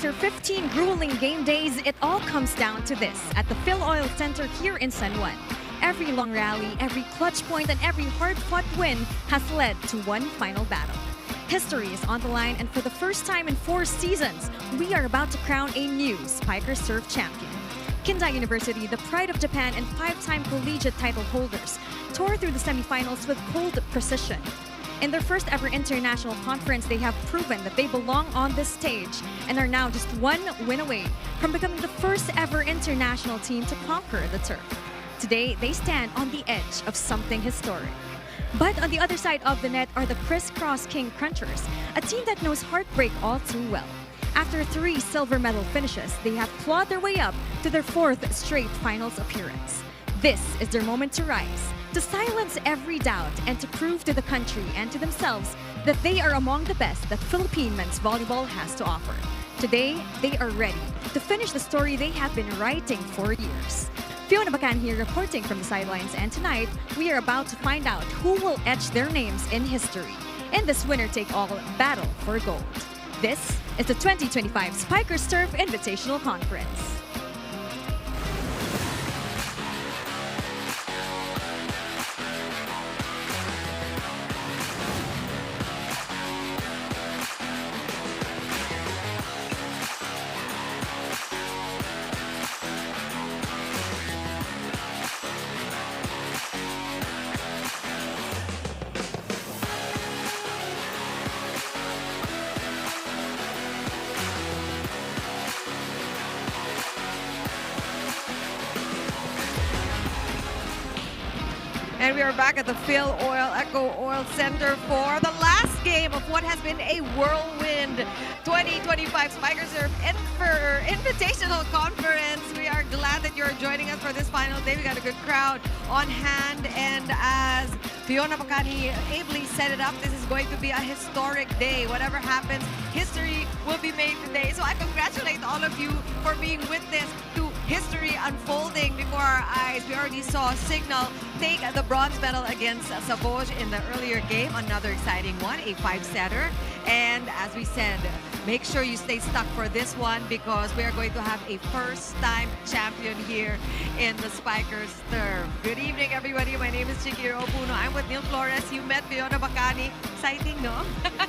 after 15 grueling game days, it all comes down to this at the Phil Oil Center here in San Juan. Every long rally, every clutch point, and every hard-fought win has led to one final battle. History is on the line, and for the first time in 4 seasons, we are about to crown a new Spiker Surf champion. KINDAI University, the pride of Japan and 5-time collegiate title holders, tore through the semifinals with cold precision. In their first ever international conference, they have proven that they belong on this stage and are now just one win away from becoming the first ever international team to conquer the turf. Today, they stand on the edge of something historic. But on the other side of the net are the Crisscross King Crunchers, a team that knows heartbreak all too well. After 3 silver medal finishes, they have clawed their way up to their 4th straight finals appearance. This is their moment to rise, to silence every doubt, and to prove to the country and to themselves that they are among the best that Philippine men's volleyball has to offer. Today, they are ready to finish the story they have been writing for years. Fiona Bacan here reporting from the sidelines, and tonight we are about to find out who will etch their names in history in this winner-take-all battle for gold. This is the 2025 Spiker Surf Invitational Conference. And we are back at the Phil Oil Echo Oil Center for the last game of what has been a whirlwind 2025 Spiker Surf Invitational Conference. We are glad that you're joining us for this final day. We got a good crowd on hand, and as Fiona Bacani ably set it up, this is going to be a historic day. Whatever happens, history will be made today. So I congratulate all of you for being witness to history unfolding before our eyes. We already saw Signal take the bronze medal against Savoj in the earlier game. Another exciting one, a 5-setter. And as we said, make sure you stay stuck for this one because we are going to have a first-time champion here in the Spikers Turf. Good evening, everybody. My name is Chikiro Opuno. I'm with Neil Flores. You met Fiona Bacani. Exciting, no?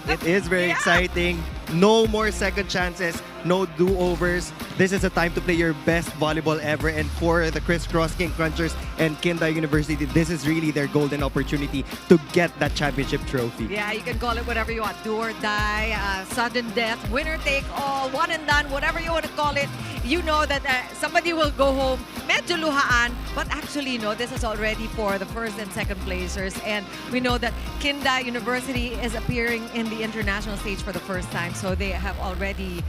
It is very exciting. No more second chances, no do-overs. This is a time to play your best volleyball ever. And for the Crisscross King Crunchers and KINDAI University, this is really their golden opportunity to get that championship trophy. Yeah, you can call it whatever you want. Do or die, sudden death, winner take all, one and done, whatever you want to call it. You know that somebody will go home, medyo luhaan, but actually, no, this is already for the first and second placers. And we know that KINDAI University is appearing in the international stage for the first time. So they have already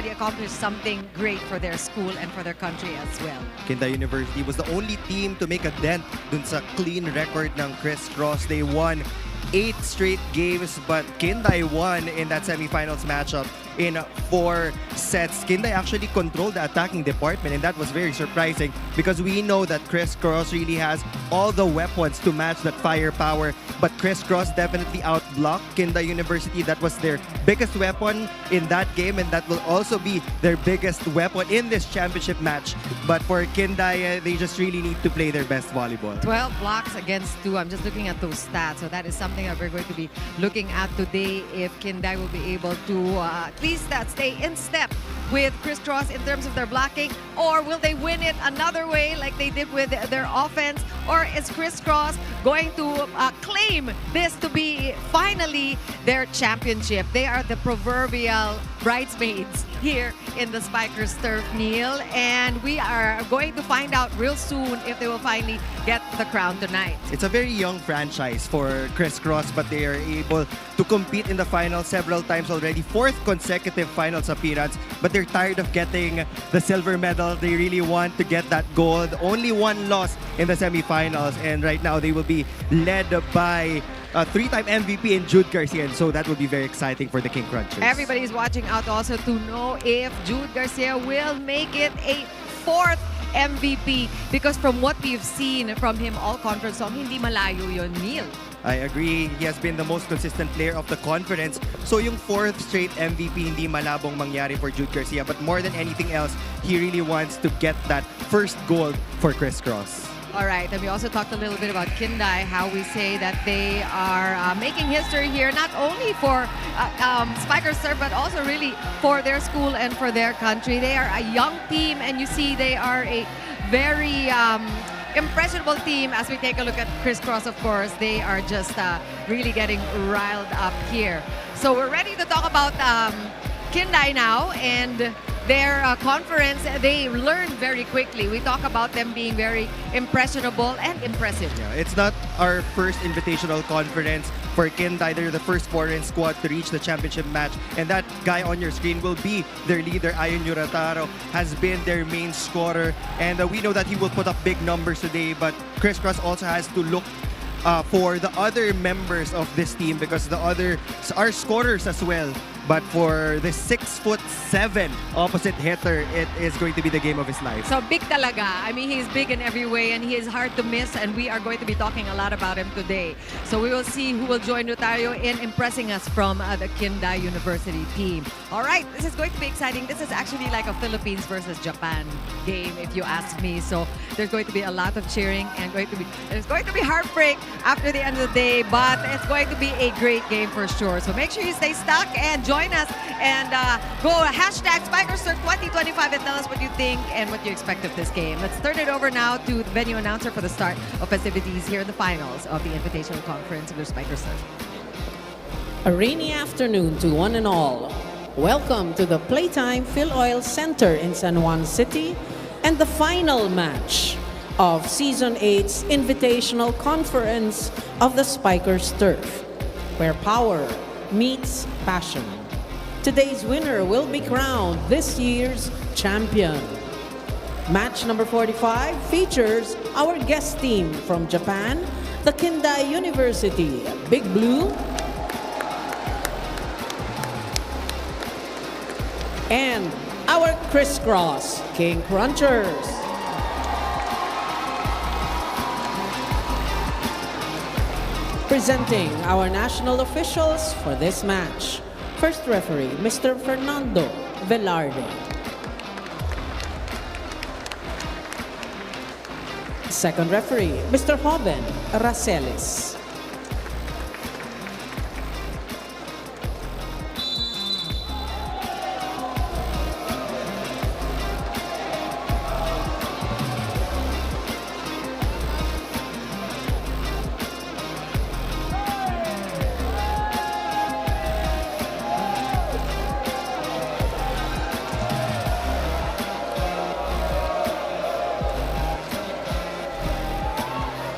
accomplished something great for their school and for their country as well. KINDAI University was the only team to make a dent dun sa clean record ng Crisscross. They won 8 straight games, but KINDAI won in that semifinals matchup in 4 sets. KINDAI actually controlled the attacking department, and that was very surprising because we know that Crisscross really has all the weapons to match that firepower, but Crisscross definitely outblocked KINDAI University. That was their biggest weapon in that game, and that will also be their biggest weapon in this championship match. But for KINDAI, they just really need to play their best volleyball. 12 blocks against 2. I'm just looking at those stats. So that is something that we're going to be looking at today if KINDAI will be able to at least stay in step with Crisscross in terms of their blocking, or will they win it another way like they did with their offense, or is Crisscross going to claim this to be finally their championship? They are the proverbial bridesmaids here in the Spikers Turf, Neil, and we are going to find out real soon if they will finally get the crown tonight. It's a very young franchise for Crisscross, but they are able to compete in the finals several times already. 4th consecutive finals appearance, but they're tired of getting the silver medal. They really want to get that gold. Only 1 loss in the semifinals, and right now they will be led by a 3-time MVP in Jude Garcia, and so that will be very exciting for the King Crunchers. Everybody is watching out also to know if Jude Garcia will make it a fourth MVP because from what we've seen from him all conference, hindi malayo yun, Neil. I agree. He has been the most consistent player of the conference. So yung fourth straight MVP, hindi malabong mangyari for Jude Garcia. But more than anything else, he really wants to get that first gold for CRISS. All right, and we also talked a little bit about KINDAI, how we say that they are making history here, not only for Spiker Surf, but also really for their school and for their country. They are a young team, and you see they are a very impressionable team. As we take a look at CRISS, of course, they are just really getting riled up here. So we're ready to talk about KINDAI now, and their conference, they learn very quickly. We talk about them being very impressionable and impressive. Yeah, it's not our first invitational conference for KINDAI. They're the first foreign squad to reach the championship match. And that guy on your screen will be their leader. Ayon Yurataro has been their main scorer. And we know that he will put up big numbers today. But CRISS also has to look for the other members of this team because the others are scorers as well. But for the 6'7" opposite hitter, it is going to be the game of his life. So big talaga. I mean, he's big in every way and he is hard to miss, and we are going to be talking a lot about him today. So we will see who will join Rotario in impressing us from the KINDAI University team. All right, this is going to be exciting. This is actually like a Philippines versus Japan game, if you ask me. So there's going to be a lot of cheering and there's going to be heartbreak after the end of the day, but it's going to be a great game for sure. So make sure you stay stuck and join us and go hashtag SpikerSurf2025 and tell us what you think and what you expect of this game. Let's turn it over now to the venue announcer for the start of festivities here in the finals of the Invitational Conference of the Spiker Surf. A rainy afternoon to one and all. Welcome to the Playtime Phil Oil Center in San Juan City and the final match of Season 8's Invitational Conference of the Spiker Surf, where power meets passion. Today's winner will be crowned this year's champion. Match number 45 features our guest team from Japan, the KINDAI University, Big Blue, and our CRISS King Crunchers. Presenting our national officials for this match. First referee, Mr. Fernando Velarde. Second referee, Mr. Joven Raceles.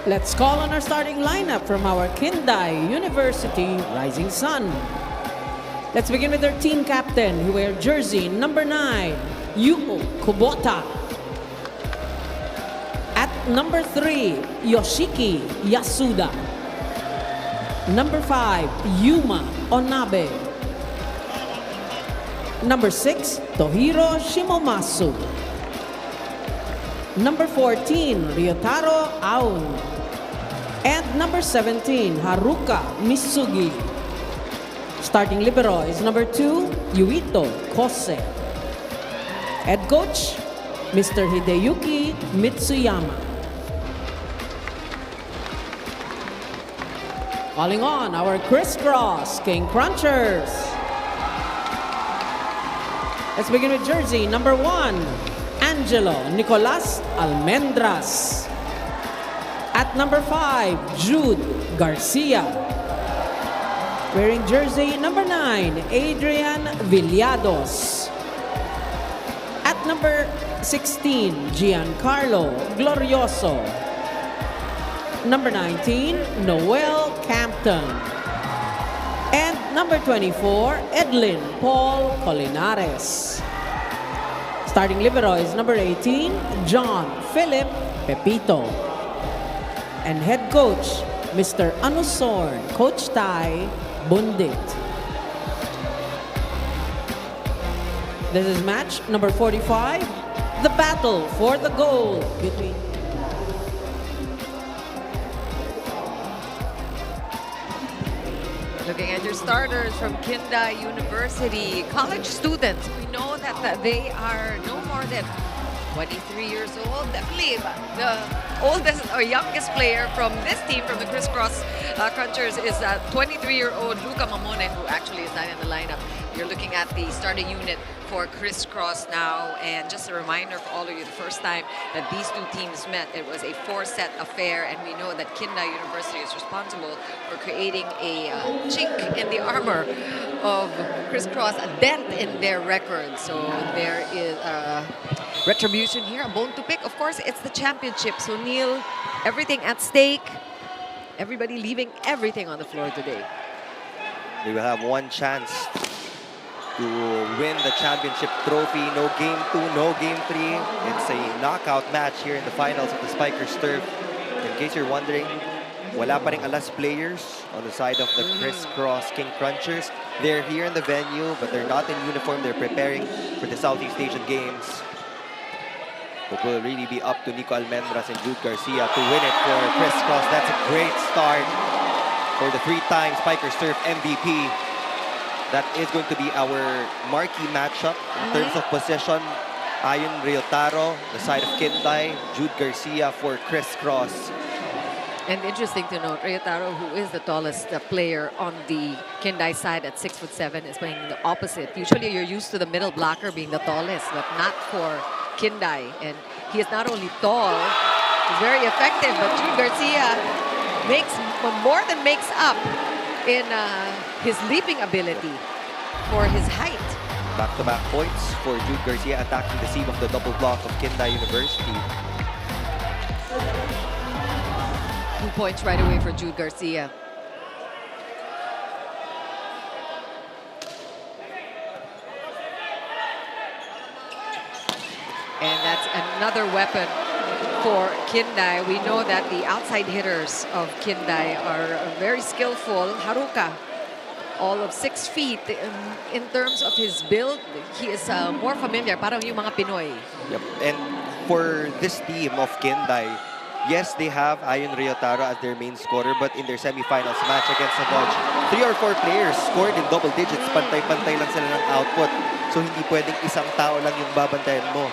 Let's call on our starting lineup from our KINDAI University Rising Sun. Let's begin with their team captain, who wears jersey number 9, Yuko Kubota. At number 3, Yoshiki Yasuda. Number 5, Yuma Onabe. Number 6, Tohiro Shimomasu. Number 14, Ryotaro Aun. And number 17, Haruka Misugi. Starting libero is number 2, Yuito Kose. Head coach, Mr. Hideyuki Mitsuyama. Calling on our CRISS King Crunchers. Let's begin with jersey number 1, Angelo Nicolas Almendras. At number 5, Jude Garcia. Wearing jersey number 9, Adrian Villados. At number 16, Giancarlo Glorioso. Number 19, Noel Campton. And number 24, Edlin Paul Colinares. Starting libero is number 18, John Philip Pepito. And head coach, Mr. Anusorn, Coach Tai Bundit. This is match number 45 the battle for the gold between Looking at your starters from KINDAI University, college students. We know that they are no more than 23 years old. Definitely the oldest or youngest player from this team, from the Crisscross Crunchers, is 23-year-old Luca Mamone, who actually is not in the lineup. You're looking at the starting unit for Crisscross now. And just a reminder for all of you, the first time that these two teams met, it was a 4-set affair. And we know that KINDAI University is responsible for creating a chink in the armor of Crisscross, a dent in their record. So there is retribution here, a bone to pick. Of course, it's the championship. So Neil, everything at stake. Everybody leaving everything on the floor today. They will have one chance to win the championship trophy. No game 2, no game 3. It's a knockout match here in the finals of the Spikers Turf. In case you're wondering, wala pa ring alas players on the side of the Crisscross King Crunchers. They're here in the venue, but they're not in uniform. They're preparing for the Southeast Asian Games. It will really be up to Nico Almendras and Jude Garcia to win it for Crisscross. That's a great start for the 3-time Spikers Turf MVP. That is going to be our marquee matchup in terms of possession. Ayon Ryotaro, the side of KINDAI, Jude Garcia for Crisscross. And interesting to note, Ryotaro, who is the tallest player on the KINDAI side at 6'7", is playing the opposite. Usually you're used to the middle blocker being the tallest, but not for KINDAI. And he is not only tall, he's very effective, but Jude Garcia more than makes up in his leaping ability for his height. Back-to-back points for Jude Garcia, attacking the seam of the double block of KINDAI University. 2 points right away for Jude Garcia. And that's another weapon for KINDAI. We know that the outside hitters of KINDAI are very skillful. Haruka, all of 6 feet. In terms of his build, he is more familiar, parang yung mga Pinoy. Yep. And for this team of KINDAI, yes, they have Ayon Ryotaro as their main scorer, but in their semifinals match against Savage, 3 or 4 players scored in double digits. Pantay-pantay lang sila ng output. So hindi pwedeng isang tao lang yung babantayan mo.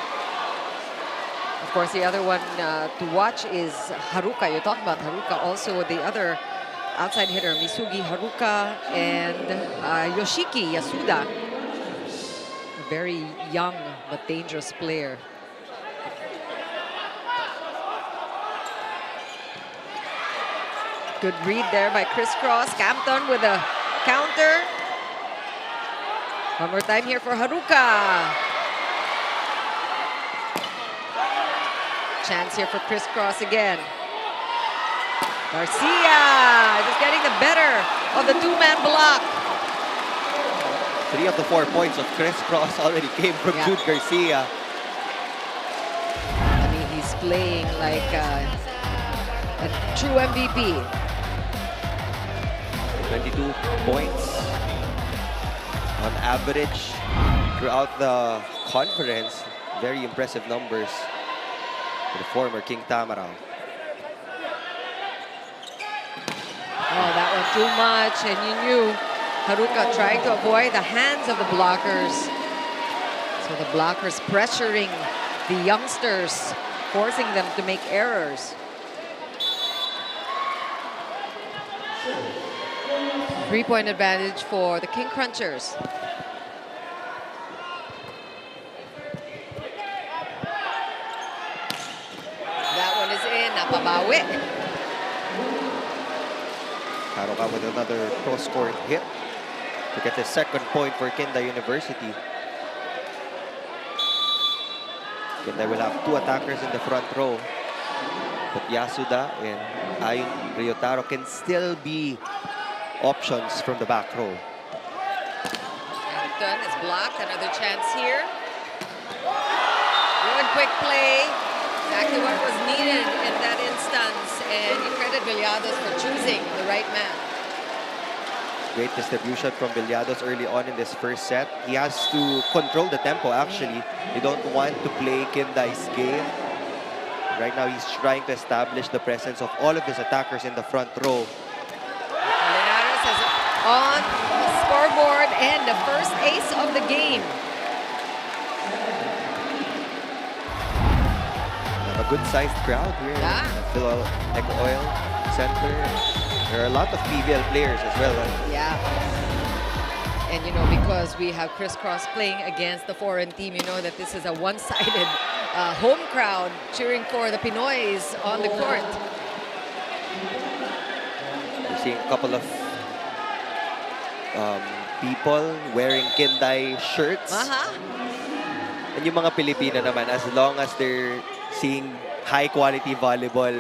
Of course, the other one to watch is Haruka. You talked about Haruka. Also, the other outside hitter, Misugi Haruka and Yoshiki Yasuda. A very young but dangerous player. Good read there by Crisscross. Campton with a counter. One more time here for Haruka. Chance here for Crisscross again. Garcia just getting the better of the 2-man block. 3 of the 4 points of Crisscross already came from Jude Garcia. I mean, he's playing like a true MVP. 22 points on average throughout the conference. Very impressive numbers for the former King Tamaraw. Oh, that one too much, and you knew Haruka trying to avoid the hands of the blockers. So the blockers pressuring the youngsters, forcing them to make errors. 3-point advantage for the King Crunchers. That one is in, napabawi. Haruka with another cross-court hit to get the second point for KINDAI University. KINDAI will have 2 attackers in the front row, but Yasuda and Ayon Ryotaro can still be options from the back row. Hampton is blocked. Another chance here. Good quick play. Exactly what was needed in that instance. And you credit Villados for choosing the right man. Great distribution from Villados early on in this first set. He has to control the tempo, actually. You don't want to play Kindai's game. Right now, he's trying to establish the presence of all of his attackers in the front row. Linares is on the scoreboard and the first ace of the game. A good-sized crowd here in the Phil Eco Oil Center. There are a lot of PVL players as well. Yeah. And you know, because we have CRISS playing against the foreign team, you know that this is a one-sided home crowd cheering for the Pinoys on the court. We're seeing a couple of people wearing Kindai shirts. And yung mga Pilipino naman, as long as they're seeing high-quality volleyball,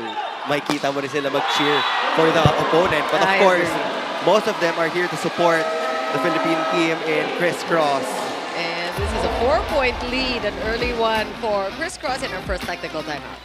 makikita mo rin sila mag-cheer for the opponent. But of course, most of them are here to support the Philippine team in CRISS. And this is a 4-point lead, an early one for CRISS in our first technical timeout.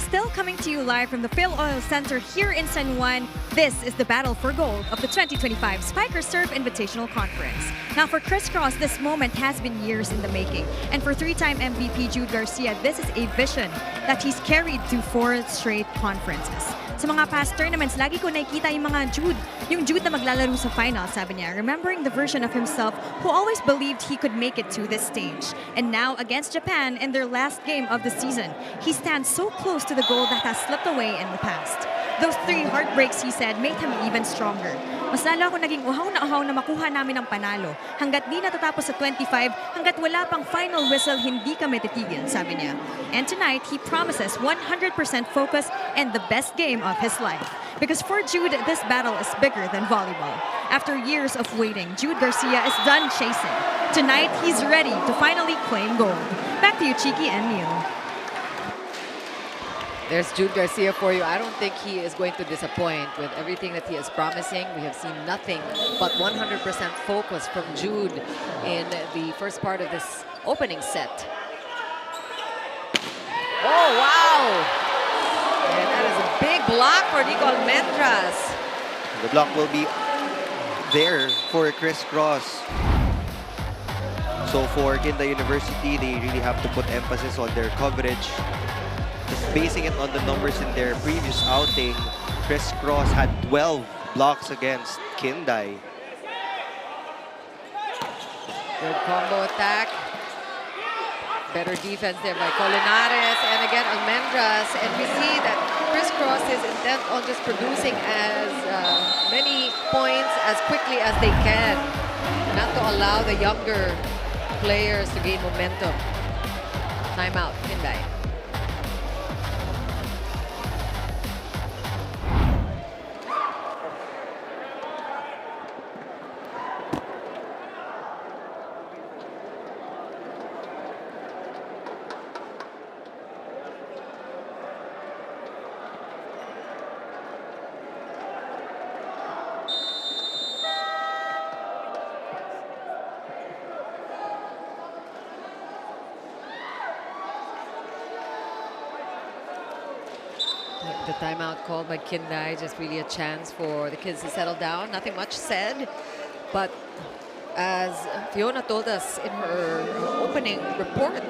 Still coming to you live from the Phil Oil Center here in San Juan, this is the battle for gold of the 2025 Spiker Serve Invitational Conference. Now for CRISS, this moment has been years in the making. And for three-time MVP Jude Garcia, this is a vision that he's carried through 4 straight conferences. Sa mga past tournaments, lagi ko nakikita yung mga Jude. Yung Jude na maglalaro sa final, sabi niya, remembering the version of himself who always believed he could make it to this stage. And now, against Japan in their last game of the season, he stands so close to the goal that has slipped away in the past. Those 3 heartbreaks, he said, made him even stronger. Mas lalo ako naging uhaw na makuha namin ang panalo. Hanggat di natatapos sa 25, hanggat wala pang final whistle, hindi kami titigil, sabi niya. And tonight, he promises 100% focus and the best game of his life. Because for Jude, this battle is bigger than volleyball. After years of waiting, Jude Garcia is done chasing. Tonight, he's ready to finally claim gold. Back to you, Chiki and Neil. There's Jude Garcia for you. I don't think he is going to disappoint with everything that he is promising. We have seen nothing but 100% focus from Jude in the first part of this opening set. Oh, wow! And that is a big block for Nico Almendras. The block will be there for CRISS. So for KINDAI University, they really have to put emphasis on their coverage. Just basing it on the numbers in their previous outing, CRISS had 12 blocks against KINDAI. Good combo attack. Better defense there by Colinares. And again, Almendras. And we see that CRISS is intent on just producing as many points as quickly as they can. Not to allow the younger players to gain momentum. Timeout, KINDAI. The timeout called by KINDAI, just really a chance for the kids to settle down. Nothing much said, but as Fiona told us in her opening report,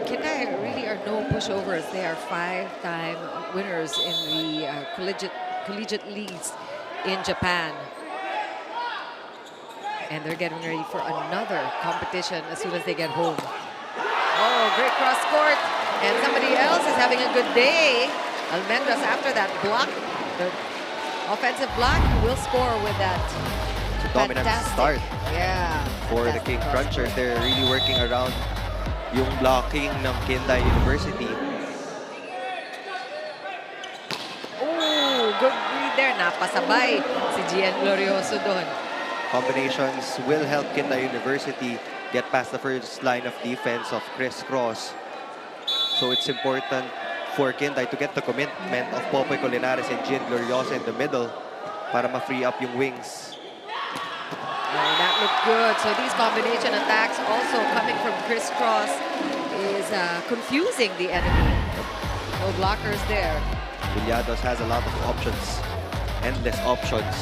KINDAI really are no pushovers. They are 5-time winners in the collegiate leagues in Japan. And they're getting ready for another competition as soon as they get home. Oh, great cross court. And somebody else is having a good day. Almendras, after that block, the offensive block, will score with that dominant Fantastic. start Yeah. for the King Crunchers. They're really working around yung blocking ng KINDAI University. Oh, good read there. Napasabay si Gian Glorioso doon. Combinations will help KINDAI University get past the first line of defense of CRISS. So it's important for KINDAI to get the commitment of Popoy Colinares and Gian Glorioso in the middle para ma-free up yung wings. Oh, that looked good. So these combination attacks also coming from CRISS is confusing the enemy. No blockers there. Villados has a lot of options. Endless options.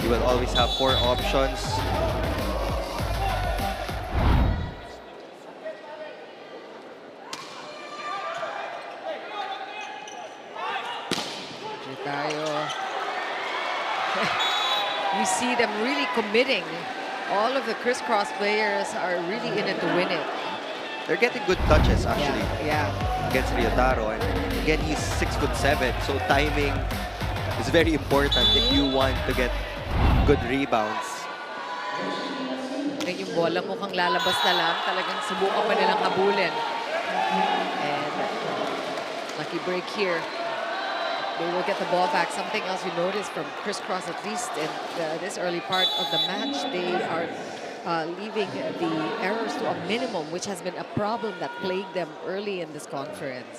You will always have 4 options. You see them really committing. All of the CRISS players are really in it to win it. They're getting good touches actually Yeah. against Ryotaro. And again, he's 6'7", so timing is very important if you want to get good rebounds. And yung bola mukhang lalabas na lang. Talagang subukan pa nilang habulin. And lucky break here. They will get the ball back. Something else you notice from CRISS, at least in this early part of the match, they are leaving the errors to a minimum, which has been a problem that plagued them early in this conference.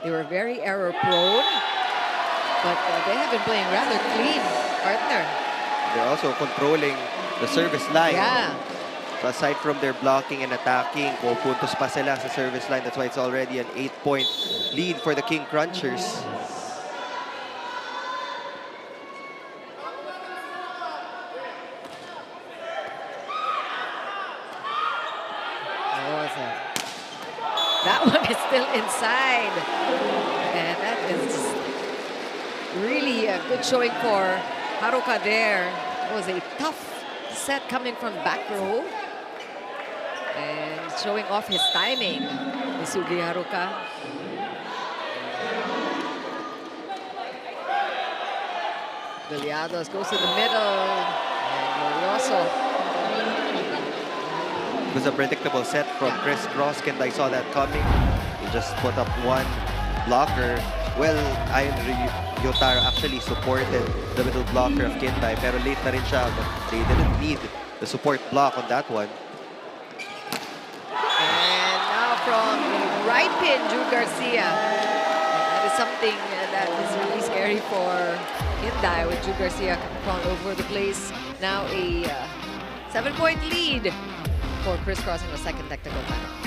They were very error-prone, but they have been playing rather clean, partner. They're also controlling the service line. Yeah. So aside from their blocking and attacking, pupuntos pa sila sa service line. That's why it's already an 8-point lead for the King Crunchers. That one is still inside. And that is really a good showing for Haruka there. It was a tough set coming from back row. And showing off his timing, Misugi Haruka. Villados goes to the middle. And Glorioso. It was a predictable set from CRISS. KINDAI saw that coming. He just put up one blocker. Well, Ryotaro actually supported the middle blocker of KINDAI, pero late na rin siya. They didn't need the support block on that one. And now from the right pin, Jude Garcia. That is something that is really scary for KINDAI with Jude Garcia coming all over the place. Now a 7-point lead for CRISS in the second technical timeout.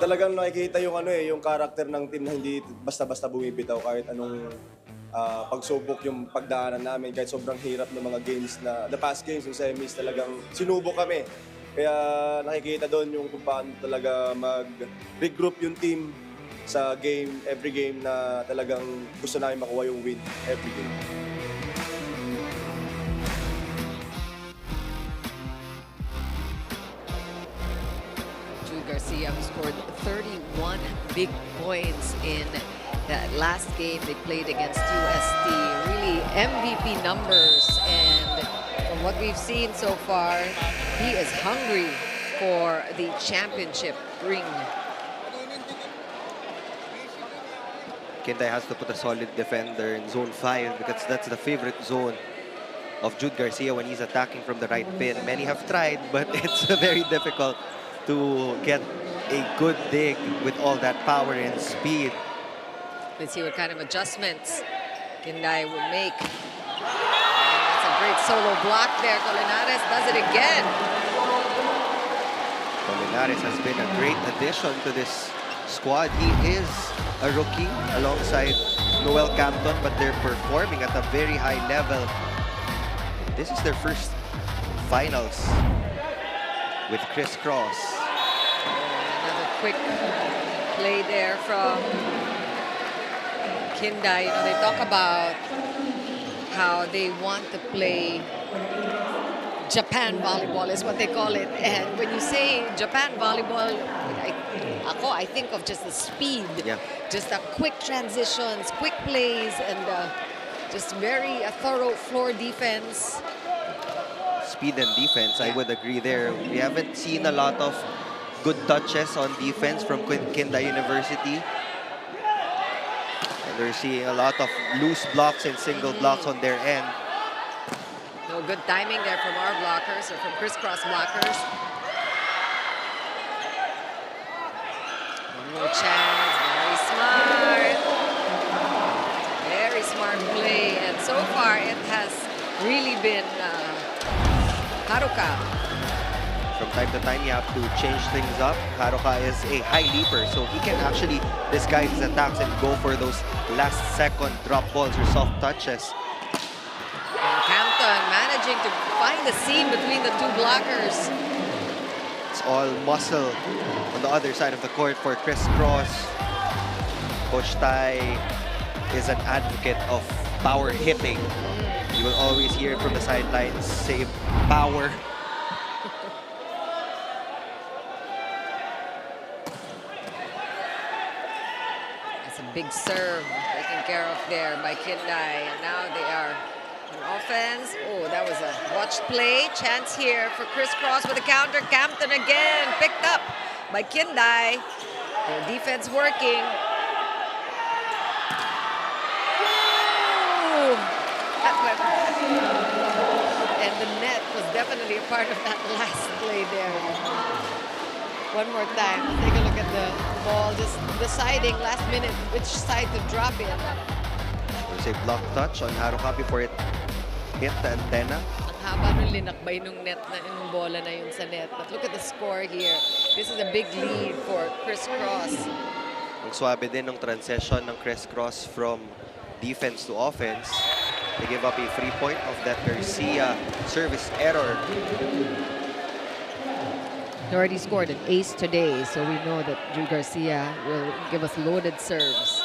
Talagang nakikita yung yung karakter ng team na hindi basta-basta bumibitaw kahit anong pagsubok yung pagdaanan namin, kahit sobrang hirap ng mga games na the past games, yung semis, talagang sinubok kami. Kaya nakikita doon yung kung paano talaga mag-regroup yung team sa game, every game na talagang gusto namin makuha yung win every game. Jude Garcia who scored 31 big points in that last game they played against UST. Really MVP numbers, and from what we've seen so far, he is hungry for the championship ring. KINDAI has to put a solid defender in zone 5 because that's the favorite zone of Jude Garcia when he's attacking from the right pin. Many have tried, but it's very difficult to get a good dig with all that power and speed. Let's see what kind of adjustments KINDAI will make. And that's a great solo block there. Colinares does it again. Colinares has been a great addition to this squad. He is a rookie alongside Noel Campton, but they're performing at a very high level. This is their first finals with CRISS. Another quick play there from KINDAI. You know, they talk about how they want to play Japan volleyball is what they call it. And when you say Japan volleyball, I think of just the speed, just the quick transitions, quick plays, and just very thorough floor defense. Speed and defense, I would agree there. We haven't seen a lot of good touches on defense from KINDAI University. And we're seeing a lot of loose blocks and single blocks on their end. No good timing there from our blockers, or from crisscross blockers. One more chance, very smart. Very smart play, and so far it has really been Haruka. From time to time, you have to change things up. Haruka is a high leaper, so he can actually disguise his attacks and go for those last-second drop balls or soft touches. And Campton managing to find the seam between the two blockers. It's all muscle on the other side of the court for crisscross. Coach Tai is an advocate of power hitting. You will always hear it from the sidelines, say power. That's a big serve taken care of there by KINDAI. And now they are on offense. Oh, that was a watched play. Chance here for crisscross with a counter. Campton again picked up by KINDAI. Their defense working. And the net was definitely a part of that last play there. One more time, take a look at the ball, just deciding last minute which side to drop in. There's a block touch on Haruka before it hit the antenna. Ang haba nung linakbay nung net na yung bola na yun sa net. But look at the score here. This is a big lead for crisscross. Ang swabe din ng transition ng crisscross from defense to offense. They give up a free point of that Garcia service error. He already scored an ace today, so we know that Drew Garcia will give us loaded serves.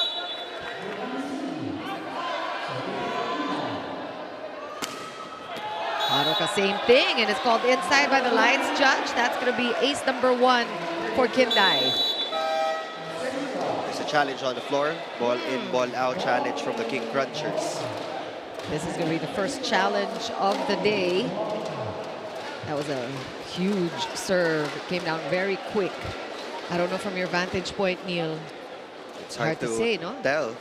Haruka, same thing, and it's called inside by the lines judge. That's going to be ace number 1 for KINDAI. There's a challenge on the floor. Ball in, ball out challenge from the King Crunchers. This is going to be the first challenge of the day. That was a huge serve. It came down very quick. I don't know from your vantage point, Neil. It's hard to say, no? tell.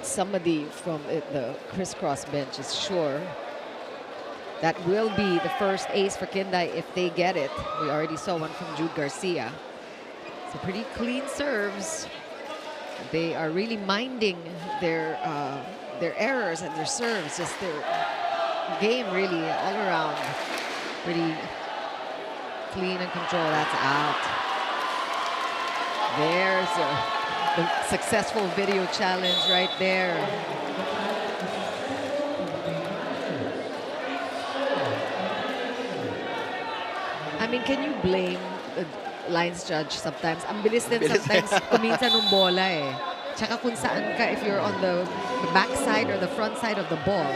Somebody from the crisscross bench is sure that will be the first ace for KINDAI if they get it. We already saw one from Jude Garcia. So pretty clean serves. They are really minding their errors and their serves, just their game really all around. Pretty clean and control. That's out. There's the successful video challenge right there. I mean, can you blame the lines judge sometimes? Ang bilis din sometimes kuminsan ng bola eh. Tsaka kung saan ka, if you're on the back side or the front side of the ball.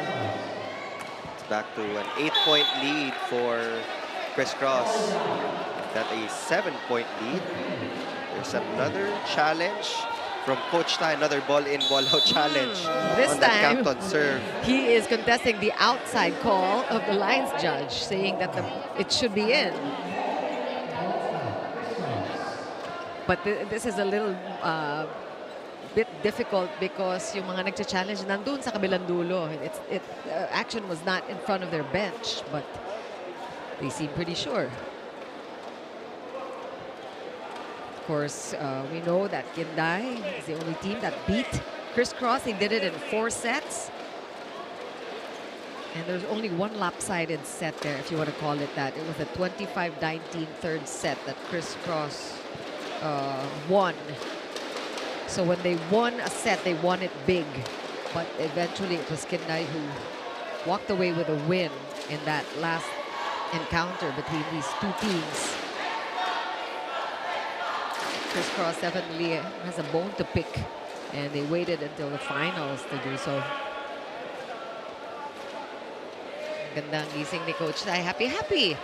It's back to an 8-point lead for crisscross. Got a 7-point lead. There's another challenge from Coach Tai, another ball in, ball out challenge This on that time, Campton serve. He is contesting the outside call of the lines judge, saying that it should be in. But this is a little bit difficult because yung mga nagcha-challenge nandun sa kabilang dulo. Action was not in front of their bench, but they seem pretty sure. Of course, we know that KINDAI is the only team that beat crisscross. They did it in 4 sets. And there's only one lopsided set there, if you want to call it that. It was a 25-19 third set that crisscross won. So when they won a set, they won it big. But eventually it was KINDAI who walked away with a win in that last encounter between these two teams. Crisscross definitely has a bone to pick, and they waited until the finals to do so. Gandang gising ni Coach Sai. Happy.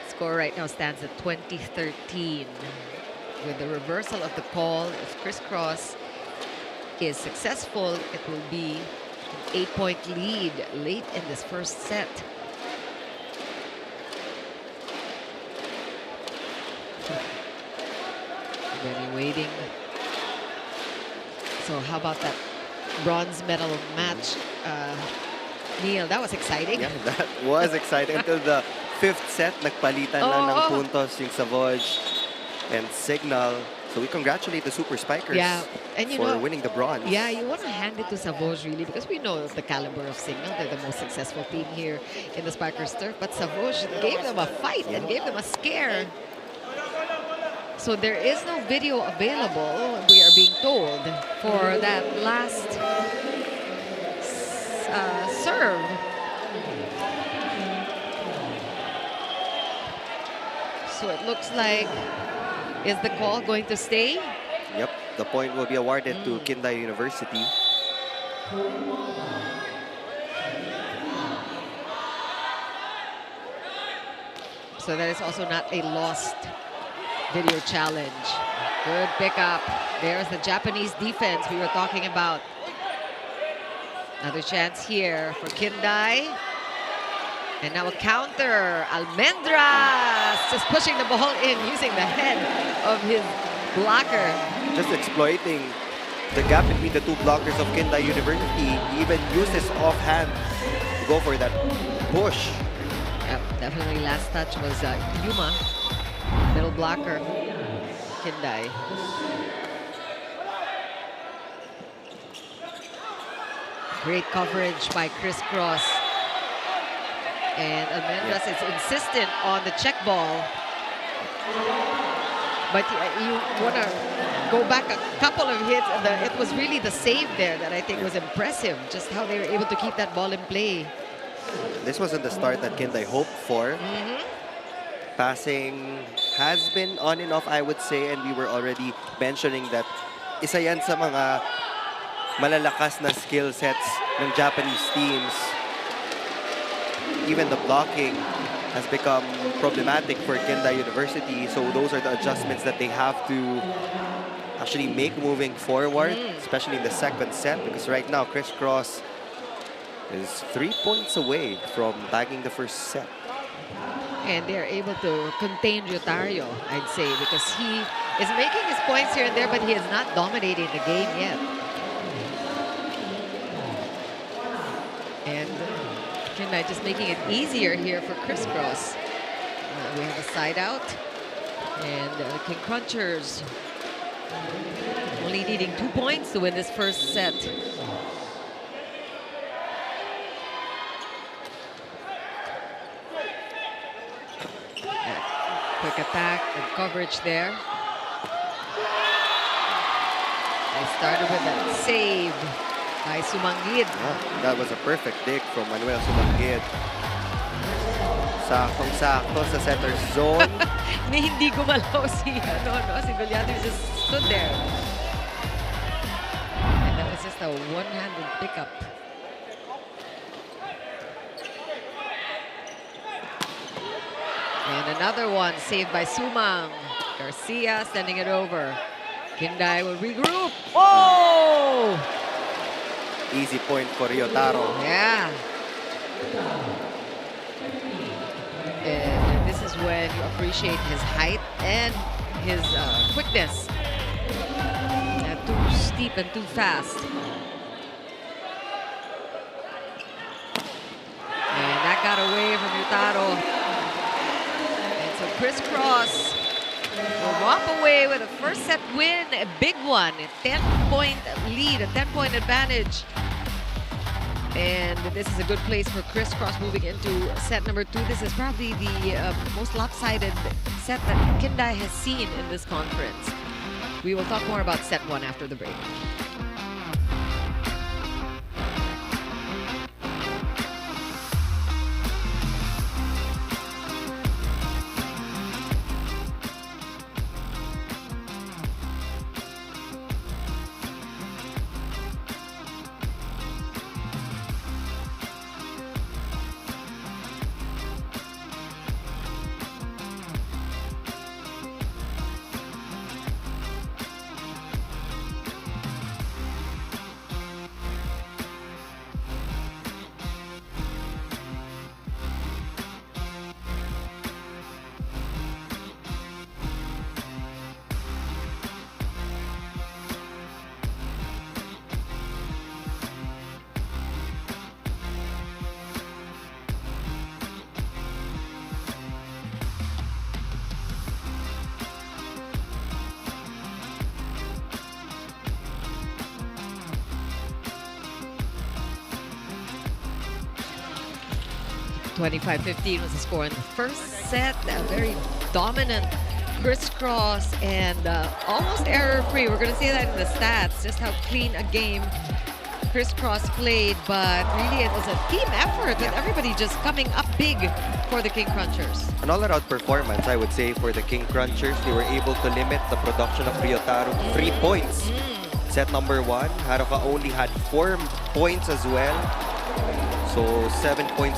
Score right now stands at 20-13. With the reversal of the call, if Criss is successful, it will be an 8-point lead late in this first set. Benny waiting. So how about that bronze medal match? Neil, that was exciting. Yeah, that was exciting until the fifth set. Nagpalitan lang ng puntos yung Savoj and Signal. So we congratulate the Super Spikers and you for know, winning the bronze. Yeah, you want to hand it to Savoj really because we know the caliber of Signal. They're the most successful team here in the Spikers turf. But Savoj gave them a fight and gave them a scare. So there is no video available, we are being told, for that last serve. So it looks like, is the call going to stay? Yep, the point will be awarded to KINDAI University. So that is also not a lost video challenge. Good pickup. There's the Japanese defense we were talking about. Another chance here for KINDAI. And now a counter. Almendras just pushing the ball in using the head of his blocker. Just exploiting the gap between the two blockers of KINDAI University. He even used his offhand to go for that push. Yep, definitely last touch was Yuma, middle blocker, KINDAI. Great coverage by Criss. And Almendras is insistent on the check ball. But you want to go back a couple of hits. It was really the save there that I think was impressive. Just how they were able to keep that ball in play. This wasn't the start that KINDAI hoped for. Passing has been on and off, I would say, and we were already mentioning that isa yan sa mga malalakas na skill sets ng Japanese teams. Even the blocking has become problematic for KINDAI University, so those are the adjustments that they have to actually make moving forward, especially in the second set, because right now Criss is 3 points away from bagging the first set. And they're able to contain Ryotario, I'd say, because he is making his points here and there, but he is not dominating the game yet. And KINDAI just making it easier here for Criss. We have a side out. And the King Crunchers only needing 2 points to win this first set. Quick attack and coverage there. They started with a save by Sumanggid. Yeah, that was a perfect dig from Manuel Sumanggid. Saktong-sakto sa center zone. Hindi gumalaw si Villado just stood there. And that was just a one-handed pickup. And another one saved by Sumang. Garcia sending it over. KINDAI will regroup. Oh! Easy point for Ryotaro. Yeah. And this is when you appreciate his height and his quickness. Not too steep and too fast. And that got away from Ryotaro. And so Criss will walk away with a first set win, a big one, a 10-point lead, a 10-point advantage. And this is a good place for Criss moving into set number 2. This is probably the most lopsided set that KINDAI has seen in this conference. We will talk more about set 1 after the break. 25-15 was the score in the first set. A very dominant crisscross and almost error-free. We're going to see that in the stats, just how clean a game crisscross played. But really, it was a team effort with everybody just coming up big for the King Crunchers. An all-around performance, I would say, for the King Crunchers. They were able to limit the production of Ryotaro to 3 points. Set number 1, Haruka only had 4 points as well. So 7 points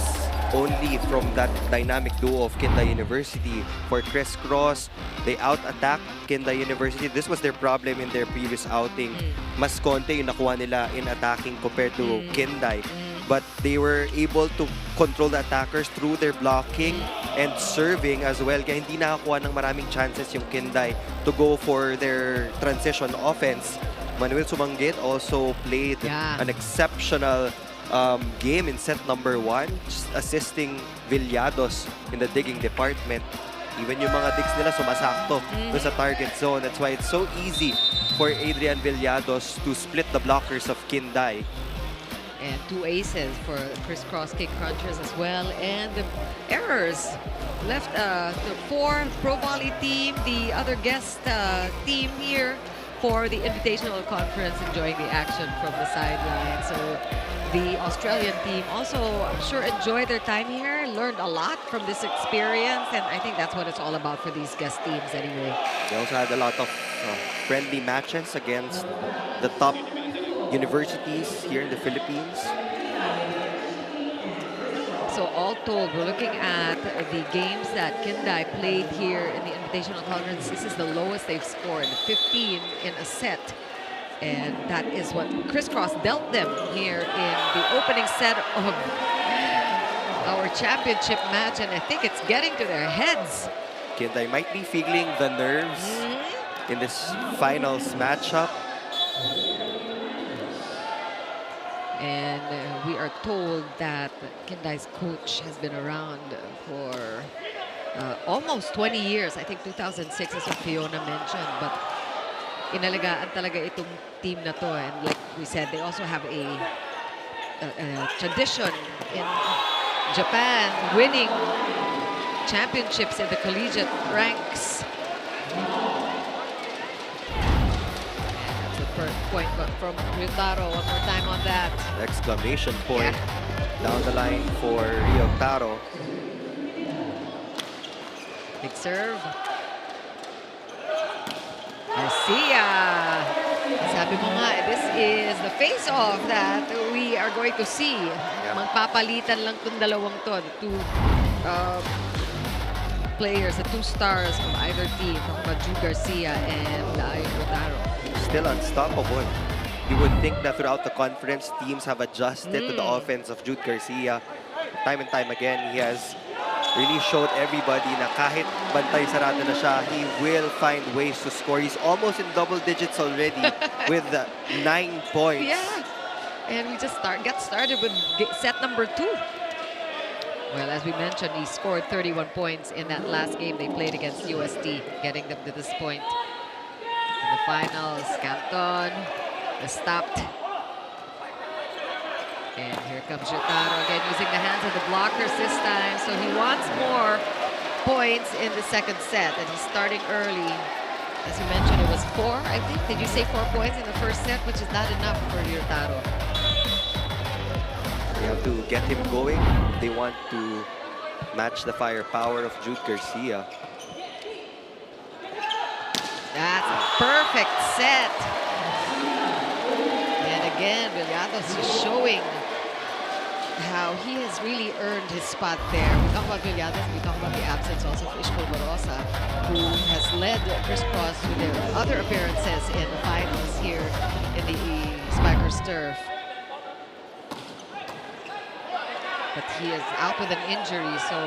only from that dynamic duo of KINDAI University. For Crisscross, they out-attacked KINDAI University. This was their problem in their previous outing. Mas konti yung nakuha nila in attacking compared to KINDAI. But they were able to control the attackers through their blocking and serving as well. Kaya hindi nakakuha ng maraming chances yung KINDAI to go for their transition offense. Manuel Sumanggit also played an exceptional game in set number 1, just assisting Villados in the digging department. Even yung mga digs nila sumasakto doon sa target zone. That's why it's so easy for Adrian Villados to split the blockers of KINDAI. And 2 aces for Crisscross King Crunchers as well. And the errors left the 4 Pro Volley team, the other guest team here for the Invitational Conference, enjoying the action from the sideline. So the Australian team also, I'm sure, enjoyed their time here, learned a lot from this experience, and I think that's what it's all about for these guest teams anyway. They also had a lot of friendly matches against the top universities here in the Philippines. So all told, we're looking at the games that KINDAI played here in the Invitational Conference. This is the lowest they've scored, 15 in a set. And that is what Crisscross dealt them here in the opening set of our championship match. And I think it's getting to their heads. KINDAI might be feeling the nerves in this finals matchup. And we are told that KINDAI's coach has been around for almost 20 years. I think 2006 is what Fiona mentioned. But inalagaan talaga itong team na to. And like we said, they also have a tradition in Japan, winning championships in the collegiate ranks. Point from Ryotaro, one more time on that. Exclamation point down the line for Ryotaro. Big serve. Garcia. Sabi mo nga, this is the face-off that we are going to see. Magpapalitan lang itong dalawang to. The 2 players, the 2 stars of either team, Jude Garcia and Ryotaro. Still unstoppable. You would think that throughout the conference, teams have adjusted to the offense of Jude Garcia. Time and time again, he has really showed everybody na kahit bantay sarado na siya, he will find ways to score. He's almost in double digits already with 9 points. Yeah, and we just get started with set number 2. Well, as we mentioned, he scored 31 points in that last game they played against UST, getting them to this point. In the finals, Canton is stopped. And here comes Ryotaro again, using the hands of the blockers this time. So he wants more points in the second set, and he's starting early. As you mentioned, it was 4, I think. Did you say 4 points in the first set, which is not enough for Ryotaro? They have to get him going. They want to match the firepower of Jude Garcia. That's a perfect set. And again, Villados is showing how he has really earned his spot there. We talk about Villados, we talk about the absence also of Ishko Barosa, who has led Crisscross to their other appearances in the finals here in the Spikers turf. But he is out with an injury, so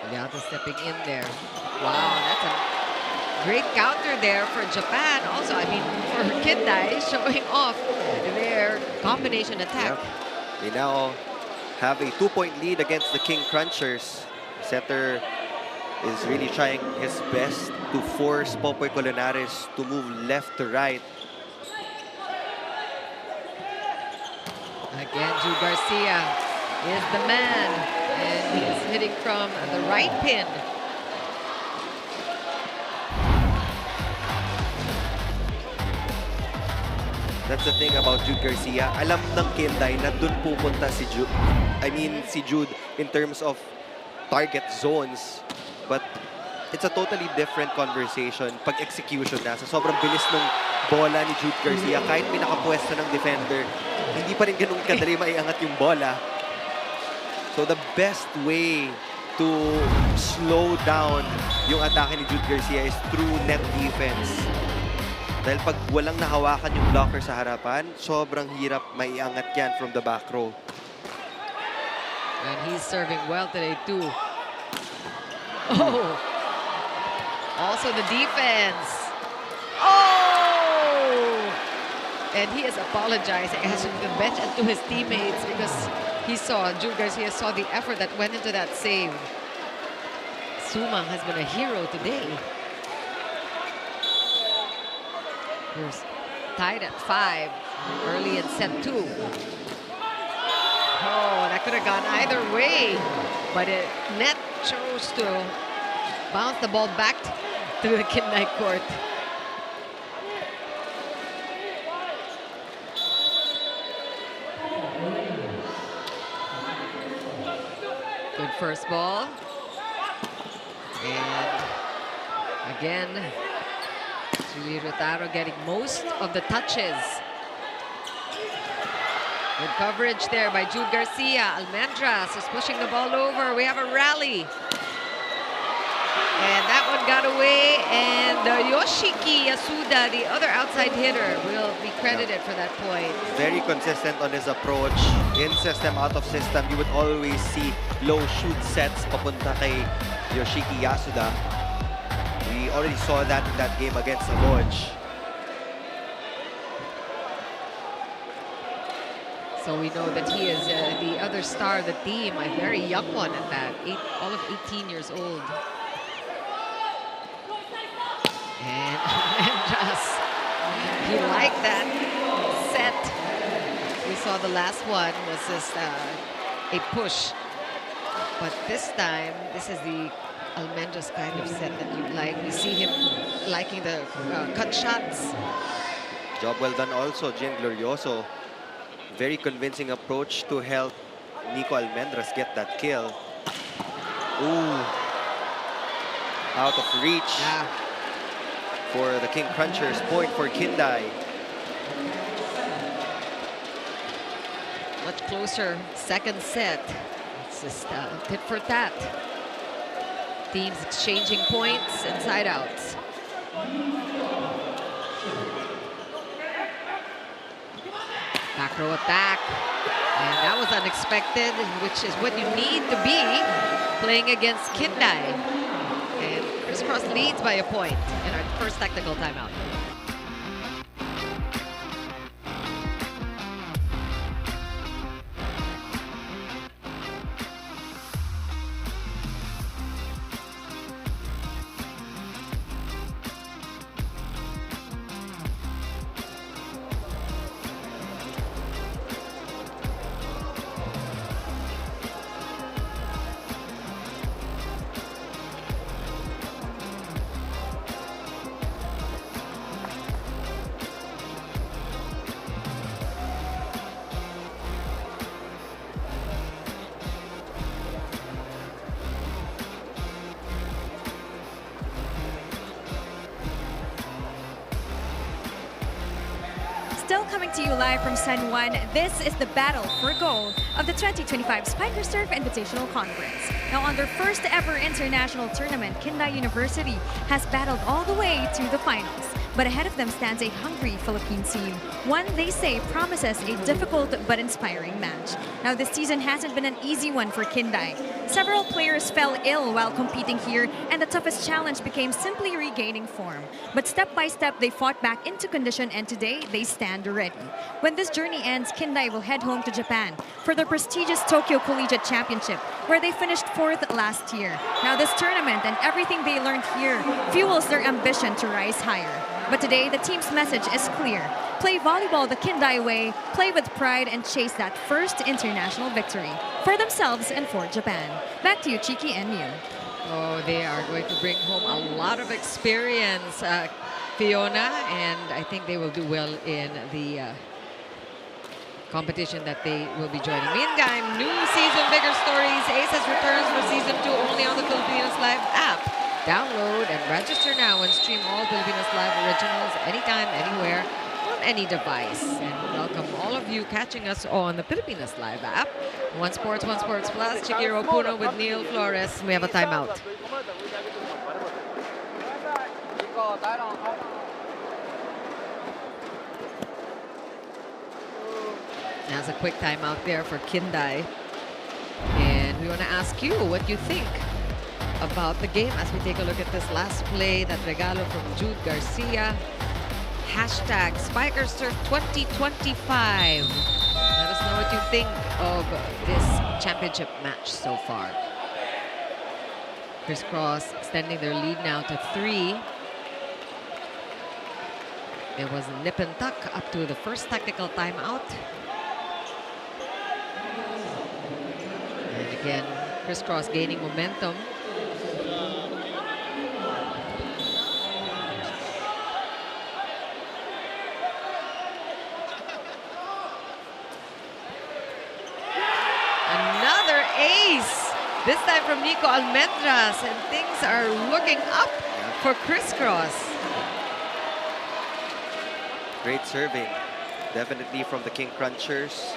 Villados stepping in there. Wow, that's a great counter there for Japan. Also, I mean, for KINDAI showing off their combination attack. They now have a 2-point lead against the King Crunchers. Setter is really trying his best to force Popoy Colinares to move left to right. Again, Jude Garcia is the man, and he's hitting from the right pin. That's the thing about Jude Garcia. Alam ng KINDAI na dun pupunta si Jude. Si Jude in terms of target zones. But it's a totally different conversation pag execution na. Sa sobrang bilis ng bola ni Jude Garcia, kahit pinakapwesto ng defender, hindi pa rin ganun kadali maiangat yung bola. So the best way to slow down yung atake ni Jude Garcia is through net defense. Dahil pag walang nahawakan yung blocker sa harapan, sobrang hirap maiangat yan from the back row. And he's serving well today too. Oh! Also the defense. Oh! And he is apologizing as to the bench and to his teammates because Jude Garcia saw the effort that went into that save. Sumang has been a hero today. We're tied at 5 early in set 2. Oh, that could have gone either way, but net chose to bounce the ball back to the KINDAI court. Good first ball. And again, Julie Rotaro getting most of the touches. Good coverage there by Jude Garcia. Almendras is pushing the ball over. We have a rally. And that one got away. And Yoshiki Yasuda, the other outside hitter, will be credited for that point. Very consistent on his approach. In system, out of system, you would always see low shoot sets papunta kay Yoshiki Yasuda. We already saw that in that game against Lodge. So we know that he is the other star of the team, a very young one at that, all of 18 years old. And Almendras, he liked that set. We saw the last one was just a push. But this time, this is the Almendras kind of set that you like. We see him liking the cut shots. Job well done also, Gian Glorioso. Very convincing approach to help Nico Almendras get that kill. Ooh. Out of reach. Yeah. For the King Crunchers, point for KINDAI. Much closer, second set. It's just tit for tat. Teams exchanging points and side outs. Back row attack. And that was unexpected, which is what you need to be playing against KINDAI. And Criss leads by a point in our first technical timeout. Still coming to you live from San Juan, this is the battle for gold of the 2025 Spiker Surf Invitational Conference. Now, on their first ever international tournament, KINDAI University has battled all the way to the finals. But ahead of them stands a hungry Philippine team. One they say promises a difficult but inspiring match. Now, this season hasn't been an easy one for KINDAI. Several players fell ill while competing here, and the toughest challenge became simply regaining form. But step by step, they fought back into condition, and today they stand ready. When this journey ends, KINDAI will head home to Japan for the prestigious Tokyo Collegiate Championship, where they finished 4th last year. Now, this tournament and everything they learned here fuels their ambition to rise higher. But today, the team's message is clear. Play volleyball the KINDAI way, play with pride, and chase that first international victory for themselves and for Japan. Back to you, Chiki and Mew. Oh, they are going to bring home a lot of experience, Fiona, and I think they will do well in the competition that they will be joining. Meantime, new season, bigger stories. Aces returns for season 2 only on the Filipinas Live app. Download and register now and stream all Filipinas Live originals anytime, anywhere, on any device. And welcome all of you catching us on the Filipinas Live app. One Sports Plus, Chikiro Puno with Neil Flores. We have a timeout. That's a quick timeout there for KINDAI. And we want to ask you what you think about the game as we take a look at this last play, that regalo from Jude Garcia. Hashtag SpikerSurf 2025. Let us know what you think of this championship match so far. CRISS extending their lead now to 3. There was a nip and tuck up to the first technical timeout. And again, CRISS gaining momentum. Another ace, this time from Nico Almendras, and things are looking up for CRISS. Great serving. Definitely from the King Crunchers.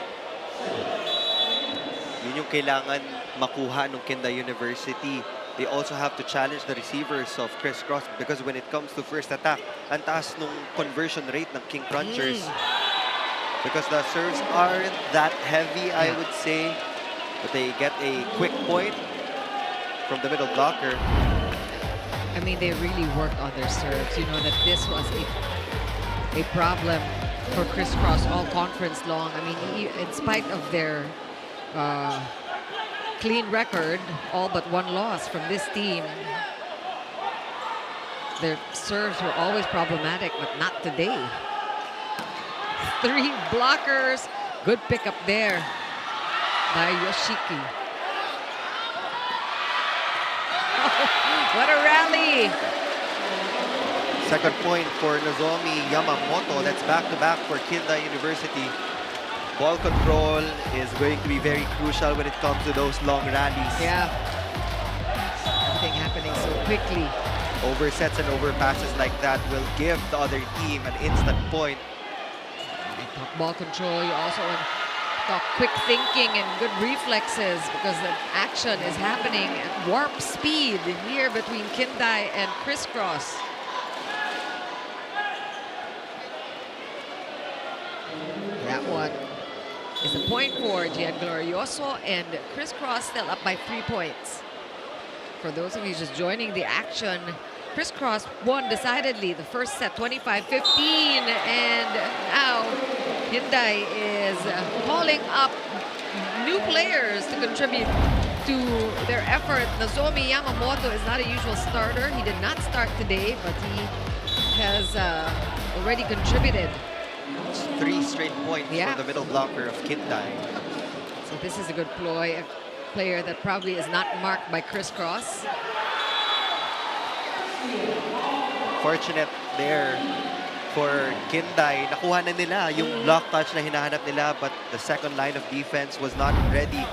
Yun yung kailangan makuha ng KINDAI University. They also have to challenge the receivers of CRISS because when it comes to first attack, ang taas nung conversion rate ng King Crunchers. Because the serves aren't that heavy, I would say. But they get a quick point from the middle blocker. I mean, they really worked on their serves. You know that this was a problem for CRISS all conference long. I mean, in spite of their clean record, all but one loss from this team, their serves were always problematic, but not today. 3 blockers. Good pickup there by Yoshiki. What a rally! Second point for Nozomi Yamamoto. That's back-to-back for KINDAI University. Ball control is going to be very crucial when it comes to those long rallies. Yeah. Everything happening so quickly. Oversets and overpasses like that will give the other team an instant point. Talk ball control. You also talk quick thinking and good reflexes, because the action is happening at warp speed here between KINDAI and CRISS. That one is a point for Gian Glorioso, and CRISS still up by 3 points. For those of you just joining the action, CRISS won decidedly the first set, 25-15, and now KINDAI is calling up new players to contribute to their effort. Nozomi Yamamoto is not a usual starter. He did not start today, but he has already contributed. 3 straight points for the middle blocker of KINDAI. So this is a good ploy, a player that probably is not marked by CRISS. Fortunate there for KINDAI. Nakuha na nila yung block touch na hinahanap nila, but the second line of defense was not ready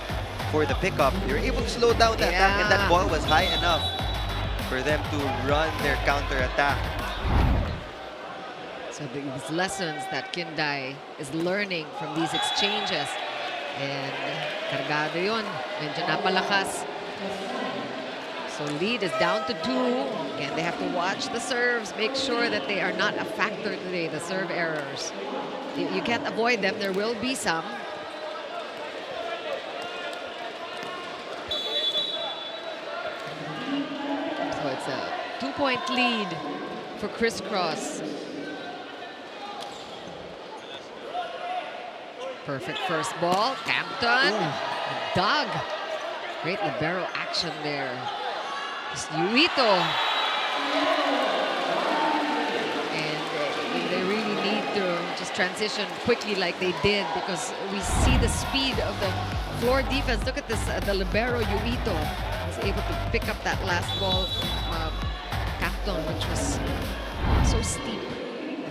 for the pickup. They were able to slow down the attack, and that ball was high enough for them to run their counter-attack. So these lessons that KINDAI is learning from these exchanges. And kargado yun. Medyo napalakas. So lead is down to 2. Again, they have to watch the serves, make sure that they are not a factor today, the serve errors. You can't avoid them. There will be some. So it's a 2-point lead for CRISS. Perfect first ball. Campton. Doug. Great libero action there. It's Yuito. And transition quickly like they did, because we see the speed of the floor defense. Look at this, the libero Yuito was able to pick up that last ball, Captain, which was so steep.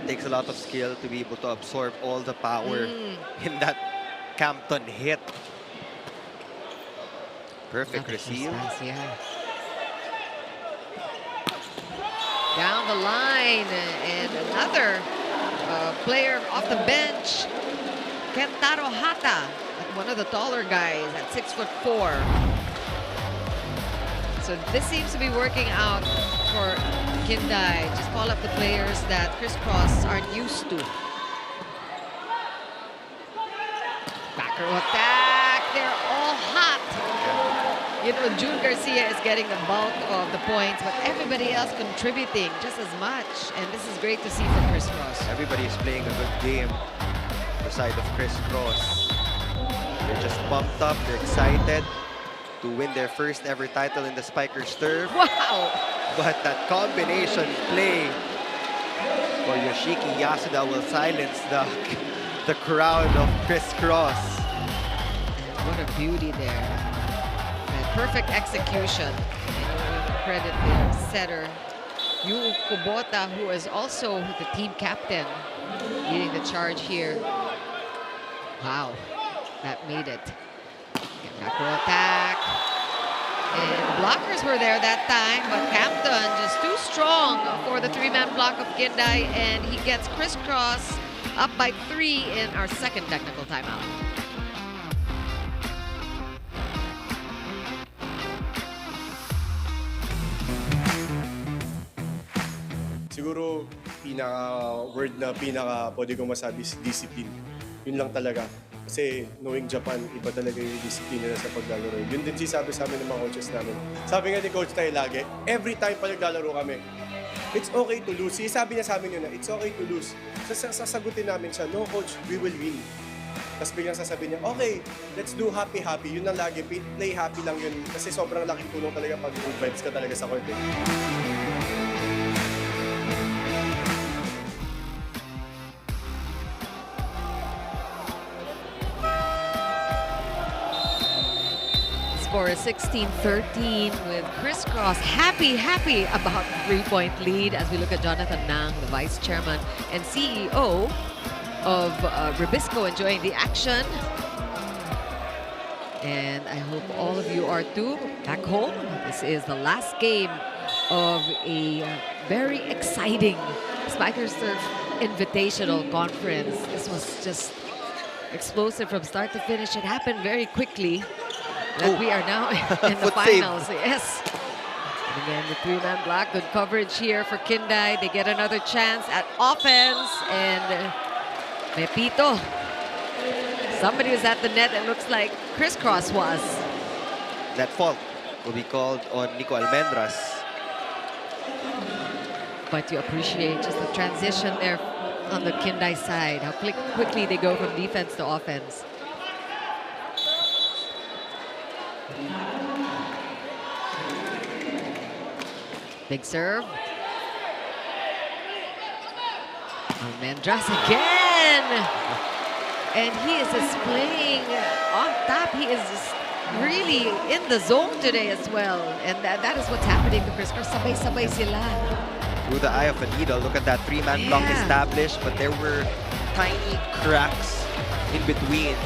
It takes a lot of skill to be able to absorb all the power in that Campton hit. Perfect receive. Yeah. Down the line, and another player off the bench, Kentaro Hata, one of the taller guys at 6'4". So this seems to be working out for KINDAI. Just call up the players that crisscross aren't used to. Back row attack, they're all hot. You know, June Garcia is getting the bulk of the points, but everybody else contributing just as much. And this is great to see for crisscross. Everybody is playing a good game. The side of crisscross. They're just pumped up, they're excited to win their first ever title in the Spikers turf. Wow! But that combination play for Yoshiki Yasuda will silence the crowd of crisscross. What a beauty there. And perfect execution. And credit their setter, Yu Kubota, who is also the team captain, leading the charge here. Wow, that made it. Back row attack. And blockers were there that time, but Campton just too strong for the three-man block of KINDAI, and he gets crisscross up by 3 in our second technical timeout. Siguro, word na pwede kong masabi is discipline. Yun lang talaga. Kasi knowing Japan, iba talaga yung discipline nila sa paglalaro. Yun din sinasabi sa amin ng mga coaches namin. Sabi nga ni Coach tayo lagi, every time pa naglalaro kami, it's okay to lose. Sabi niya sa amin yun na, it's okay to lose. Sasagutin namin siya, no coach, we will win. Tapos biglang sasabihin niya, okay, let's do happy-happy. Yun lang lagi, play happy lang yun. Kasi sobrang laking tulong talaga pag good vibes ka talaga sa court. Score is 16-13 with crisscross happy about the 3-point lead as we look at Jonathan Nang, the vice chairman and CEO of Ribisco, enjoying the action. And I hope all of you are too back home. This is the last game of a very exciting Spikers Turf Invitational Conference. This was just explosive from start to finish. It happened very quickly. That we are now in the finals. Yes. And again, the three-man block. Good coverage here for KINDAI. They get another chance at offense. And Pepito. Somebody was at the net. It looks like crisscross was. That fault will be called on Nico Almendras. But you appreciate just the transition there on the KINDAI side. How quickly they go from defense to offense. Big serve. Almendras again. And he is just playing on top. He is just really in the zone today as well. And that is what's happening to crisscross. Sabay-sabay sila. Through the eye of a needle, look at that three-man block established, but there were tiny cracks in between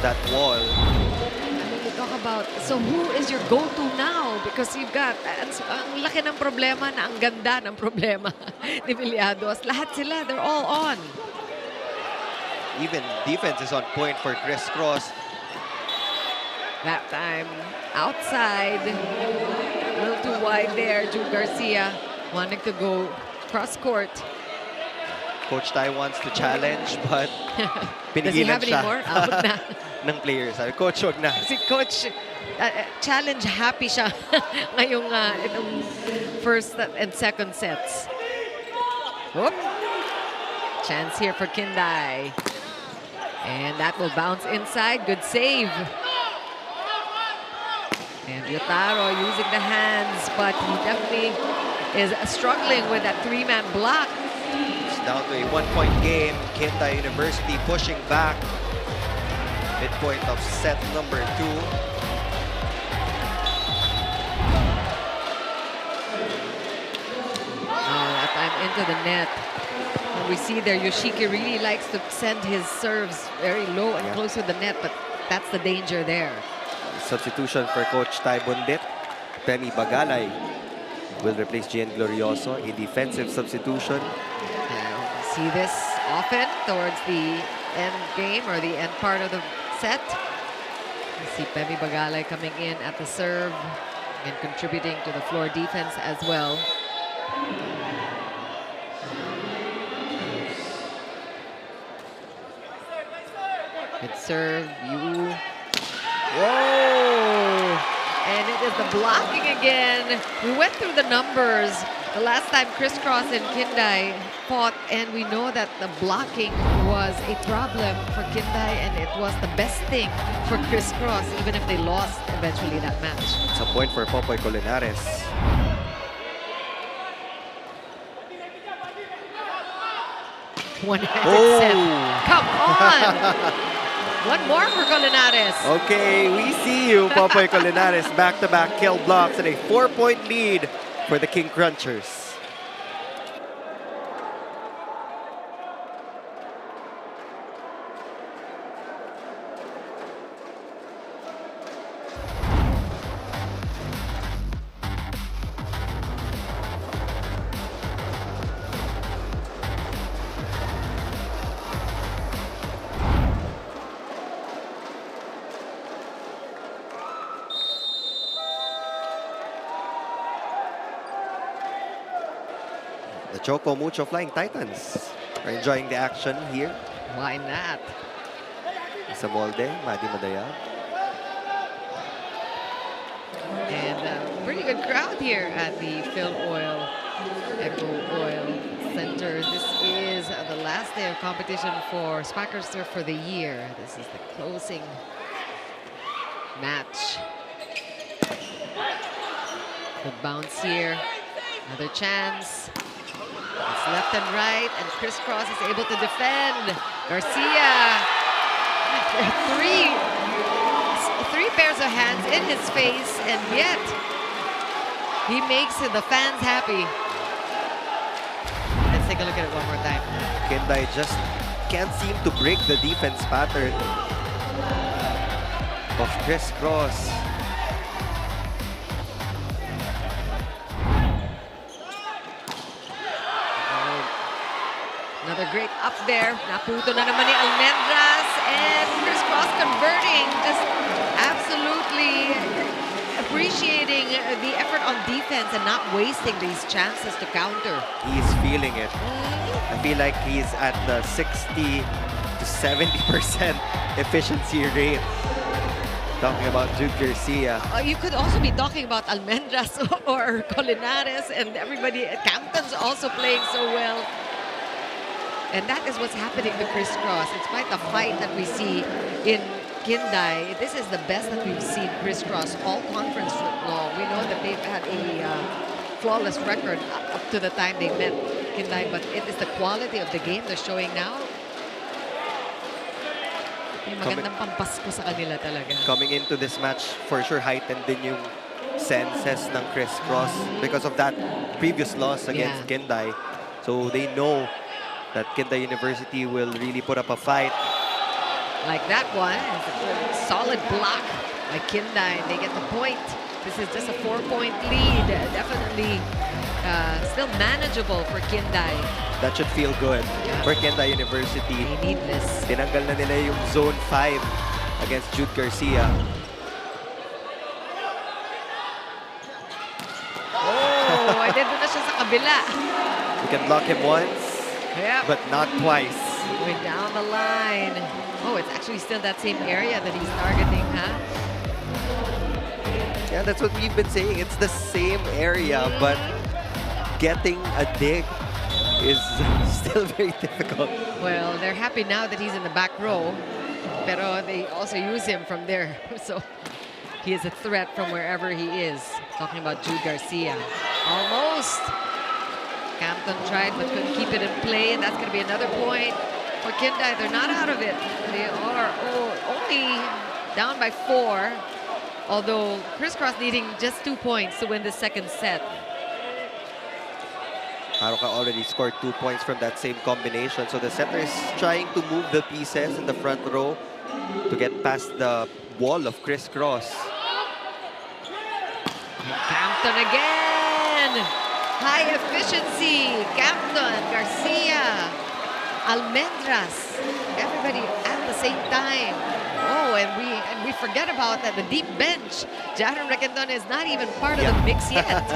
that wall. Talk about, so who is your go-to now? Because you've got, ang laki ng problema na ang ganda ng problema ni Viliados. Lahat sila, they're all on. Even defense is on point for crisscross. That time, outside. A little too wide there, June Garcia wanting to go cross-court. Coach Tai wants to challenge, but Does he have any more? Out na. ng players. Sabi, Coach, wag na. Si Coach, challenge happy siya ngayong itong first and second sets. Whoop. Chance here for KINDAI. And that will bounce inside. Good save. And Yotaro using the hands, but he definitely is struggling with that three-man block. down to a 1-point game. KINDAI University pushing back. Midpoint of set number 2. That time into the net. And we see there Yoshiki really likes to send his serves very low and close to the net, but that's the danger there. Substitution for Coach Tai Bundit. Femi Bagalay will replace Gian Glorioso. A defensive substitution. See this often towards the end game or the end part of the set. You see Femi Bagalay coming in at the serve and contributing to the floor defense as well. Good serve, you. Whoa! And it is the blocking again. We went through the numbers the last time Crisscross and KINDAI fought, and we know that the blocking was a problem for KINDAI, and it was the best thing for Crisscross, even if they lost eventually that match. It's a point for Popoy Colinares. One-handed set. Come on! One more for Colinares. Okay, we see you, Popoy Colinares. Back-to-back kill blocks and a 4-point lead for the King Crunchers. The Choco Mucho Flying Titans are enjoying the action here. Why not? Sa molde, Madi Madaya. And a pretty good crowd here at the Phil Oil Echo Oil Center. This is the last day of competition for Spiker Surf for the year. This is the closing match. Good bounce here. Another chance. It's left and right, and Crisscross is able to defend. Garcia, three pairs of hands in his face, and yet he makes the fans happy. Let's take a look at it one more time. KINDAI just can't seem to break the defense pattern of Crisscross. Another great up there. Naputo na naman ni Almendras, and Crisscross converting. Just absolutely appreciating the effort on defense and not wasting these chances to counter. He's feeling it. I feel like he's at the 60 to 70% efficiency rate. Talking about Jude Garcia. You could also be talking about Almendras or Colinares, and everybody. Campton's also playing so well. And that is what's happening to Crisscross. In spite of the fight that we see in KINDAI, this is the best that we've seen Crisscross all conference long. We know that they've had a flawless record up to the time they met KINDAI, but it is the quality of the game they're showing now. Yung magandang pampasko sa kanila talaga. Coming into this match, for sure heightened din yung senses ng Crisscross because of that previous loss against KINDAI. So they know that KINDAI University will really put up a fight. Like that one, it's a solid block by KINDAI. They get the point. This is just a 4-point lead. Definitely still manageable for KINDAI. That should feel good for KINDAI University. They need this. Tinanggal na nila yung Zone 5 against Jude Garcia. Oh, I did na siya sa kabila. You can block him once. Yep. But not twice. Going down the line. Oh, it's actually still that same area that he's targeting, huh? Yeah, that's what we've been saying. It's the same area, but getting a dig is still very difficult. Well, they're happy now that he's in the back row, pero they also use him from there. So he is a threat from wherever he is. Talking about Jude Garcia. Almost. Campton Captain tried but couldn't keep it in play, and that's going to be another point for KINDAI. They're not out of it. They are only down by 4, although CRISS needing just 2 points to win the second set. Haruka already scored 2 points from that same combination. So the setter is trying to move the pieces in the front row to get past the wall of CRISS. Campton again! High efficiency! Campton, Garcia, Almendras. Everybody at the same time. Oh, and we forget about that, the deep bench. Jaron Requenton is not even part of the mix yet.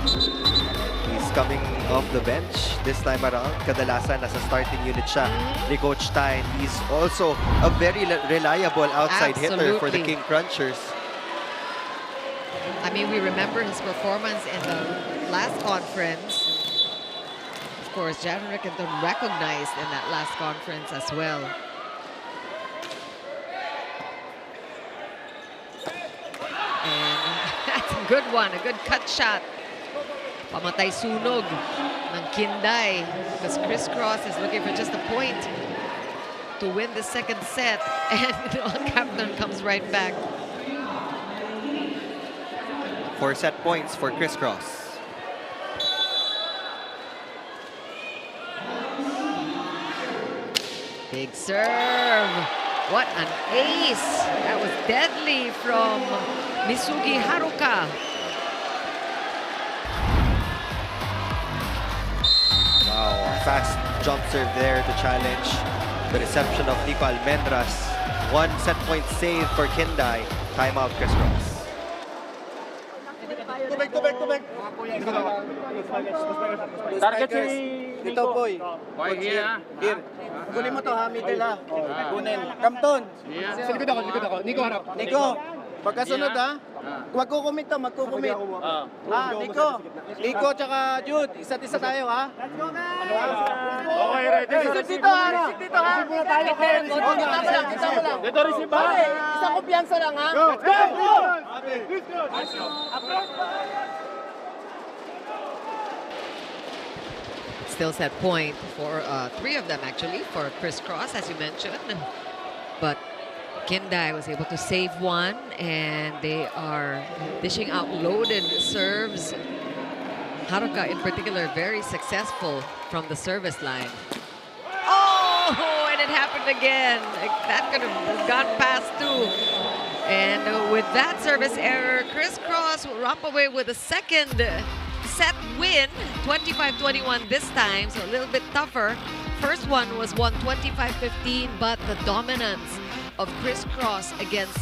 He's coming off the bench this time around. Kadalasan nasa starting unit siya ni Coach Tyne. He's also a very reliable outside hitter for the King Crunchers. I mean, we remember his performance in the last conference. Of course, Jaron Requenton recognized in that last conference as well. And that's a good one, a good cut shot. Pamatay sunog ng KINDAI because CRISS is looking for just a point to win the second set. And Captain comes right back. 4 set points for CRISS. Big serve. What an ace. That was deadly from Misugi Haruka. Wow, fast jump serve there to challenge the reception of Nico Almendras. 1 set point save for KINDAI. Timeout, CRISS. Tubig. Target si Dito, boy. Boy, here. Kunin mo to, ha, middle, ha. Kunin. Campton. Sa likod ako. Nico, harap. Nico, pagkasunod, ha. Magkukumit to, magkukumit. Ha, Nico, tsaka Jude, isa't isa tayo, ha. Okay, ready. Dito, ha. Dito, ha. Kita mo lang. Dito, receive ba? Isang kumpiyansa lang, ha. Let's go! Still set point for 3 of them actually for CRISS, as you mentioned. But KINDAI was able to save 1, and they are dishing out loaded serves. Haruka in particular very successful from the service line. Oh, and it happened again. That could have gone past too. And with that service error, CRISS will romp away with a second set win, 25-21 this time, so a little bit tougher. First one was won 25-15, but the dominance of CRISS against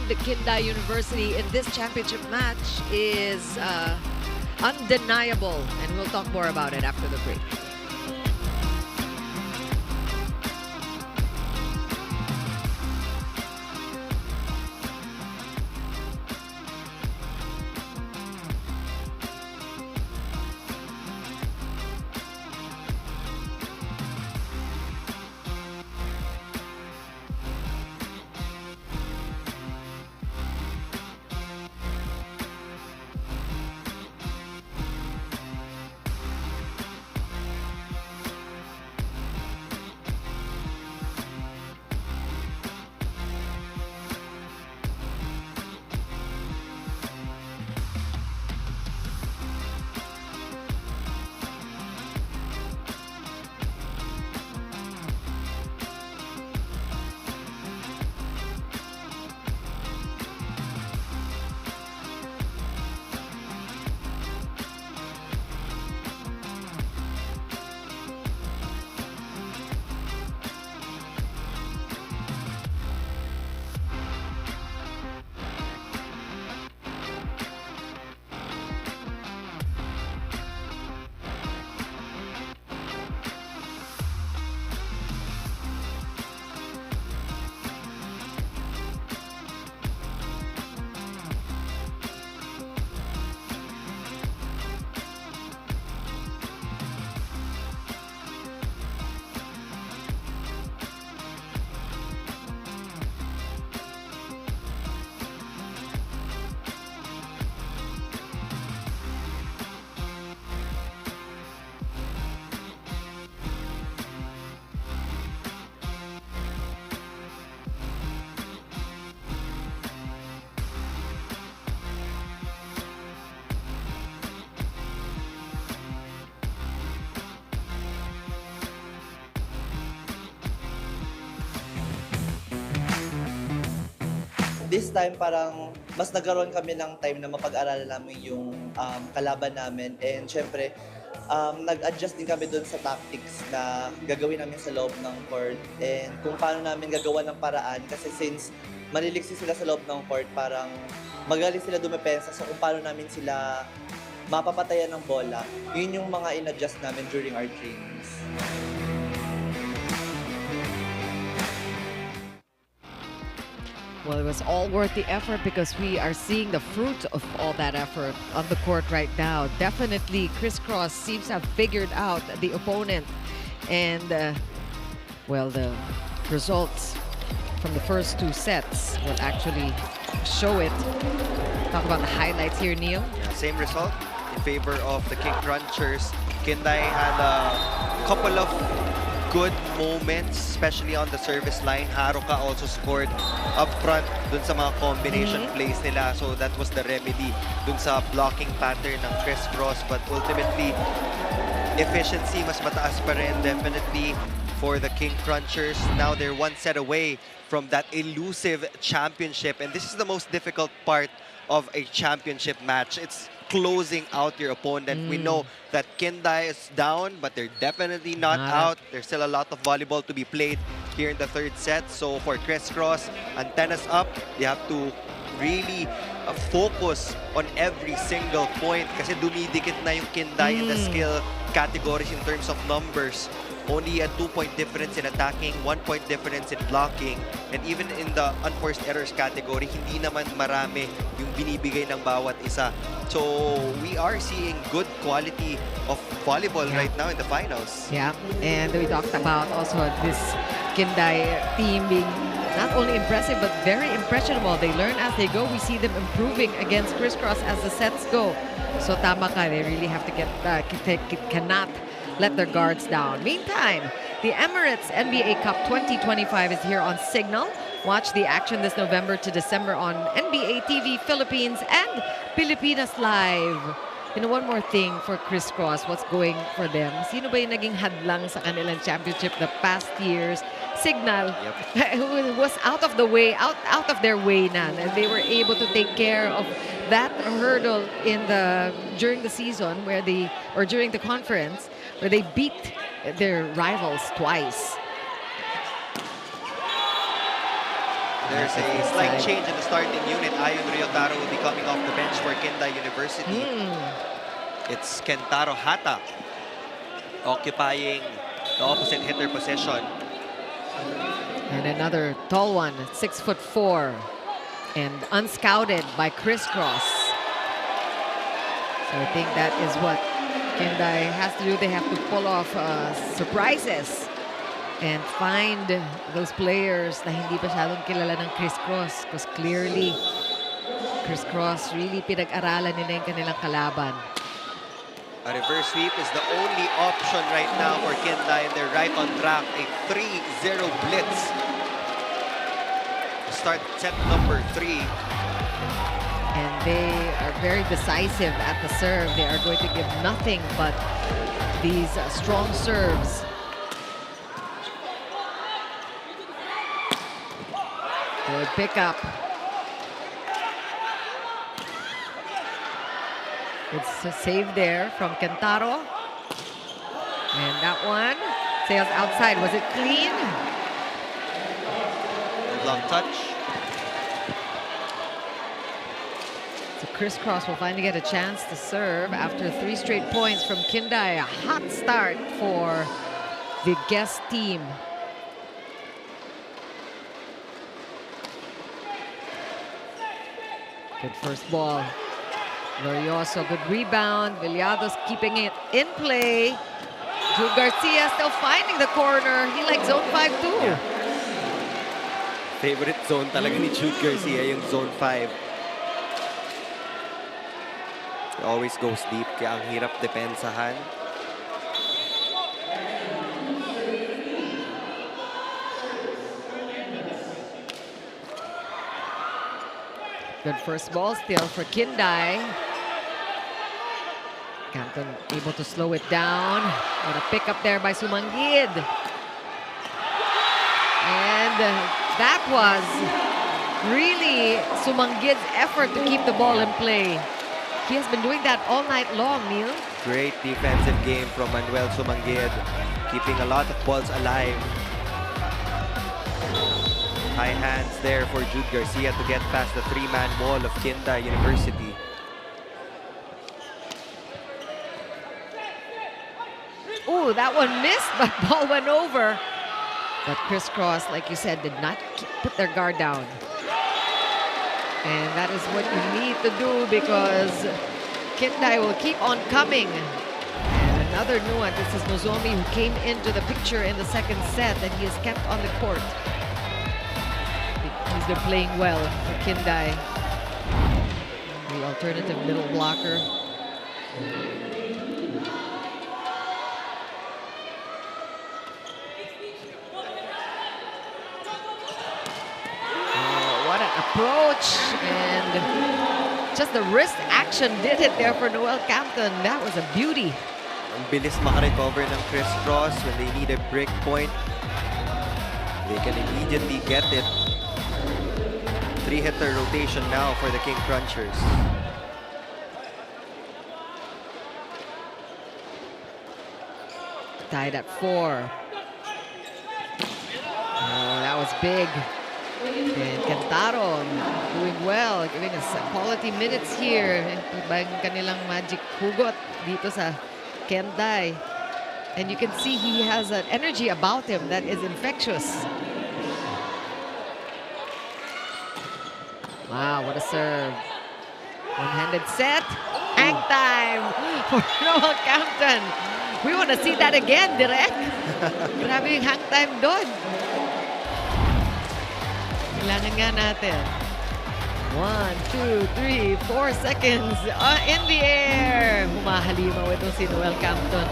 the KINDAI University in this championship match is undeniable, and we'll talk more about it after the break. this time parang mas nagkaroon kami ng time na mapag-aralan namin yung kalaban namin. And syempre, nag-adjust din kami doon sa tactics na gagawin namin sa loob ng court. And kung paano namin gagawa ng paraan. Kasi since maliliksi sila sa loob ng court, parang magaling sila dumepensa. So kung paano namin sila mapapatayan ng bola, yun yung mga in-adjust namin during our trainings. Well, it was all worth the effort because we are seeing the fruit of all that effort on the court right now. Definitely, CRISS seems to have figured out the opponent. And, well, the results from the first 2 sets will actually show it. Talk about the highlights here, Neil. Yeah, same result in favor of the King Crunchers. KINDAI had a couple of good moments, especially on the service line. Haruka also scored up front dun sa mga combination plays nila. So that was the remedy dun sa blocking pattern ng CRISS. But ultimately, efficiency mas mataas pa rin definitely for the King Crunchers. Now they're 1 set away from that elusive championship. And this is the most difficult part of a championship match. It's closing out your opponent. We know that KINDAI is down, but they're definitely not out. There's still a lot of volleyball to be played here in the 3rd set. So for CRISS, antennas up. They have to really focus on every single point kasi dumidikit na yung KINDAI in the skill categories in terms of numbers. Only a 2-point difference in attacking, 1-point difference in blocking, and even in the unforced errors category, hindi naman marami yung binibigay ng bawat isa. So we are seeing good quality of volleyball right now in the finals. Yeah, and we talked about also this KINDAI team being not only impressive but very impressionable. They learn as they go. We see them improving against CRISS as the sets go. So tama ka, they really have to cannot let their guards down. Meantime, the Emirates NBA Cup 2025 is here on Signal. Watch the action this November to December on NBA TV Philippines and Pilipinas Live. You know, one more thing for CRISS, what's going for them? Sino ba yung naging hadlang sa kanilang championship the past years? Signal, who was out of the way, out of their way na. And they were able to take care of that hurdle during the season during the conference where they beat their rivals twice. There's a slight change in the starting unit. Ayun Ryotaro will be coming off the bench for KINDAI University. It's Kentaro Hata occupying the opposite hitter position. And another tall one, 6'4", and unscouted by CRISS. So I think that is what KINDAI has to do. They have to pull off surprises and find those players na hindi masyadong kilala ng CRISS, because clearly CRISS really pinag-aralan nila yung kanilang kalaban. A reverse sweep is the only option right now for KINDAI, and they're right on track. A 3-0 blitz to start set number 3. And they are very decisive at the serve. They are going to give nothing but these strong serves. Good pickup. It's a save there from Kentaro. And that one sails outside. Was it clean? Long touch. So CRISS will finally get a chance to serve after 3 straight points from KINDAI. A hot start for the guest team. Good first ball. Glorioso, good rebound. Villados keeping it in play. Jude Garcia still finding the corner. He likes zone 5 too. Yeah. Favorite zone talaga ni Jude Garcia, yung zone 5. He always goes deep, kaya ang hirap depensahan. Good first ball still for KINDAI. Canton able to slow it down. What a pick up there by Sumanggid. And that was really Sumanggid's effort to keep the ball in play. He has been doing that all night long, Neil. Great defensive game from Manuel Sumanggid, keeping a lot of balls alive. High hands there for Jude Garcia to get past the three-man wall of KINDAI University. Oh, that one missed, but ball went over. But CRISS, like you said, did not put their guard down. And that is what you need to do because KINDAI will keep on coming. And another nuance, this is Nozomi who came into the picture in the second set and he is kept on the court. He's been playing well for KINDAI. The alternative middle blocker. Approach and just the wrist action did it there for Noel Campton. That was a beauty. Ang bilis makarecover ng CRISS when they need a break point. They can immediately get it. Three-hitter rotation now for the King Crunchers. Tied at 4. Oh, that was big. And Kentaro doing well, giving us quality minutes here. Iba yung kanilang magic hugot dito sa KINDAI. And you can see he has an energy about him that is infectious. Wow, what a serve. One-handed set. Hang time for Noel Campton. We want to see that again, Direk. Grabe yung hang time doon. Kailangan nga natin. 1, 2, 3, 4 seconds in the air. Humahalimaw itong si Noel Campton.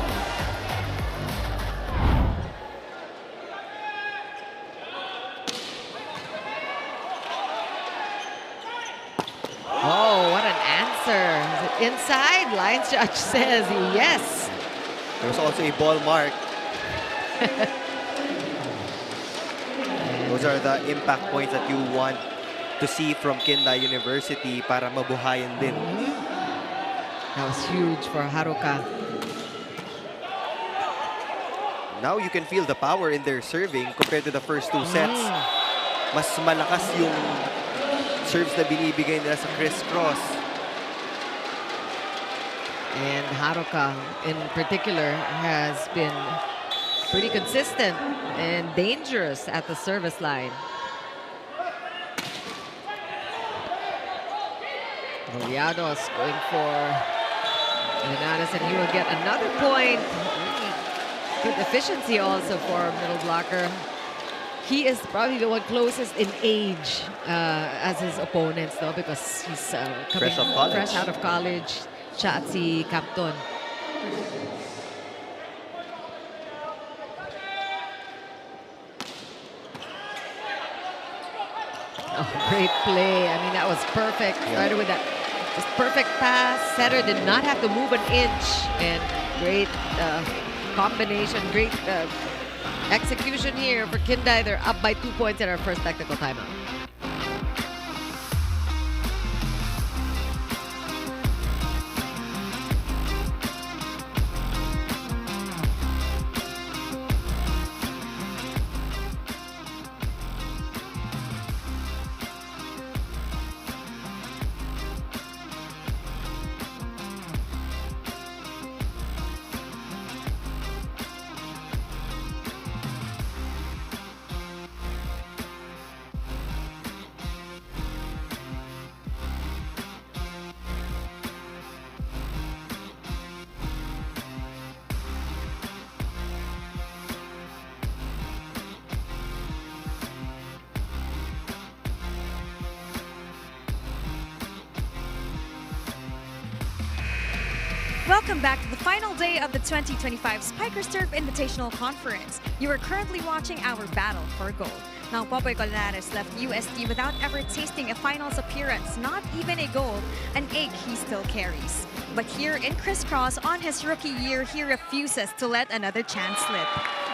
Oh, what an answer. Is it inside? Lines judge says yes. There was also a ball mark. Those are the impact points that you want to see from KINDAI University para mabuhayan din. That was huge for Haruka. Now you can feel the power in their serving compared to the first two sets. Mas malakas yung serves na binibigay nila sa CRISS. And Haruka in particular has been pretty consistent and dangerous at the service line. Roliados going for Lenares, and he will get another point. Really good efficiency also for middle blocker. He is probably the one closest in age as his opponents, though, because he's coming fresh out of college. Siya at si Campton. Oh, great play. I mean, that was perfect. Started with that just perfect pass. Setter did not have to move an inch. And great combination, great execution here for KINDAI. They're up by 2 points in our first technical timeout. Welcome back to the final day of the 2025 Spiker Surf Invitational Conference. You are currently watching our battle for gold. Now, Popoy Colnares left UST without ever tasting a finals appearance, not even a gold, an ache he still carries. But here in CRISS on his rookie year, he refuses to let another chance slip.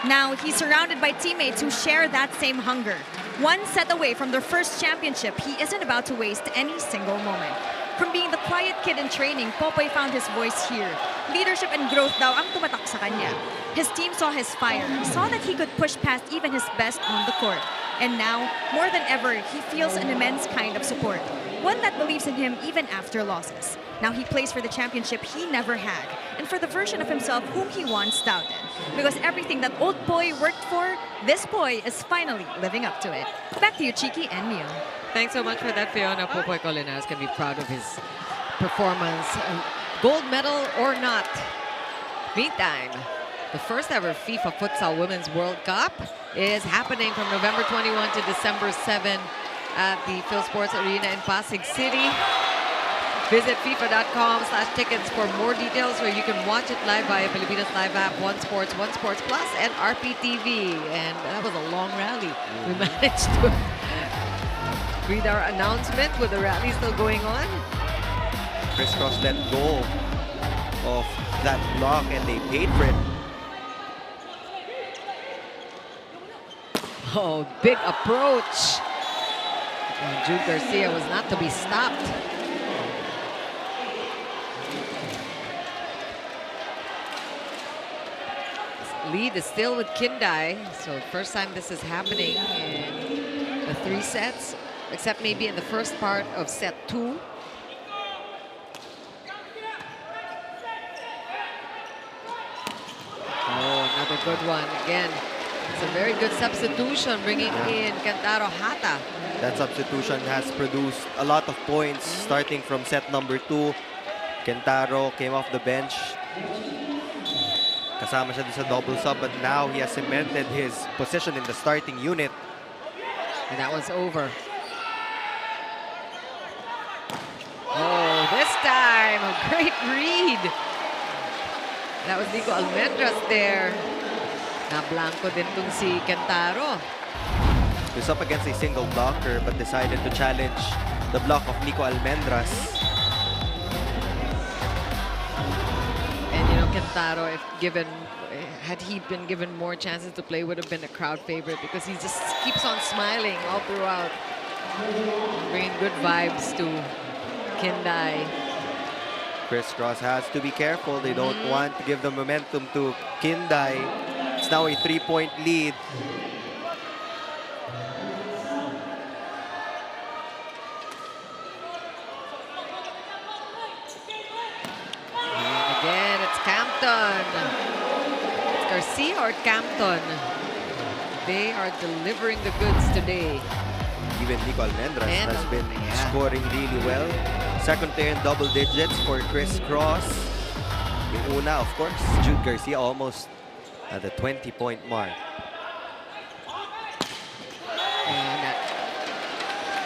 Now, he's surrounded by teammates who share that same hunger. One set away from their first championship, he isn't about to waste any single moment. From being the quiet kid in training, Popoy found his voice here. Leadership and growth daw ang tumatak sa kanya. His team saw his fire, saw that he could push past even his best on the court. And now, more than ever, he feels an immense kind of support. One that believes in him even after losses. Now he plays for the championship he never had, and for the version of himself whom he once doubted. Because everything that old Poy worked for, this Poy is finally living up to it. Back to you, Chiki and Mio. Thanks so much for that, Fiona. Popoy Colinas can be proud of his performance. Gold medal or not. Meantime, the first ever FIFA Futsal Women's World Cup is happening from November 21 to December 7 at the Phil Sports Arena in Pasig City. Visit FIFA.com/tickets for more details, or you can watch it live via Pilipinas Live app, One Sports Plus, and RPTV. And that was a long rally. We managed to read our announcement with the rally still going on. Chris Cross let go of that block and they paid for it. Oh, big approach. And Jude Garcia was not to be stopped. Lead is still with KINDAI, so first time this is happening in the 3 sets, except maybe in the first part of set 2. Oh, another good one again. It's a very good substitution, bringing in Kentaro Hata. That substitution has produced a lot of points starting from set number 2. Kentaro came off the bench. Kasama siya sa double sub, but now he has cemented his position in the starting unit. And that one's over. Oh, this time, a great read. That was Nico Almendras there. Na blanco din tong si Kentaro. He was up against a single blocker, but decided to challenge the block of Nico Almendras. And you know, Kentaro, had he been given more chances to play, would have been a crowd favorite, because he just keeps on smiling all throughout, bringing good vibes to KINDAI. Chris Cross has to be careful. They don't want to give the momentum to KINDAI. It's now a 3-point lead. And again, it's Campton. It's Garcia or Campton. They are delivering the goods today. Even Nico Almendras has been scoring really well. Second player in double digits for Chris Cross. Yung una, of course, Jude Garcia almost at the 20-point mark. And that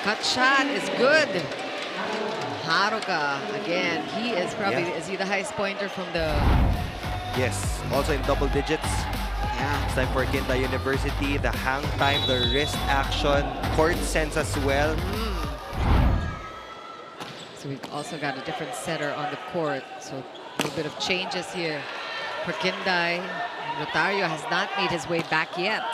cut shot is good. Haruka, again, he is probably, is he the highest pointer from the... Yes, also in double digits. Yeah. It's time for KINDAI University. The hang time, the wrist action, court sense as well. So we've also got a different setter on the court. So a little bit of changes here for KINDAI. Rotario has not made his way back yet.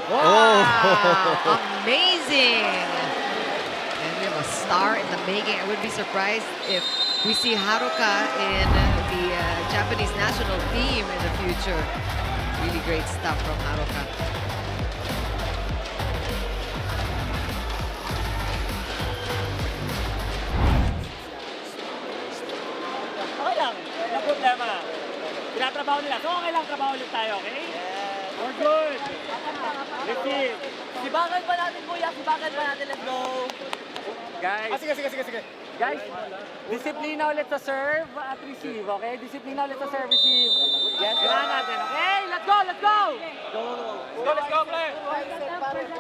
Wow, amazing! And we have a star in the making. I would be surprised if we see Haruka in the Japanese national team in the future. Really great stuff from Haruka. Okay lang, walang problema. Tinatrabaho nila. So okay lang, trabaho ulit tayo, okay? We're good. Receive. Sibakan pa natin, kuya. Sibakan pa natin. Let's go. Guys. Sige. Guys, disiplina ulit sa serve at receive, okay? Disiplina ulit sa serve, receive. Yes. Kailangan natin, okay? Let's go! Let's go, play!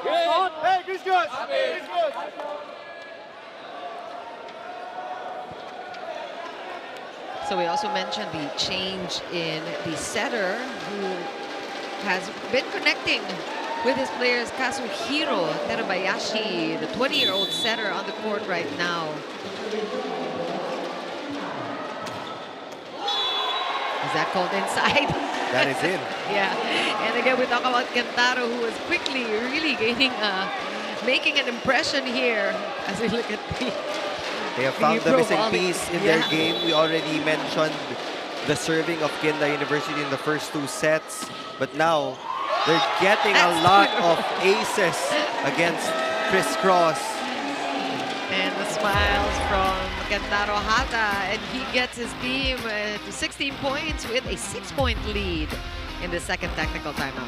Good! Hey, Chris Cross! Chris Cross! So we also mentioned the change in the setter, who has been connecting with his players. Kazuhiro Terabayashi, the 20-year-old setter on the court right now. Is that called inside? That is in. Yeah. And again, we talk about Kentaro, who is quickly really gaining, making an impression here as we look at the They have found the pro missing volley. piece in their game. We already mentioned the serving of KINDAI University in the first 2 sets. But now, they're getting a lot of aces against CRISS. And the smiles from Kentaro Hata, and he gets his team to 16 points with a 6-point lead in the second technical timeout.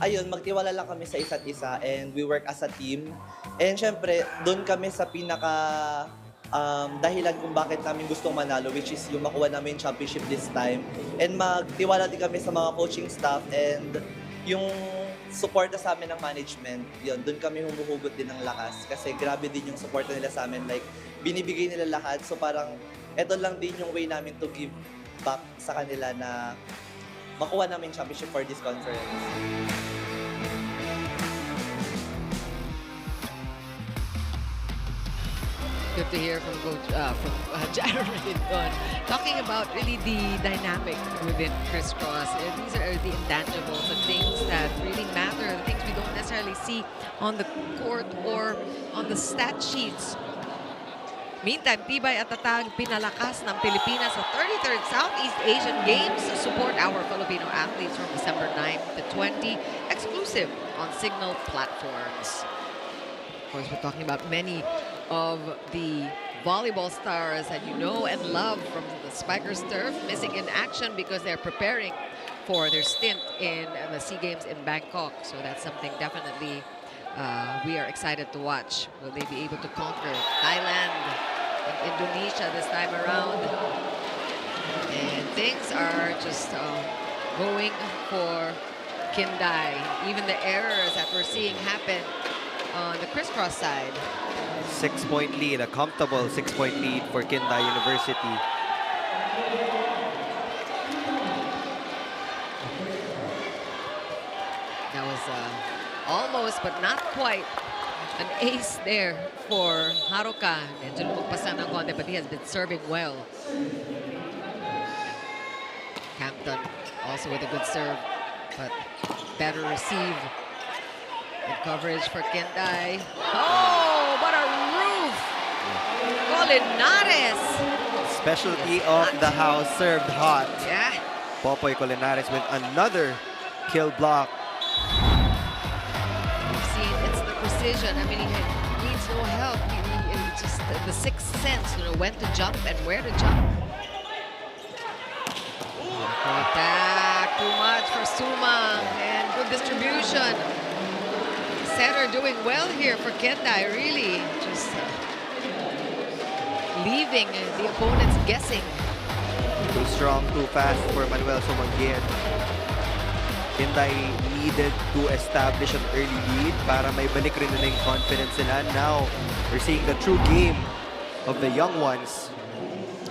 Ayun, magtiwala lang kami sa isa't isa and we work as a team. And syempre, doon kami sa pinaka dahilan kung bakit namin gustong manalo, which is yung makuha namin championship this time. And magtiwala din kami sa mga coaching staff and yung suporta sa amin ng management. Yun, doon kami humuhugot din ng lakas kasi grabe din yung suporta nila sa amin. Like, binibigay nila lahat. So parang, eto lang din yung way namin to give back sa kanila na makuha namin championship for this conference. Good to hear from Coach Jairo Rendon, talking about really the dynamic within CRISS. These are the intangibles, the things that really matter, the things we don't necessarily see on the court or on the stat sheets. Meantime, Tibay at Tatag pinalakas ng Pilipinas sa 33rd Southeast Asian Games to support our Filipino athletes from December 9 to 20, exclusive on Signal platforms. Of course, we're talking about many of the volleyball stars that you know and love from the Spikers turf missing in action because they're preparing for their stint in the SEA Games in Bangkok. So that's something definitely we are excited to watch. Will they be able to conquer Thailand and Indonesia this time around? And things are just going for KINDAI. Even the errors that we're seeing happen on the CRISS side. 6-point lead, a comfortable 6-point lead for KINDAI University. That was almost, but not quite, an ace there for Haruka. Medyo lumagpasan ng konti, but he has been serving well. Campton also with a good serve, but better receive. Good coverage for KINDAI. Oh, what a roof! Colinares! Specialty of the house, served hot. Yeah. Popoy Colinares with another kill block. We've seen it's the precision. I mean, he needs no help. He just the sixth sense, you know, when to jump and where to jump. Attack, too much for Suma, and good distribution. Setter doing well here for KINDAI, really. Just leaving the opponents guessing. Too strong, too fast for Manuel Sumanguer. KINDAI needed to establish an early lead para may balik rin nila yung confidence nila. Now, we're seeing the true game of the young ones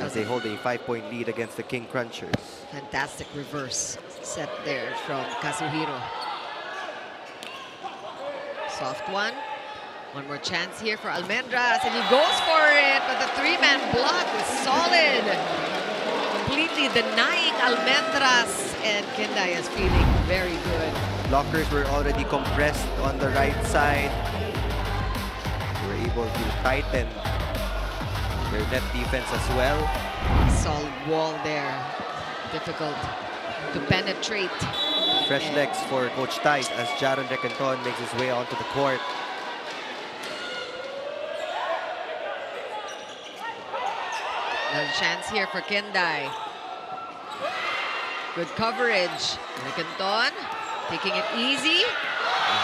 as they hold a 5-point lead against the King Crunchers. Fantastic reverse set there from Kazuhiro. Soft one. One more chance here for Almendras, and he goes for it, but the 3-man block is solid. Completely denying Almendras, and KINDAI is feeling very good. Blockers were already compressed on the right side. They were able to tighten their net defense as well. Solid wall there. Difficult to penetrate. Fresh legs for Coach Tight as Jaron Recanton makes his way onto the court. Another chance here for KINDAI. Good coverage. Recanton taking it easy,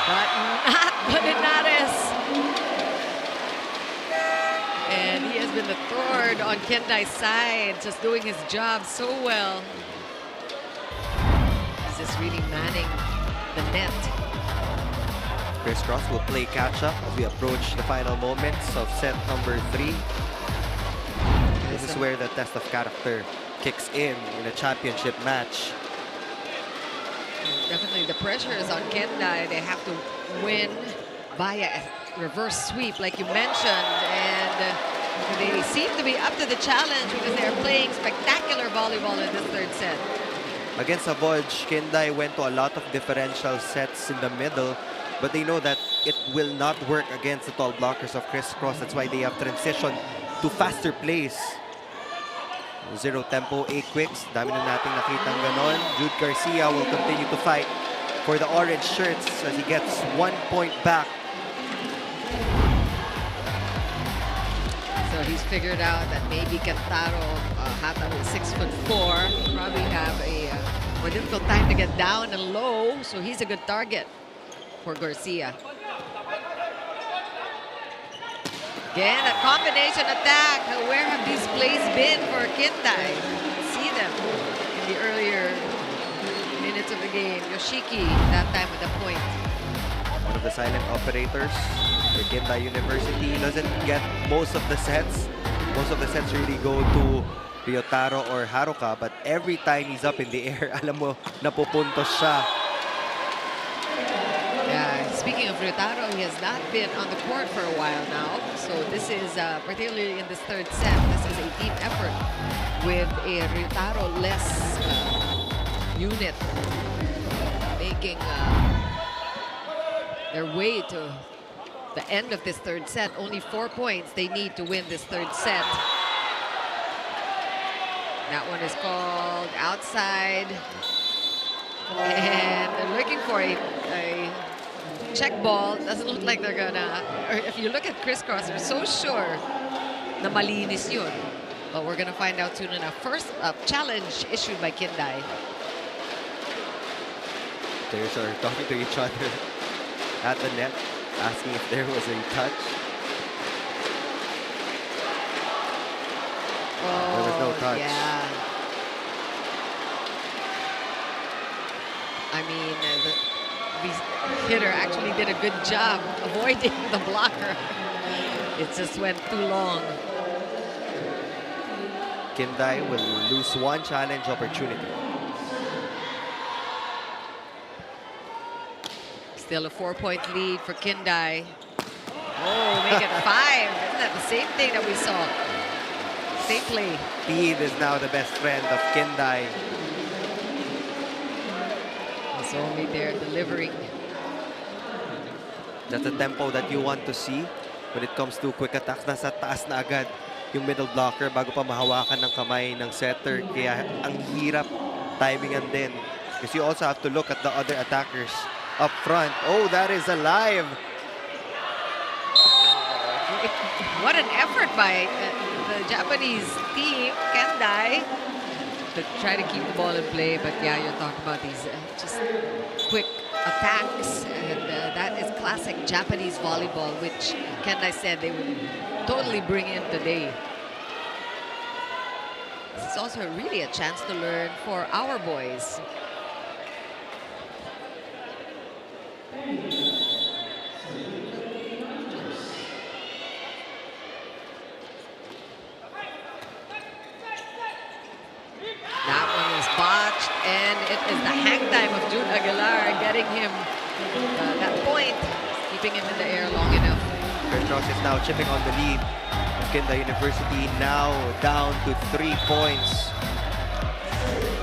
but not Colinares. And he has been the third on KINDAI's side, just doing his job so well. He's just really manning the net. CRISS will play catch-up as we approach the final moments of set number 3. This is where the test of character kicks in a championship match. definitely the pressure is on KINDAI. They have to win via a reverse sweep, like you mentioned, and they seem to be up to the challenge because they are playing spectacular volleyball in this third set. Against Savoj, KINDAI went to a lot of differential sets in the middle, but they know that it will not work against the tall blockers of CRISS. That's why they have transitioned to faster plays. Zero tempo, A-quicks. Dami na nating nakitang ganon. Jude Garcia will continue to fight for the orange shirts as he gets 1 point back. So he's figured out that maybe Kentaro Hata, who's 6'4", probably have a more difficult time to get down and low. So he's a good target for Garcia. Again, a combination attack. Where have these plays been for KINDAI? See them in the earlier minutes of the game. Yoshiki, that time with a point. One of the silent operators for KINDAI University. He doesn't get most of the sets. Most of the sets really go to Ryotaro or Haruka, but every time he's up in the air, alam mo, napupuntos siya. Yeah, speaking of Ryotaro, he has not been on the court for a while now. So this is, particularly in this third set, this is a team effort with a Ryotaro-less unit making their way to the end of this third set. Only 4 points they need to win this third set. That one is called outside. And they're looking for a check ball. Doesn't look like they're gonna, or if you look at crisscross, we're so sure na malinis yun. But we're gonna find out soon enough. First challenge issued by KINDAI. Players are talking to each other at the net, asking if there was a touch. There was no touch. Yeah. I mean, the hitter actually did a good job avoiding the blocker. It just went too long. KINDAI will lose one challenge opportunity. Still a 4-point lead for KINDAI. Oh, make it 5. Isn't that the same thing that we saw? Same play. Speed is now the best friend of KINDAI. It's only there delivering. That's the tempo that you want to see when it comes to quick attacks. Nasa taas na agad yung middle blocker bago pa mahawakan ng kamay ng setter. Kaya ang hirap timingan din. Because you also have to look at the other attackers up front. Oh, that is alive. What an effort by the Japanese team, KINDAI, to try to keep the ball in play. But yeah, you're talking about these just quick attacks. And that is classic Japanese volleyball, which KINDAI said they would totally bring in today. This is also really a chance to learn for our boys. That one was botched, and it is the hang time of June Aguilar getting him that point, keeping him in the air long enough. CRISS is now chipping on the lead. KINDAI University now down to 3 points.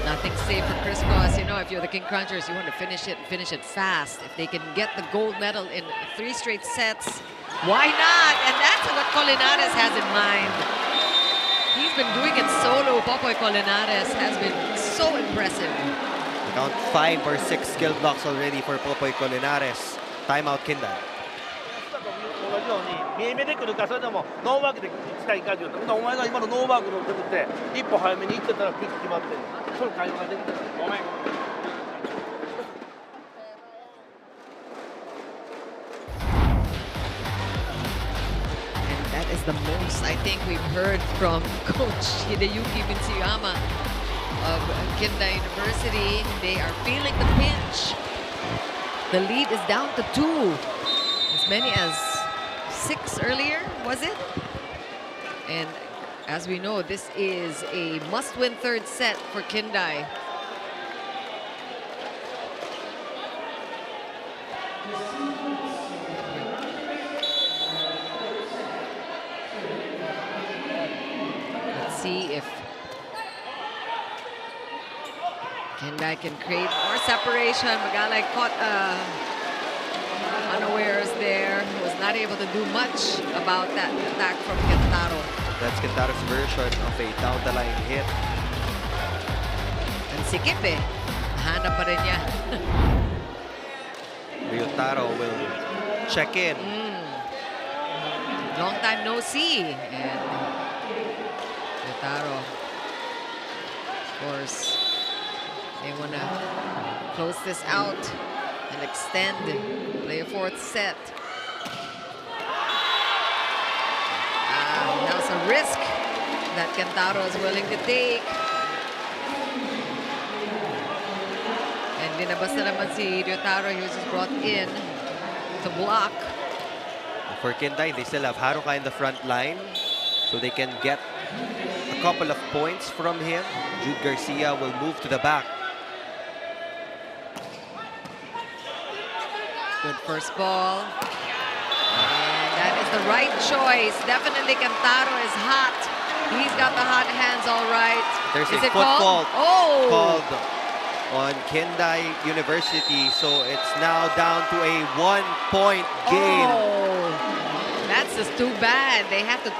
Nothing safe for crisscross. You know, if you're the King Crunchers, you want to finish it fast. If they can get the gold medal in 3 straight sets, why not? And that's what Colinares has in mind. He's been doing it solo. Popoy Colinares has been so impressive. Count 5 or 6 skill blocks already for Popoy Colinares. Timeout KINDAI. 同じように見え目で来るか、それともノーマークでしたいかというと、お前が今のノーマークの受け取って一歩早めに行ってたらピッチ決まってる。それ会話ができたらごめん。And that is the most I think we've heard from Coach Hideyuki Mitsuyama of KINDAI University. They are feeling the pinch. The lead is down to 2. As many as 6 earlier, was it? And as we know, this is a must-win third set for KINDAI. Let's see if KINDAI can create more separation. Magalay caught unawares there. Was not able to do much about that attack from Kentaro. That's Kentaro's version of a down-the-line hit. And sikip eh. Hanap pa rin niya. Ryotaro will check in. Long time no see. And Ryotaro, of course, they want to close this out and extend, play a fourth set. Now's a risk that Kentaro is willing to take. And dinabas na naman si Ryotaro. He was just brought in to block. For KINDAI, they still have Haruka in the front line, so they can get a couple of points from him. Jude Garcia will move to the back. Good first ball. And that is the right choice. Definitely Kentaro is hot. He's got the hot hands all right. There's is a it foot called? fault Oh! called on KINDAI University, so it's now down to a 1-point game. Oh, that's just too bad. They have to,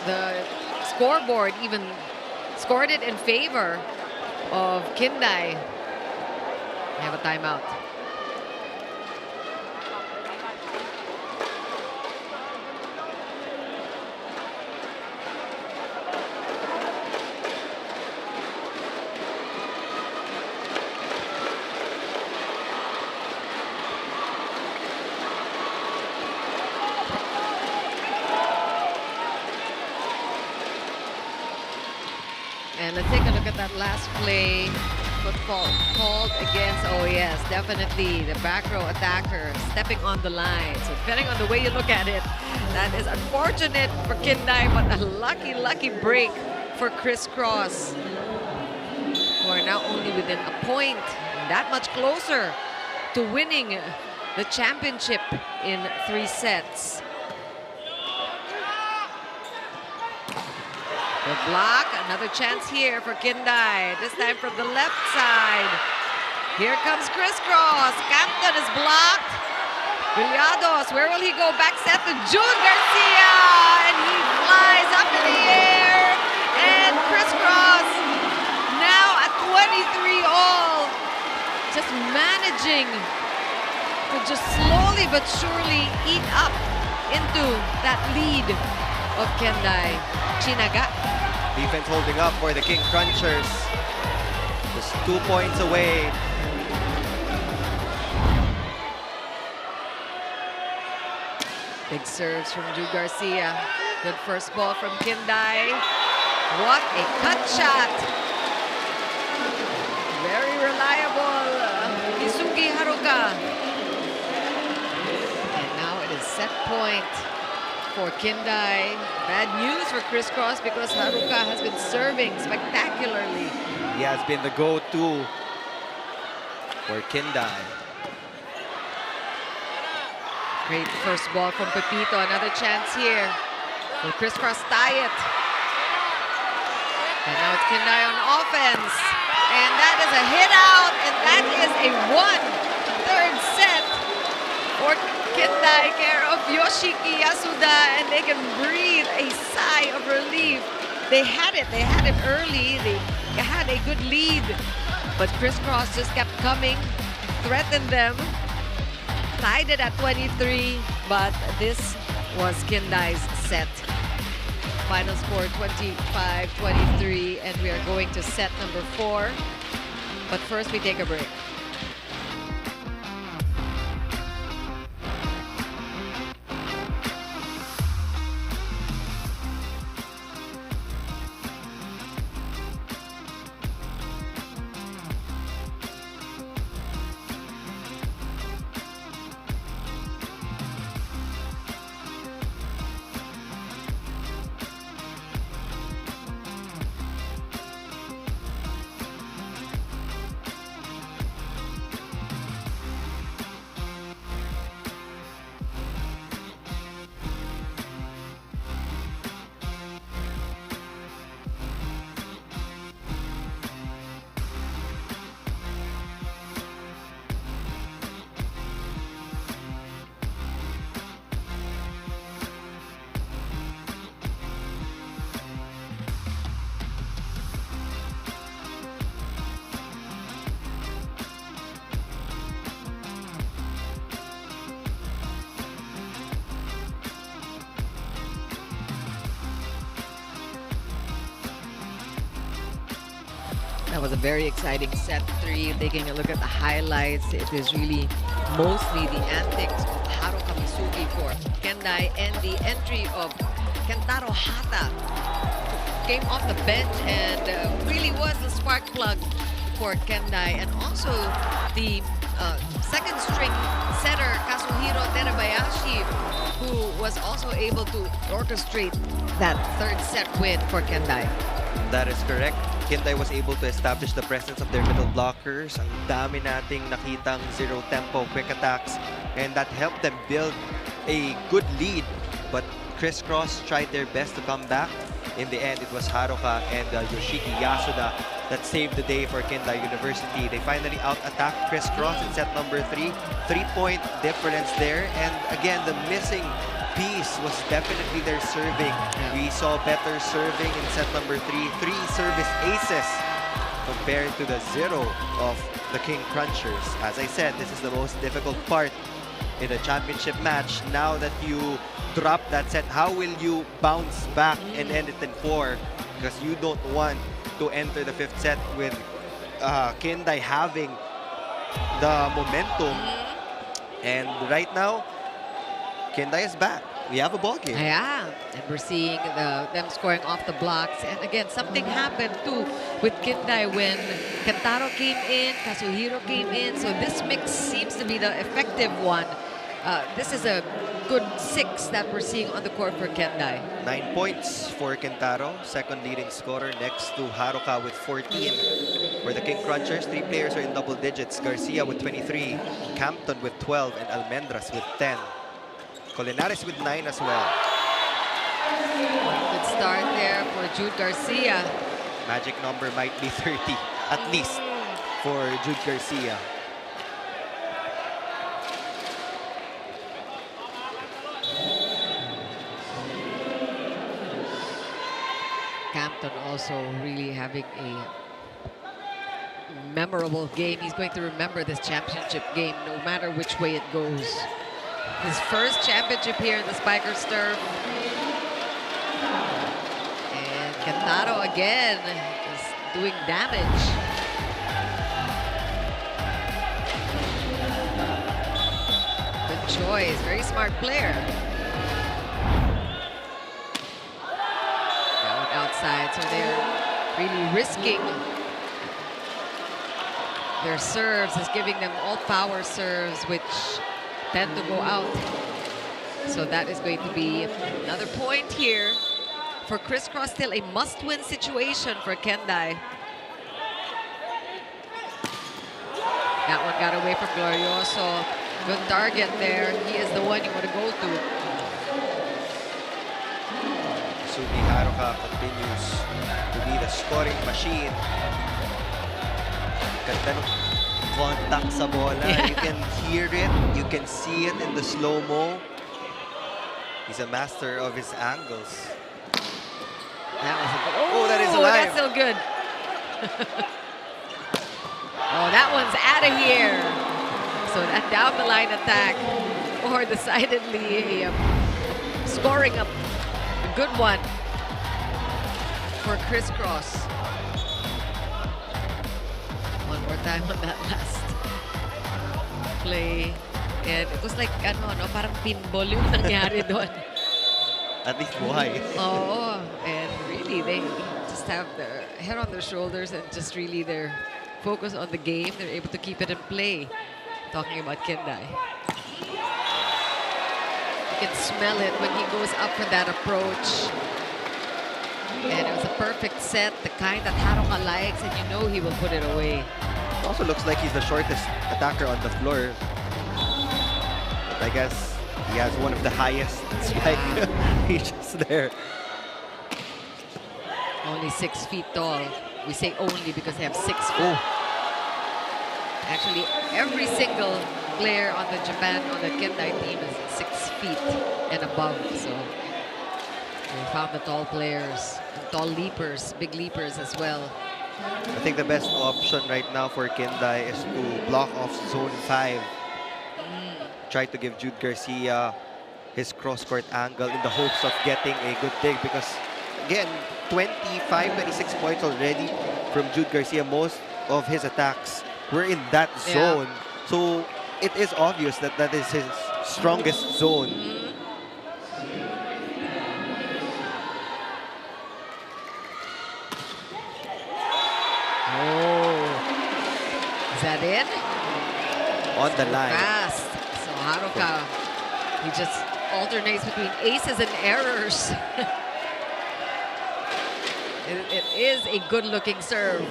the scoreboard even scored it in favor of KINDAI. They have a timeout. And let's take a look at that last play. Football called against, oh yes, definitely the back row attacker stepping on the line. So depending on the way you look at it, that is unfortunate for KINDAI, but a lucky, lucky break for CRISS, who are now only within a point, that much closer to winning the championship in 3 sets. Good block, another chance here for KINDAI, this time from the left side. Here comes CRISS. Campton is blocked. Villados, where will he go? Back set to Jude Garcia, and he flies up in the air. And CRISS now at 23 all, just managing to just slowly but surely eat up into that lead of KINDAI. Chinaga. Defense holding up for the King Crunchers. Just 2 points away. Big serves from Jude Garcia. Good first ball from KINDAI. What a cut shot. Very reliable. Isugi Haruka. And now it is set point for KINDAI. Bad news for CRISS because Haruka has been serving spectacularly. He has been the go-to for KINDAI. Great first ball from Pepito. Another chance here. Will CRISS tie it? And now it's KINDAI on offense. And that is a hit out. And that is a 1/3 set for KINDAI, care of Yoshiki Yasuda. And they can breathe a sigh of relief. They had it early. They had a good lead. But CRISS just kept coming, threatened them. Tied it at 23, but this was KINDAI's set. Final score 25-23, and we are going to set number 4. But first, we take a break. That was a very exciting set 3. Taking a look at the highlights, it is really mostly the antics of Haruka Misugi for Kendai and the entry of Kentaro Hata, who came off the bench and really was the spark plug for Kendai. And also the second string setter Kazuhiro Terabayashi, who was also able to orchestrate that third set win for Kendai. That is correct. KINDAI was able to establish the presence of their middle blockers. Ang dami nating nakitang zero tempo quick attacks, and that helped them build a good lead. But CRISS tried their best to come back. In the end, it was Haruka and Yoshiki Yasuda that saved the day for KINDAI University. They finally out-attacked CRISS in set number 3. 3-point difference there. And again, the missing piece was definitely their serving. We saw better serving in set number 3. 3 service aces compared to the 0 of the King Crunchers. As I said, this is the most difficult part in a championship match. Now that you drop that set, how will you bounce back and end it in 4? Because you don't want to enter the 5th set with KINDAI having the momentum. And right now, KINDAI is back. We have a ball game. Yeah, and we're seeing them scoring off the blocks. And again, something happened too with KINDAI when Kentaro came in, Kazuhiro came in. So this mix seems to be the effective one. This is a good 6 that we're seeing on the court for KINDAI. 9 points for Kentaro, second leading scorer next to Haruka with 14. For the King Crunchers, 3 players are in double digits. Garcia with 23, Campton with 12, and Almendras with 10. Colinares with 9 as well. Good start there for Jude Garcia. Magic number might be 30, at least, for Jude Garcia. Campton also really having a memorable game. He's going to remember this championship game no matter which way it goes. His first championship here in the Spikers turf. And Kentaro again is doing damage. Good choice, very smart player. Down outside, so they're really risking their serves, is giving them all power serves, which tend to go out. So that is going to be another point here for CRISS. Still a must-win situation for KINDAI. That one got away from Glorioso. Good target there. He is the one you want to go to. Sugi Haruka continues to be the scoring machine. Ganda ng contact sa bola. Yeah. You can hear it, you can see it in the slow-mo. He's a master of his angles. That was a good, Oh, that is alive. That's still good. Oh, that one's out of here. So that down the line attack, or decidedly scoring a good one for CRISS. One more time on that last play. And it was like, parang pinball yung nangyari doon. At least buhay. Oh, and really they just have their head on their shoulders and just really their focus on the game. They're able to keep it in play. Talking about KINDAI. You can smell it when he goes up for that approach. And it was a perfect set, the kind that Haruka likes, and you know he will put it away. It also looks like he's the shortest attacker on the floor. But I guess he has one of the highest spike reaches there. Only 6 feet tall. We say only because they have 6 feet. Oh. Actually, every single player on the KINDAI team is 6 feet and above. So we found the tall players, and tall leapers, big leapers as well. I think the best option right now for KINDAI is to block off zone 5. Try to give Jude Garcia his cross-court angle in the hopes of getting a good dig, because again, 25, 26 points already from Jude Garcia, most of his attacks were in that zone. So it is obvious that that is his strongest zone. Is that in? On the line. Fast. So Haruka, he just alternates between aces and errors. It is a good-looking serve.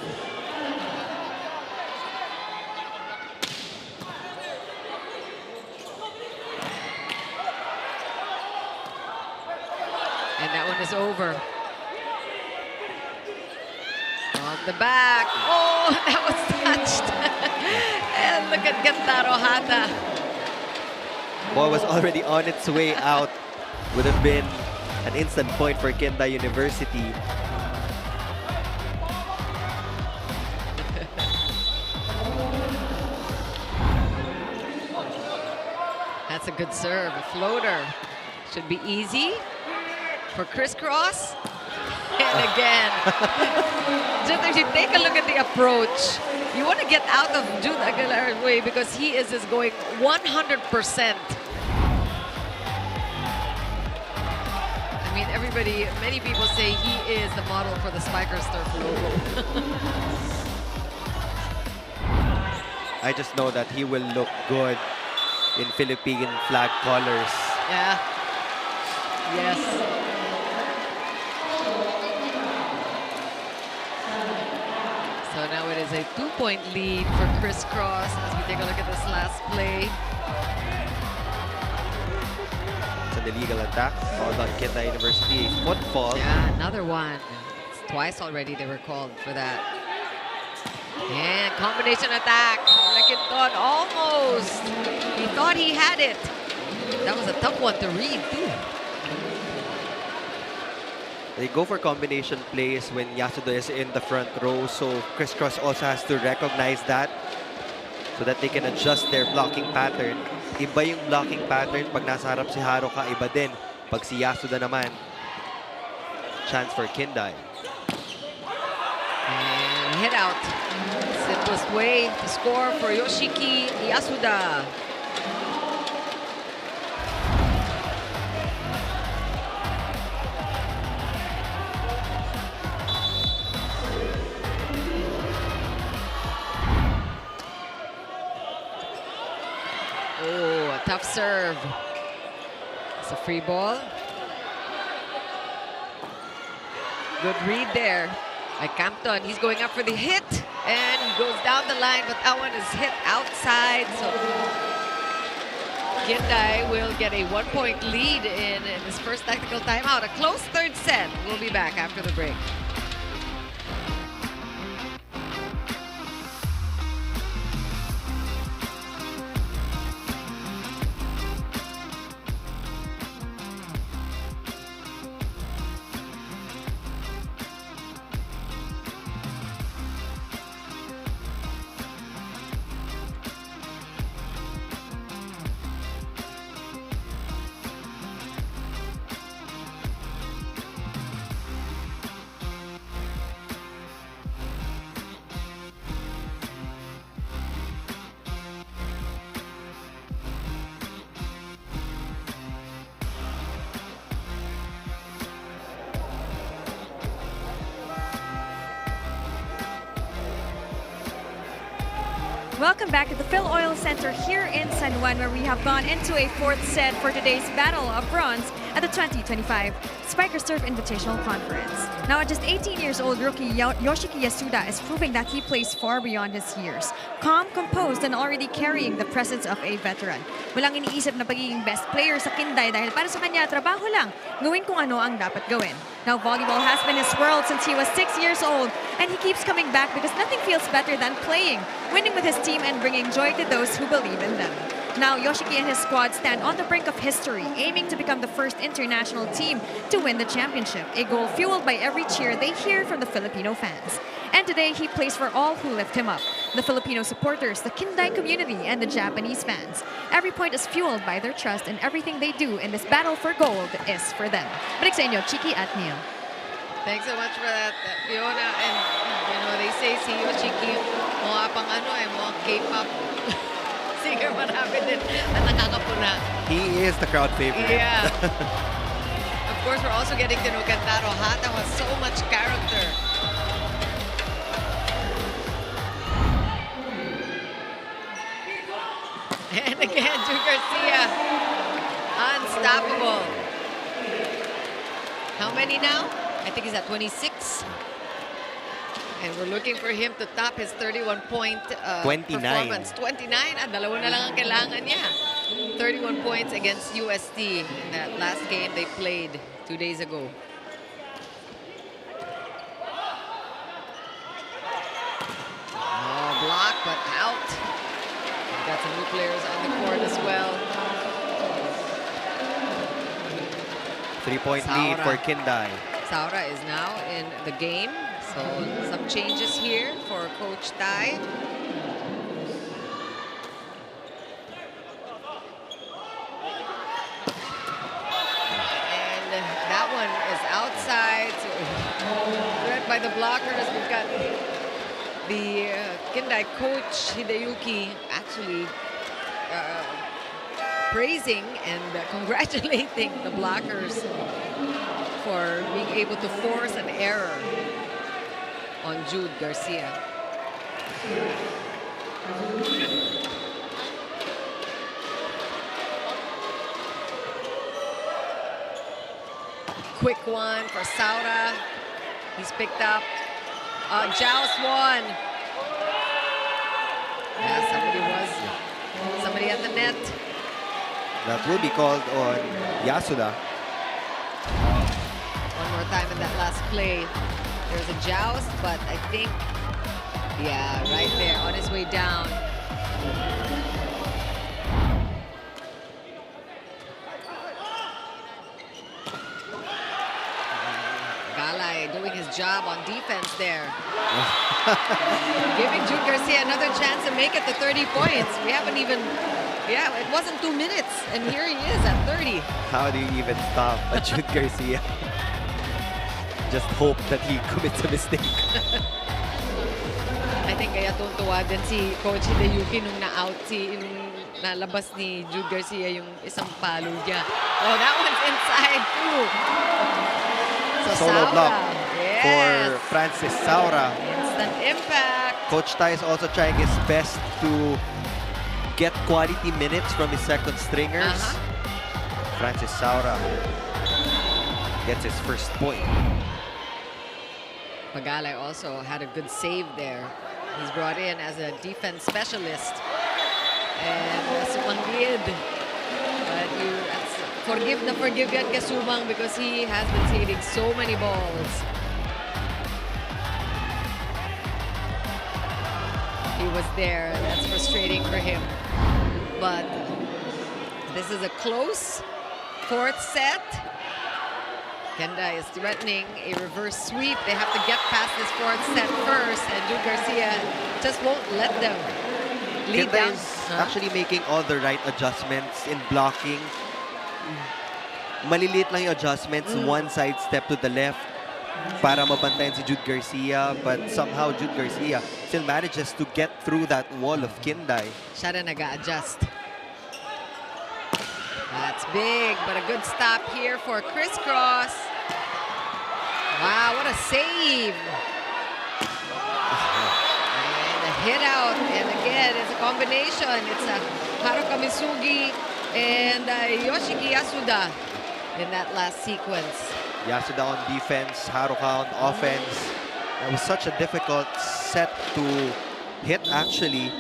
And that one is over. On the back. Oh, that was touched. And look at Gentaro Hata. Ball was already on its way out. Would have been an instant point for KINDAI University. That's a good serve, a floater. Should be easy for crisscross. And again, just if you take a look at the approach, you want to get out of Jude Aguilar's way because he is just going 100%. I mean, many people say he is the model for the Spikers Turf logo. I just know that he will look good in Philippine flag colors. Yeah. Yes. So now it is a 2-point lead for crisscross as we take a look at this last play. It's an illegal attack called on KINDAI University. A football. Yeah, another one. It's twice already they were called for that. And combination attack. Lakinton almost. He thought he had it. That was a tough one to read too. They go for combination plays when Yasuda is in the front row, so crisscross also has to recognize that so that they can adjust their blocking pattern. Iba yung blocking pattern pag nasa harap si Haruka, iba din pag si Yasuda naman. Chance for KINDAI. And hit out. Simplest way to score for Yoshiki Yasuda. Oh, a tough serve. It's a free ball. Good read there by Campton. He's going up for the hit, and he goes down the line, but that one is hit outside. So KINDAI will get a 1-point lead in this first tactical timeout. A close third set. We'll be back after the break. Welcome back to the Phil Oil Center here in San Juan, where we have gone into a fourth set for today's Battle of Bronze at the 2025 Spikers Turf Invitational Conference. Now, at just 18 years old, rookie Yoshiki Yasuda is proving that he plays far beyond his years. Calm, composed, and already carrying the presence of a veteran. Walang iniisip na pagiging best player sa KINDAI dahil para sa kanya, trabaho lang, gawin kung ano ang dapat gawin. Now, volleyball has been his world since he was 6 years old, and he keeps coming back because nothing feels better than playing, winning with his team, and bringing joy to those who believe in them. Now, Yoshiki and his squad stand on the brink of history, aiming to become the first international team to win the championship, a goal fueled by every cheer they hear from the Filipino fans. And today, he plays for all who lift him up, the Filipino supporters, the KINDAI community, and the Japanese fans. Every point is fueled by their trust, and everything they do in this battle for gold is for them. Balik sa inyo, Chiki at Neil. Thanks so much for that, Fiona. And they say si Yoshiki, mga pang mga K-pop singer, marami din at nakakapuna. He is the crowd favorite. Yeah. Of course, we're also getting to know Kentaro Hata has so much character. And again, Drew Garcia, unstoppable. How many now? I think he's at 26. And we're looking for him to top his 31-point 29. performance. 29, dalawa na lang ang kailangan niya. 31 points against UST in that last game they played 2 days ago. Oh, block, but out. We've got some new players on the court as well. 3-point lead Saura. for KINDAI. Saura is now in the game. So some changes here for Coach Tai. And that one is outside. So read by the blockers. We've got the KINDAI coach Hideyuki actually praising and congratulating the blockers for being able to force an error on Jude Garcia. Quick one for Saura. He's picked up. Joust one. Yeah, somebody at the net. That will be called on Yasuda. One more time in that last play. There's a joust, but I think, yeah, right there on his way down. Galay doing his job on defense there. Giving Jude Garcia another chance to make it to 30 points. We haven't even, yeah, it wasn't 2 minutes, and here he is at 30. How do you even stop a Jude Garcia? Just hope that he commits a mistake. I think kaya tuntua din si Coach Hideyuki nung na-out nung nalabas ni Jude Garcia yung isang palo niya. Oh, that one's inside too. So Solo Saura, block yes. for Francis Saura. Instant impact. Coach Tai is also trying his best to get quality minutes from his second stringers. Francis Saura gets his first point. Pagalay also had a good save there. He's brought in as a defense specialist. And sumanggid. But forgive yan kay Sumang because he has been saving so many balls. He was there. That's frustrating for him. But this is a close fourth set. KINDAI is threatening a reverse sweep. They have to get past this fourth set first, and Jude Garcia just won't let them lead KINDAI down. is actually making all the right adjustments in blocking. Maliliit lang yung adjustments, one side step to the left para mabantayan si Jude Garcia, but somehow Jude Garcia still manages to get through that wall of KINDAI. Siya na nag-a-adjust. That's big, but a good stop here for Crisscross. Wow, what a save. And a hit out. And again, it's a combination. It's a Haruka Misugi and Yoshiki Yasuda in that last sequence. Yasuda on defense, Haruka on offense. That was such a difficult set to hit actually.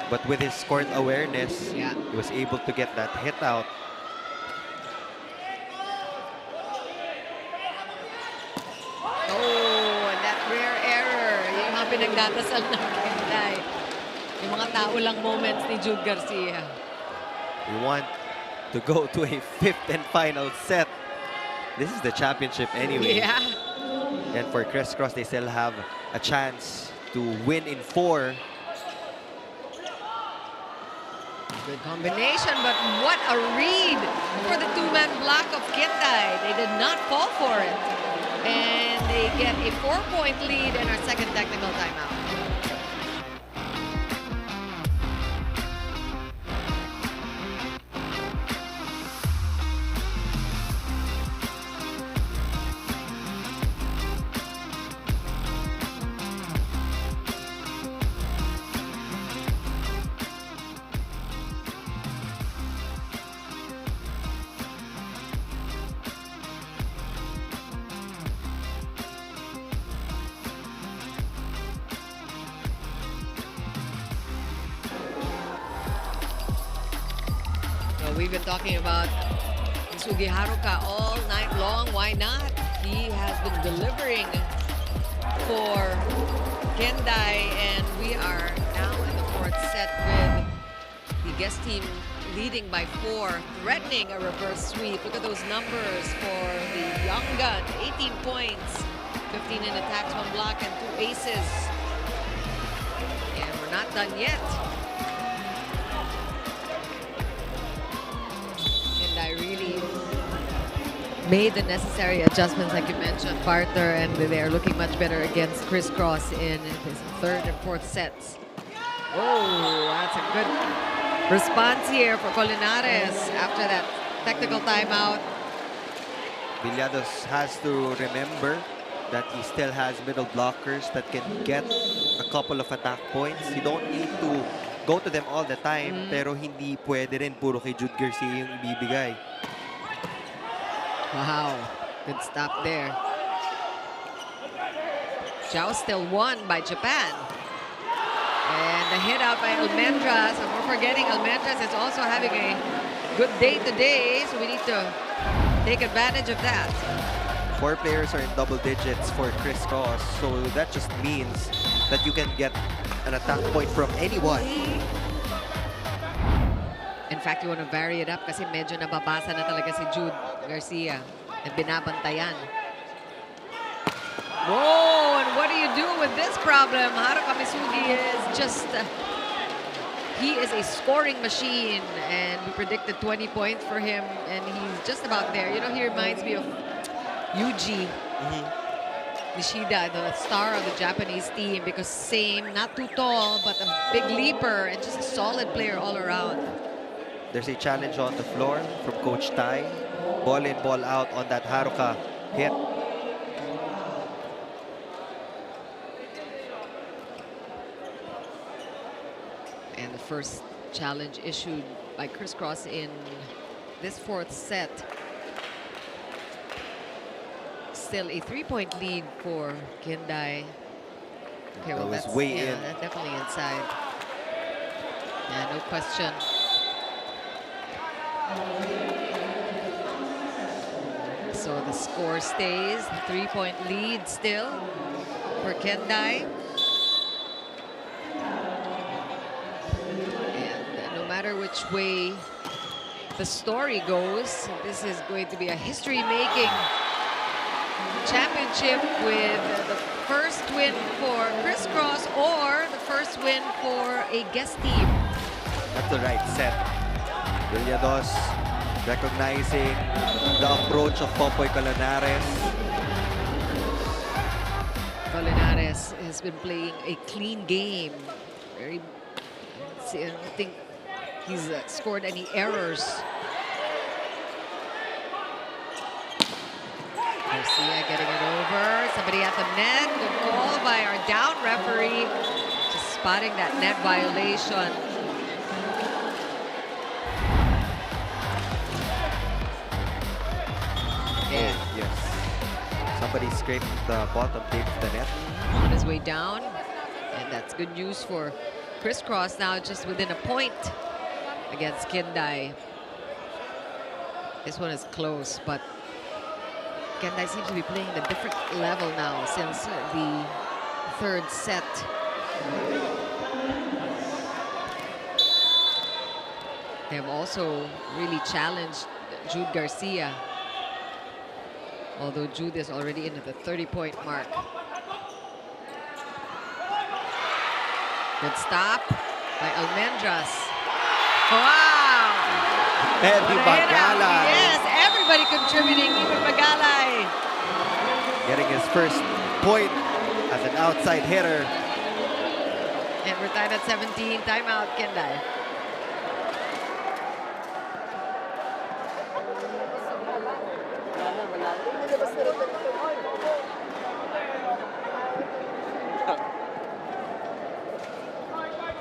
But with his court awareness, he was able to get that hit out. Oh, and that rare error. Yung mga pinagdadasal ng KINDAI. Yung mga tao lang moments ni Jude Garcia. We want to go to a fifth and final set. This is the championship anyway. Yeah. And for Crisscross, they still have a chance to win in 4. Good combination, but what a read for the two-man block of KINDAI. They did not fall for it. And they get a 4-point lead in our second technical timeout. We've been talking about Sugi Haruka all night long. Why not? He has been delivering for KINDAI, and we are now in the fourth set with the guest team leading by 4, threatening a reverse sweep. Look at those numbers for the young gun. 18 points, 15 in attacks, 1 block, and 2 aces. And we're not done yet. I really made the necessary adjustments, like you mentioned, Barter, and they're looking much better against CRISS in his third and fourth sets. Oh, that's a good response here for Colinares after that technical timeout. Villados has to remember that he still has middle blockers that can get a couple of attack points. You don't need to go to them all the time, pero hindi pwede rin puro kay Jude Garcia yung ibibigay. Wow, good stop there. Zhao still won by Japan. And the hit out by Almendras, and we're forgetting Almendras is also having a good day today, so we need to take advantage of that. 4 players are in double digits for CRISS, so that just means that you can get an attack point from anyone. In fact, you want to vary it up kasi medyo nababasa na talaga si Jude Garcia and binabantayan. Whoa, and what do you do with this problem? Haruka Misugi is just, he is a scoring machine, and we predicted 20 points for him, and he's just about there. You know, he reminds me of Yuji Nishida, the star of the Japanese team, because same, not too tall, but a big leaper and just a solid player all around. There's a challenge on the floor from Coach Tai. Ball in, ball out on that Haruka hit. And the first challenge issued by CRISS in this fourth set. Still a 3-point lead for KINDAI. Okay, well, That was that's way in. That's definitely inside. Yeah, no question. So the score stays, 3-point lead still for KINDAI. And no matter which way the story goes, this is going to be a history-making championship with the first win for CRISS or the first win for a guest team. That's the right set. Villados recognizing the approach of Popoy Colinares. Colinares has been playing a clean game. I don't think he's scored any errors. Garcia getting it over. Somebody at the net. Good call by our down referee. Just spotting that net violation. And Yes. Somebody scraped the bottom tape of the net. on his way down. And that's good news for CRISS now, just within a point against KINDAI. This one is close, but KINDAI seems to be playing at a different level now since the third set. They have also really challenged Jude Garcia, although Jude is already into the 30-point mark. Good stop by Almendras. Wow! Eddie What a hit out. Bagalay. Yes, everybody contributing, even Bagalay. getting his first point as an outside hitter. And we're tied at 17. Timeout, KINDAI.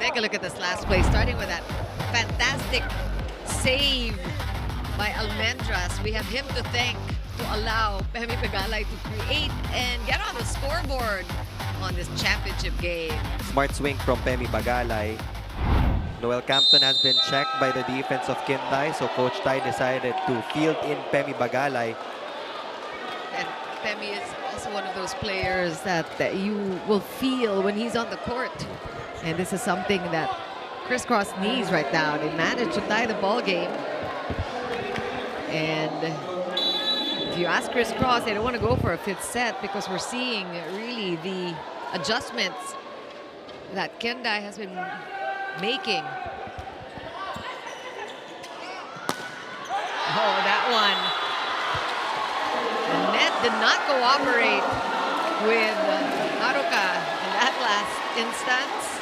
Take a look at this last play, starting with that fantastic save by Almendras. We have him to thank to allow Femi Pagalay to create and get on the scoreboard on this championship game. Smart swing from Femi Bagalay. Noel Campton has been checked by the defense of KINDAI, so Coach Tai decided to field in Femi Bagalay. And Femi is also one of those players that you will feel when he's on the court. And this is something that CRISS needs right now. They managed to tie the ball game. And if you ask CRISS, they don't want to go for a fifth set because we're seeing really the adjustments that KINDAI has been making. Oh, that one. The net did not cooperate with Haruka in that last instance.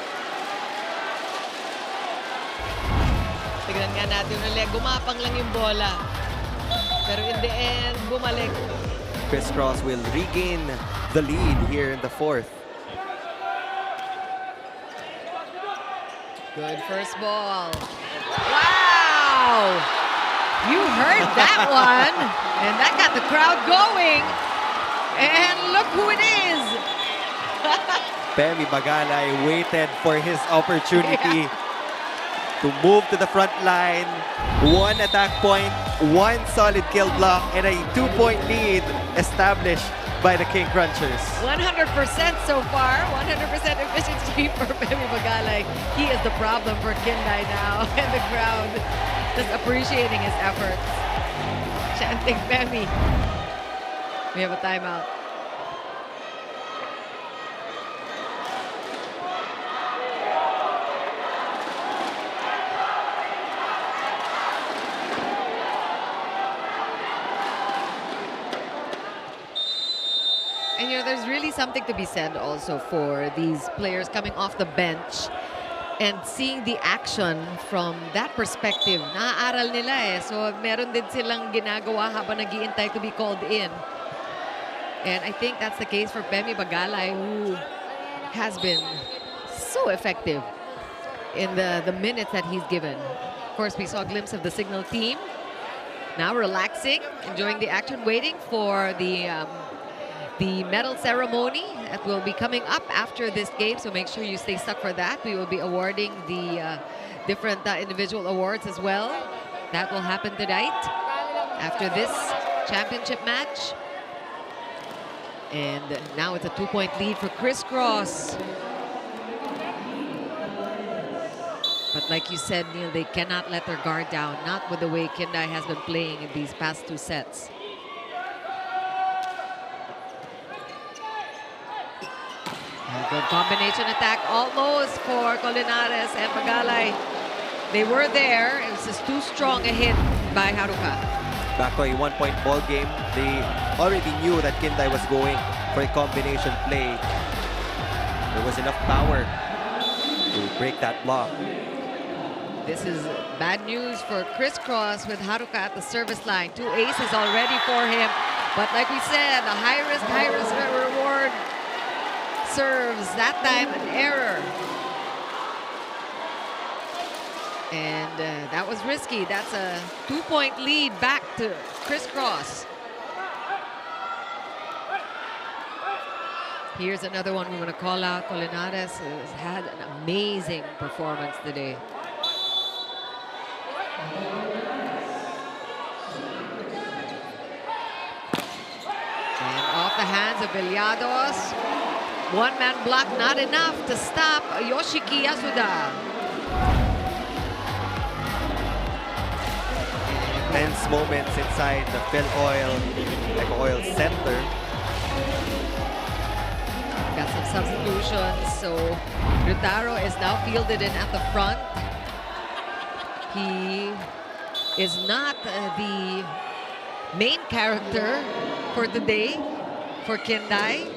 Tignan nga natin ulit. Gumapang lang yung bola. Pero in the end, bumalik. CRISS will regain the lead here in the fourth. Good first ball. Wow! You heard that one. And that got the crowd going. And look who it is. Femi Bagalay waited for his opportunity to move to the front line. One attack point, one solid kill block, and a 2-point lead established by the King Crunchers. 100% so far. 100% efficiency for Femi Bagalay. He is the problem for KINDAI now. And the crowd just appreciating his efforts. Chanting Femi. We have a timeout. And you know, there's really something to be said also for these players coming off the bench and seeing the action from that perspective. Naaaral nila eh. So meron din silang ginagawa habang nag-iintay to be called in. And I think that's the case for Femi Bagalay, who has been so effective in the minutes that he's given. Of course, we saw a glimpse of the Signal team. Now relaxing, enjoying the action, waiting for the medal ceremony that will be coming up after this game, so make sure you stay stuck for that. We will be awarding the different individual awards as well. That will happen tonight after this championship match. And now it's a 2-point lead for CRISS. But like you said, Neil, they cannot let their guard down, not with the way KINDAI has been playing in these past two sets. A good combination attack almost for Colinares and Bagalay. They were there. It was just too strong a hit by Haruka. Back to a 1-point ball game. They already knew that KINDAI was going for a combination play. There was enough power to break that block. This is bad news for CRISS with Haruka at the service line. 2 aces already for him. But like we said, a high risk reward serves. That time an error. And that was risky. That's a 2-point lead back to CRISS. Here's another one we want to call out. Colinares has had an amazing performance today. And off the hands of Villados. One-man block, not enough to stop Yoshiki Yasuda. Tense moments inside the Phil Eco Oil Center. Got some substitutions, so Rutaro is now fielded in at the front. He is not the main character for today. for KINDAI.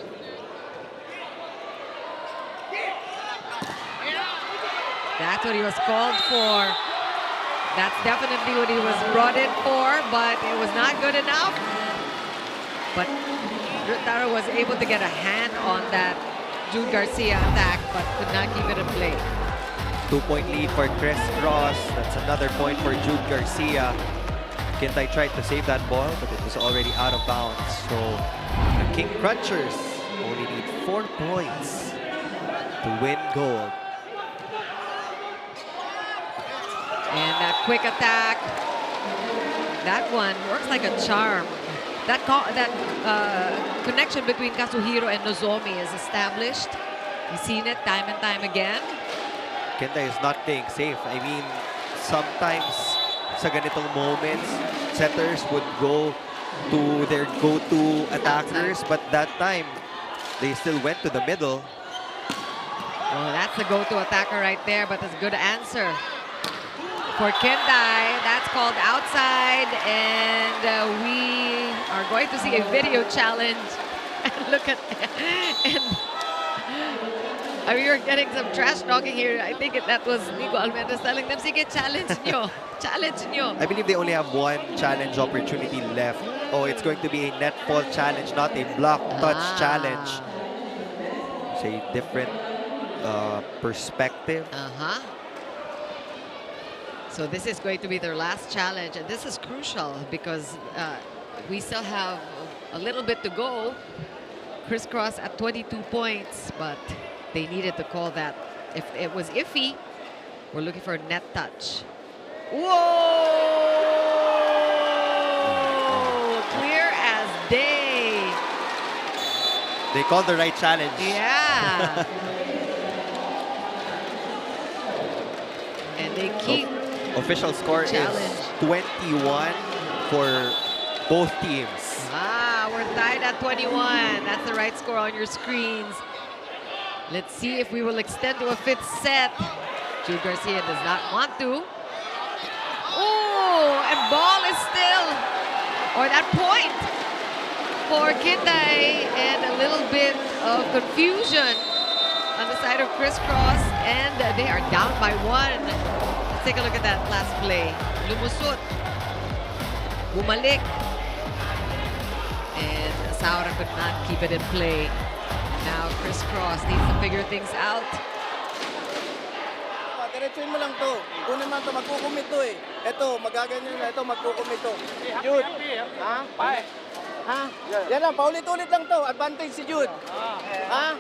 That's what he was called for. That's definitely what he was brought in for, but it was not good enough. But Ryutaro was able to get a hand on that Jude Garcia attack, but could not keep it in play. 2-point lead for CRISS. That's another point for Jude Garcia. KINDAI tried to save that ball, but it was already out of bounds. So the King Crunchers only need 4 points to win gold. And that quick attack, that one works like a charm. That connection between Kazuhiro and Nozomi is established. We've seen it time and time again. KINDAI is not playing safe. I mean, sometimes sa ganitong moments, setters would go to their go-to attackers, but that time, they still went to the middle. Well, that's the go-to attacker right there, but it's a good answer. For KINDAI, that's called outside, and we are going to see a video challenge. And look at and we were getting some trash talking here. I think that was Nico Almendez telling them, sige, challenge nyo. Challenge nyo. I believe they only have 1 challenge opportunity left. Oh, it's going to be a net fall challenge, not a block touch challenge. It's a different perspective. So this is going to be their last challenge, and this is crucial because we still have a little bit to go. Crisscross at 22 points, but they needed to call that. If it was iffy, we're looking for a net touch. Whoa! Clear as day. They called the right challenge. Yeah. And they keep... Official score challenge. is 21 for both teams. We're tied at 21. That's the right score on your screens. Let's see if we will extend to a 5th set. Jude Garcia does not want to. Oh, and ball is still, or that point for KINDAI, and a little bit of confusion on the side of Crisscross, and they are down by 1. Let's take a look at that last play. Lumusot. Bumalik. And Saura could not keep it in play. Now Crisscross needs to figure things out. Diretsuin mo lang to. Kunin mo to, magkukumit to eh. Ito, magaganyan na ito, magkukumit to. Jude. Ha? Ha? Yan lang, paulit-ulit lang to. Advantage si Jude. Ha?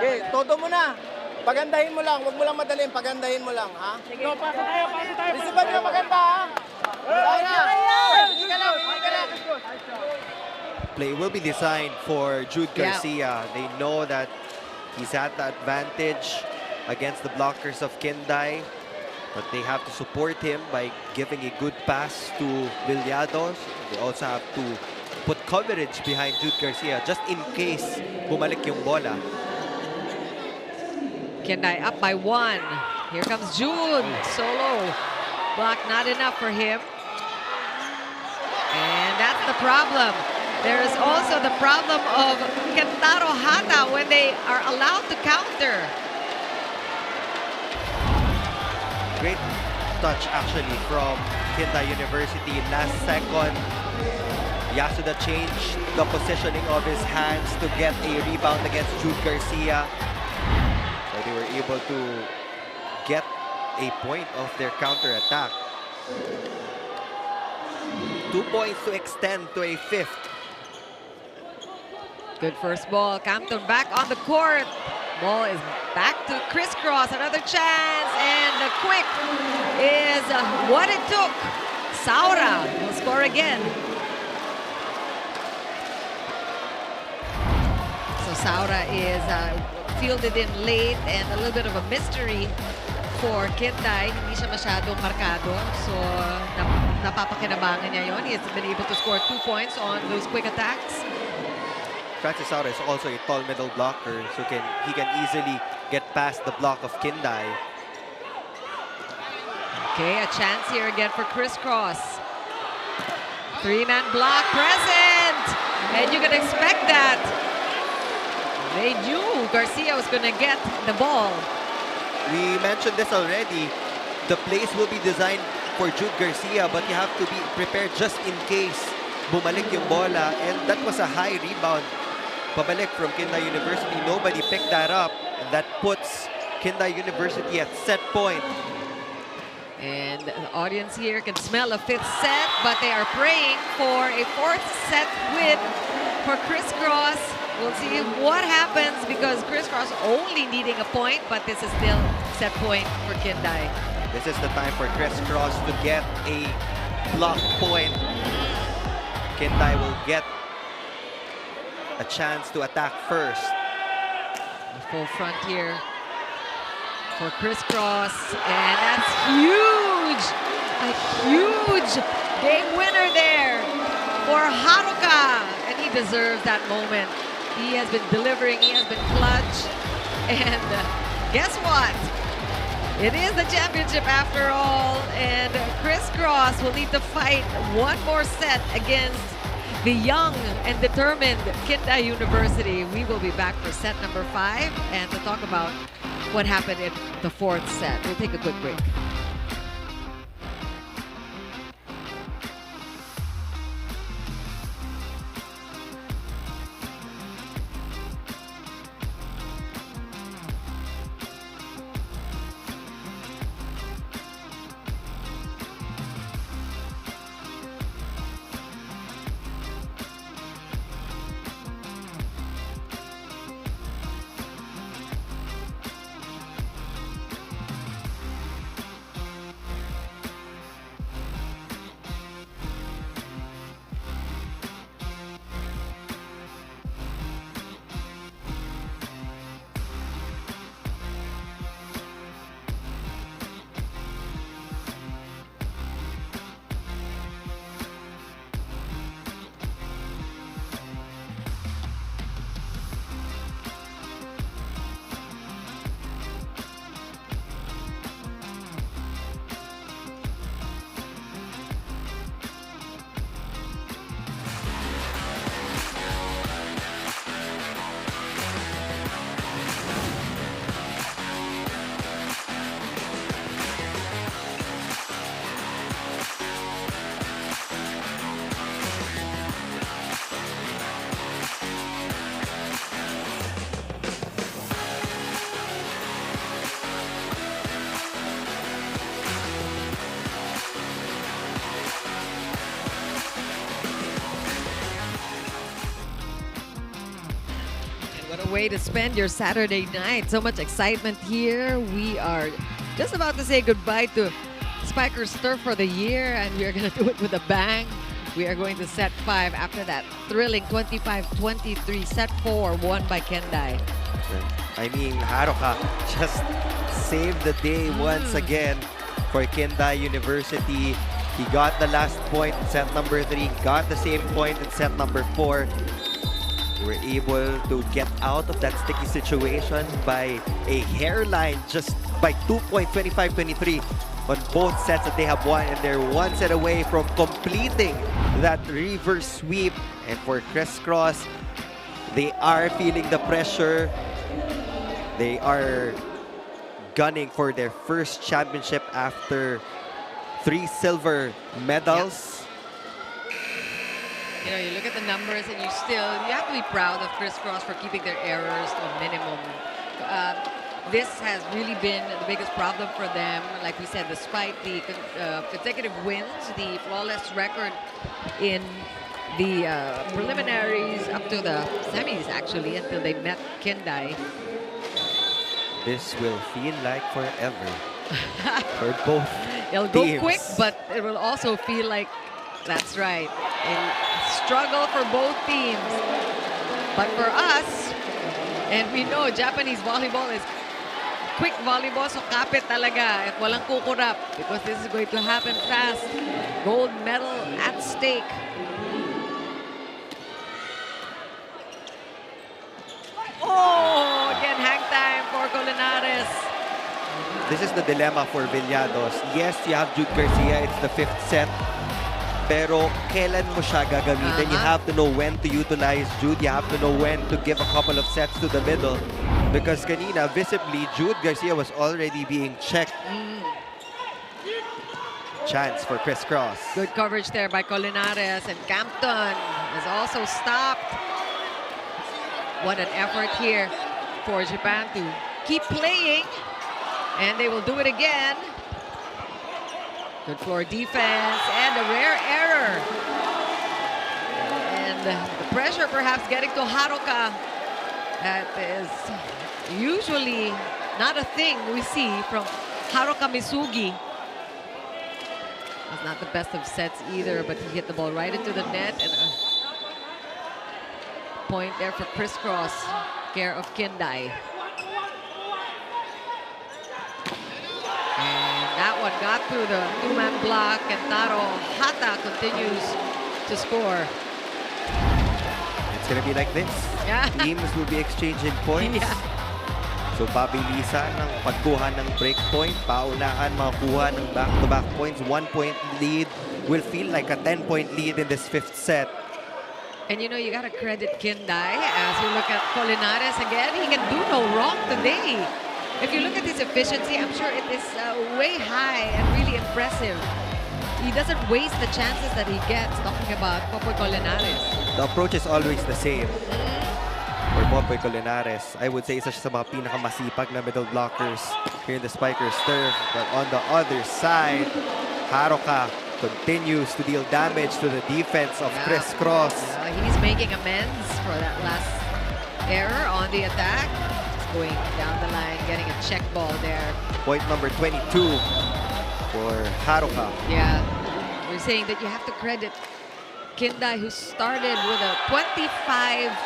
Okay, todo mo na. Pagandahin mo lang, huwag mo lang madalhin, pagandahin mo lang, ha? Sige, pasa tayo. Resiban nyo maganda, ha? Hindi ka lang. Play will be designed for Jude Garcia. They know that he's at the advantage against the blockers of KINDAI, but they have to support him by giving a good pass to Villados. They also have to put coverage behind Jude Garcia just in case bumalik yung bola. KINDAI up by 1. Here comes Jude. Solo. Block not enough for him. And that's the problem. There is also the problem of Kentaro Hata when they are allowed to counter. Great touch actually from KINDAI University. Last second, Yasuda changed the positioning of his hands to get a rebound against Jude Garcia. So they were able to get a point of their counter-attack. 2 points to extend to a 5th. Good first ball. Campton back on the court. Ball is back to Crisscross. Another chance. And the quick is what it took. Saura will score again. So Saura is fielded in late, and a little bit of a mystery for KINDAI. Hindi siya masyadong markado. So napapakinabangan niya yun. He has been able to score 2 points on those quick attacks. Francis Saura is also a tall middle blocker, so he can easily get past the block of KINDAI. Okay, a chance here again for Crisscross. 3-man block present. And you can expect that. They knew Garcia was going to get the ball. We mentioned this already. The plays will be designed for Jude Garcia, but you have to be prepared just in case bumalik yung bola. And that was a high rebound. Pabalik from KINDAI University. Nobody picked that up. And that puts KINDAI University at set point. And the audience here can smell a fifth set, but they are praying for a fourth set win for CRISS. We'll see what happens because CRISS only needing a point, but this is still set point for KINDAI. This is the time for CRISS to get a block point. KINDAI will get a chance to attack first. The full front here for CRISS, and that's huge! A huge game winner there for Haruka, and he deserves that moment. He has been delivering, he has been clutch, and guess what? It is the championship after all, and CRISS will need to fight one more set against the young and determined KINDAI University. We will be back for set number 5 and to talk about what happened in the 4th set. We'll take a quick break. What a way to spend your Saturday night. So much excitement here. We are just about to say goodbye to Spiker's Turf for the year, and we are going to do it with a bang. We are going to set 5 after that thrilling 25-23 set 4 won by KINDAI. I mean, Haruka just saved the day once again for KINDAI University. He got the last point in set number 3, got the same point in set number 4. They were able to get out of that sticky situation by a hairline, just by 2.25-23 on both sets that they have won, and they're one set away from completing that reverse sweep. And for CRISS, they are feeling the pressure. They are gunning for their first championship after 3 silver medals. You know, you look at the numbers and you have to be proud of CRISS for keeping their errors to a minimum. This has really been the biggest problem for them. Like we said, despite the consecutive wins, the flawless record in the preliminaries up to the semis, actually, until they met KINDAI. This will feel like forever for both It'll teams. go quick, but it will also feel like, that's right, a struggle for both teams. But for us, and we know Japanese volleyball is quick volleyball, so kapit talaga at walang kukurap because this is going to happen fast. Gold medal at stake. Oh, again, hang time for Colinares. This is the dilemma for Villados. Yes, you have Jude Garcia. It's the 5th set. pero kailan mo siya gagamitin? You have to know when to utilize Jude. You have to know when to give a couple of sets to the middle. Because kanina, visibly, Jude Garcia was already being checked. Chance for crisscross. Good coverage there by Colinares, and Campton is also stopped. What an effort here for Japan to keep playing, and they will do it again. Good floor defense and a rare error. And the pressure perhaps getting to Haruka. That is usually not a thing we see from Haruka Misugi. It's not the best of sets either, but he hit the ball right into the net, and a point there for crisscross, care of KINDAI. And that one got through the two-man block, and Taro Hata continues to score. It's gonna be like this. Yeah. Teams will be exchanging points. Yeah. So pabilisan ng pagkuha ng break point, paunahan makakuha ng back-to-back points. 1-point lead will feel like a 10-point lead in this fifth set. And you know, you gotta credit KINDAI as you look at Colinares again. He can do no wrong today. If you look at his efficiency, I'm sure it is way high and really impressive. He doesn't waste the chances that he gets, talking about Popoy Colinares. The approach is always the same. For Popoy Colinares, I would say isa siya sa mga pinakamasipag na middle blockers here in the Spikers turf. But on the other side, Haruka continues to deal damage to the defense of crisscross. He's making amends for that last error on the attack. Going down the line, getting a check ball there. Point number 22 for Haruka. Yeah, we're saying that you have to credit KINDAI, who started with a 25-15.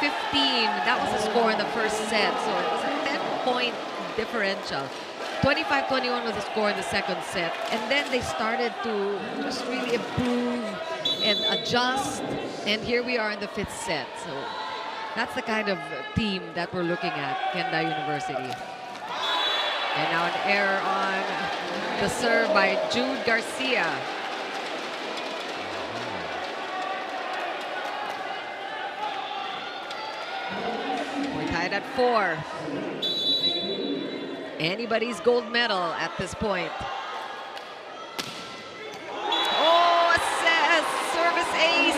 That was the score in the first set, so it was a 10-point differential. 25-21 was the score in the second set. And then they started to just really improve and adjust. And here we are in the fifth set. So that's the kind of team that we're looking at, KINDAI University. And now an error on the serve by Jude Garcia. We're tied at 4. Anybody's gold medal at this point. Oh, assess, service ace.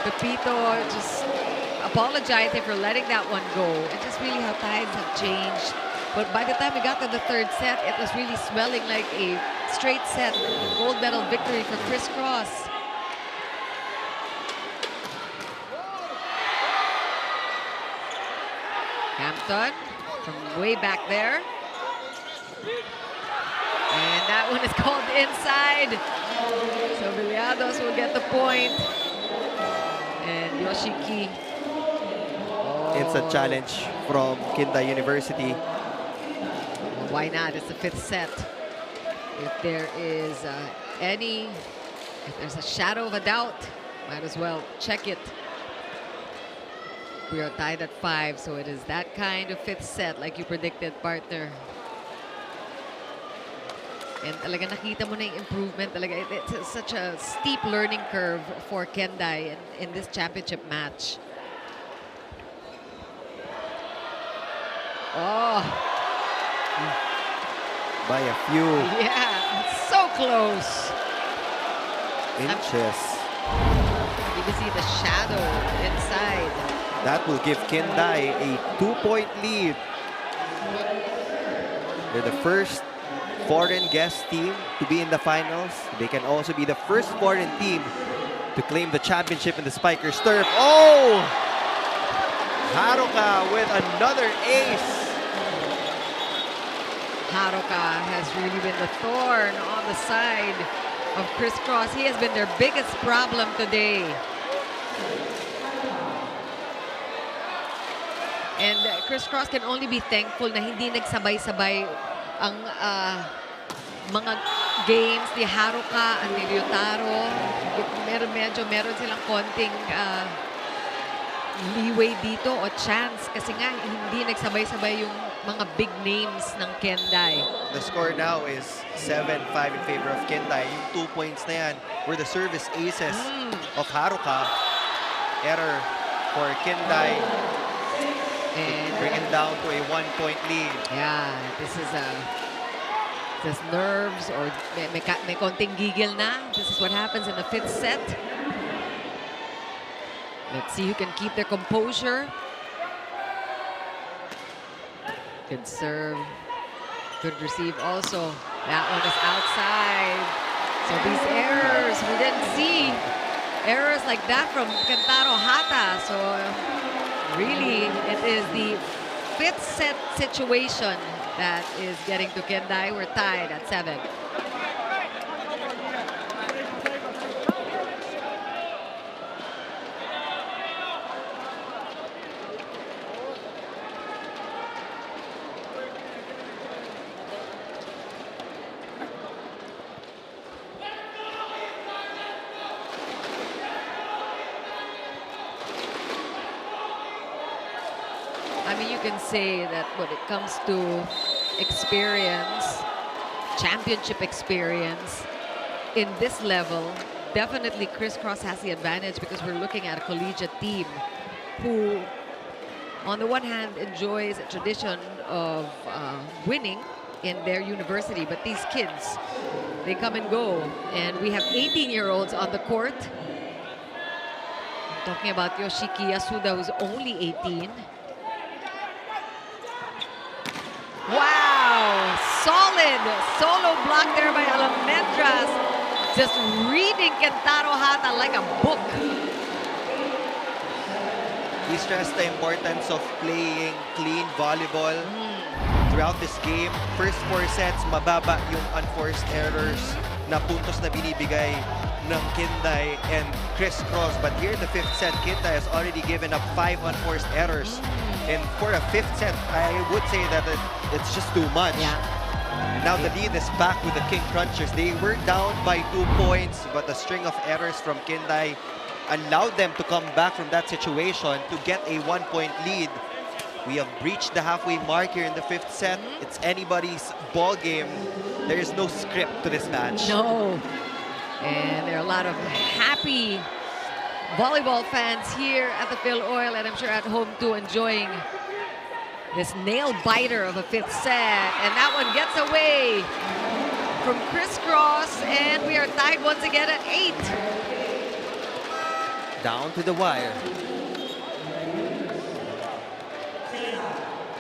Pepito just apologizing for letting that one go. And just really how tides have changed. But by the time we got to the third set, it was really smelling like a straight set gold medal victory for crisscross. Campton from way back there. And that one is called inside. So Villados will get the point. And Yoshiki. It's a challenge from KINDAI University. Well, why not? It's the fifth set. If there is if there's a shadow of a doubt, might as well check it. We are tied at 5, so it is that kind of fifth set, like you predicted, partner. And talaga nakita mo na yung improvement. Talaga, it's such a steep learning curve for KINDAI in this championship match. Oh. By a few Yeah, it's so close. inches. You can see the shadow inside. That will give KINDAI a 2-point lead. They're the first foreign guest team to be in the finals. They can also be the first foreign team to claim the championship in the Spikers turf. Oh! Haruka with another ace. Haruka has really been the thorn on the side of crisscross. He has been their biggest problem today. And crisscross can only be thankful na hindi nagsabay-sabay ang mga games ni Haruka at ni Ryutaro. Meron silang konting leeway dito o chance kasi nga hindi nagsabay-sabay yung mga big names ng KINDAI. The score now is 7-5 in favor of KINDAI. Yung 2 points na yan were the service aces of Haruka. Error for KINDAI. And bring it down to a 1-point lead. Yeah, this is just nerves or may konting gigil na. This is what happens in the 5th set. Let's see who can keep their composure. Good serve. Good receive also. That one is outside. So these errors, we didn't see errors like that from Kentaro Hata. So really, it is the 5th set situation that is getting to KINDAI. We're tied at 7. I mean, you can say that when it comes to experience, championship experience, in this level, definitely CRISS has the advantage because we're looking at a collegiate team who, on the one hand, enjoys a tradition of winning in their university, but these kids, they come and go. And we have 18-year-olds on the court. I'm talking about Yoshiki Yasuda, who's only 18. Wow, solid solo block there by Almendras. Just reading Kentaro Hata like a book. He stressed the importance of playing clean volleyball throughout this game. First 4 sets, mababa yung unforced errors na puntos na binibigay ng KINDAI and CRISS. But here in the 5th set, KINDAI has already given up 5 unforced errors. And for a 5th set, I would say that it's just too much. Yeah. Now the lead is back with the King Crunchers. They were down by 2 points, but a string of errors from KINDAI allowed them to come back from that situation to get a 1-point lead. We have breached the halfway mark here in the 5th set. It's anybody's ball game. There is no script to this match. No. And there are a lot of happy volleyball fans here at the Phil Oil, and I'm sure at home too, enjoying this nail biter of a 5th set. And that one gets away from CRISS, and we are tied once again at 8. Down to the wire.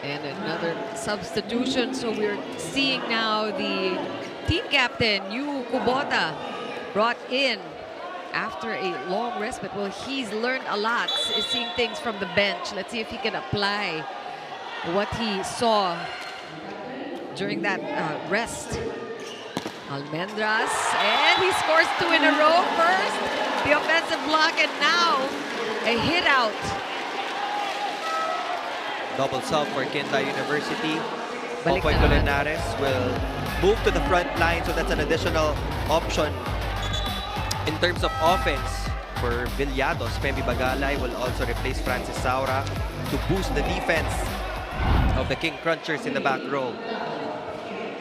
And another substitution. So we're seeing now the team captain, Yu Kubota, brought in after a long respite. Well, he's learned a lot, seeing things from the bench. Let's see if he can apply what he saw during that rest. Almendras, and he scores 2 in a row. First, the offensive block, and now a hit out. Double sub for KINDAI University. Balik Popoy na naman. Colinares will move to the front line, so that's an additional option. In terms of offense, for Villados, Femi Bagalay will also replace Francis Saura to boost the defense of the King Crunchers in the back row.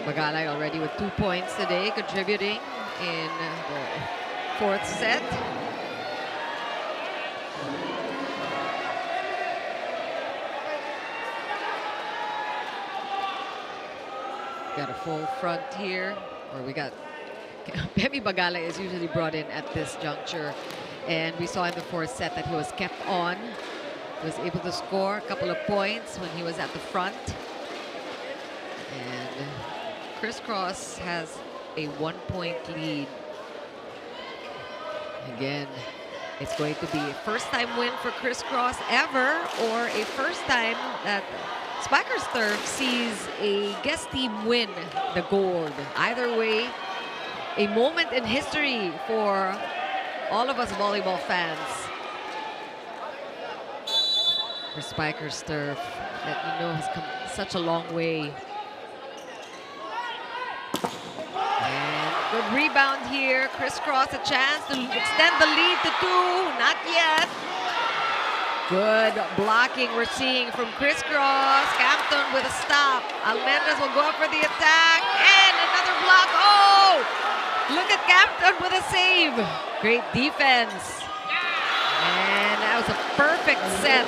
Bagalay already with 2 points today, contributing in the 4th set. Got a full front here, or we got Femi Bagalay is usually brought in at this juncture, and we saw in the 4th set that he was kept on. He was able to score a couple of points when he was at the front. And CRISS has a 1-point lead. Again, it's going to be a first-time win for CRISS ever, or a first time that Spikers Turf sees a guest team win the gold. Either way, a moment in history for all of us volleyball fans. For Spikers Turf, that you know has come such a long way. And good rebound here. CRISS a chance to extend the lead to 2. Not yet. Good blocking we're seeing from Crisscross. Campton with a stop. Almendras will go up for the attack. And another block. Oh! Look at Campton with a save. Great defense. And that was a perfect set.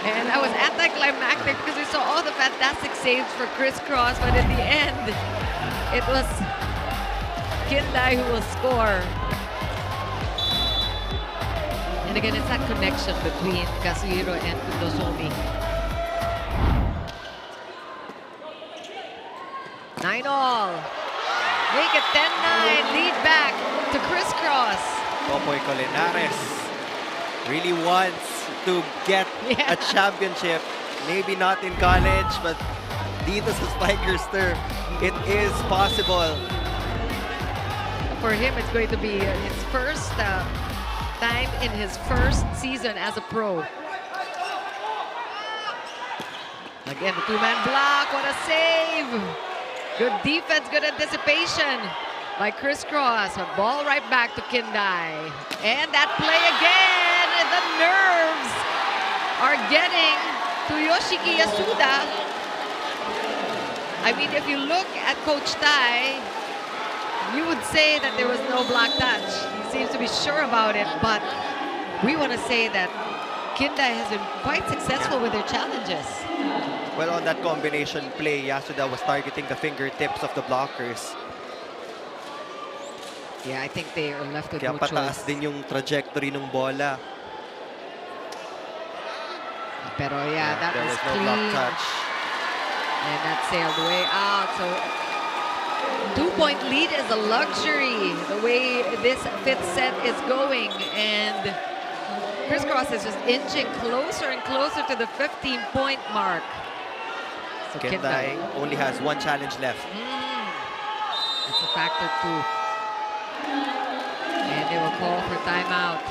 And that was anticlimactic because we saw all the fantastic saves for Crisscross, but in the end, it was KINDAI who will score. And again, it's that connection between Kazuhiro and Nozomi. 9-all. Make it 10-9. Lead back to Crisscross. Popoy Colinares really wants to get a championship. Maybe not in college, but dito sa Spikers turf, it is possible. For him, it's going to be his first time in his first season as a pro. Again, the two-man block. What a save! Good defense, good anticipation by Crisscross. A ball right back to KINDAI. And that play again! And the nerves are getting to Yoshiki Yasuda. I mean, if you look at Coach Tai, you would say that there was no block touch. He seems to be sure about it, but we want to say that KINDAI has been quite successful with their challenges. Well, on that combination play, Yasuda was targeting the fingertips of the blockers. Yeah, I think they are left with Kaya no pataas choice. din yung trajectory ng bola. Pero yeah, that there was was no clean. block touch. And that sailed way out. So 2-point lead is a luxury the way this fifth set is going. And Crisscross is just inching closer and closer to the 15-point mark. So KINDAI only has one challenge left. It's a factor too. And they will call for timeout.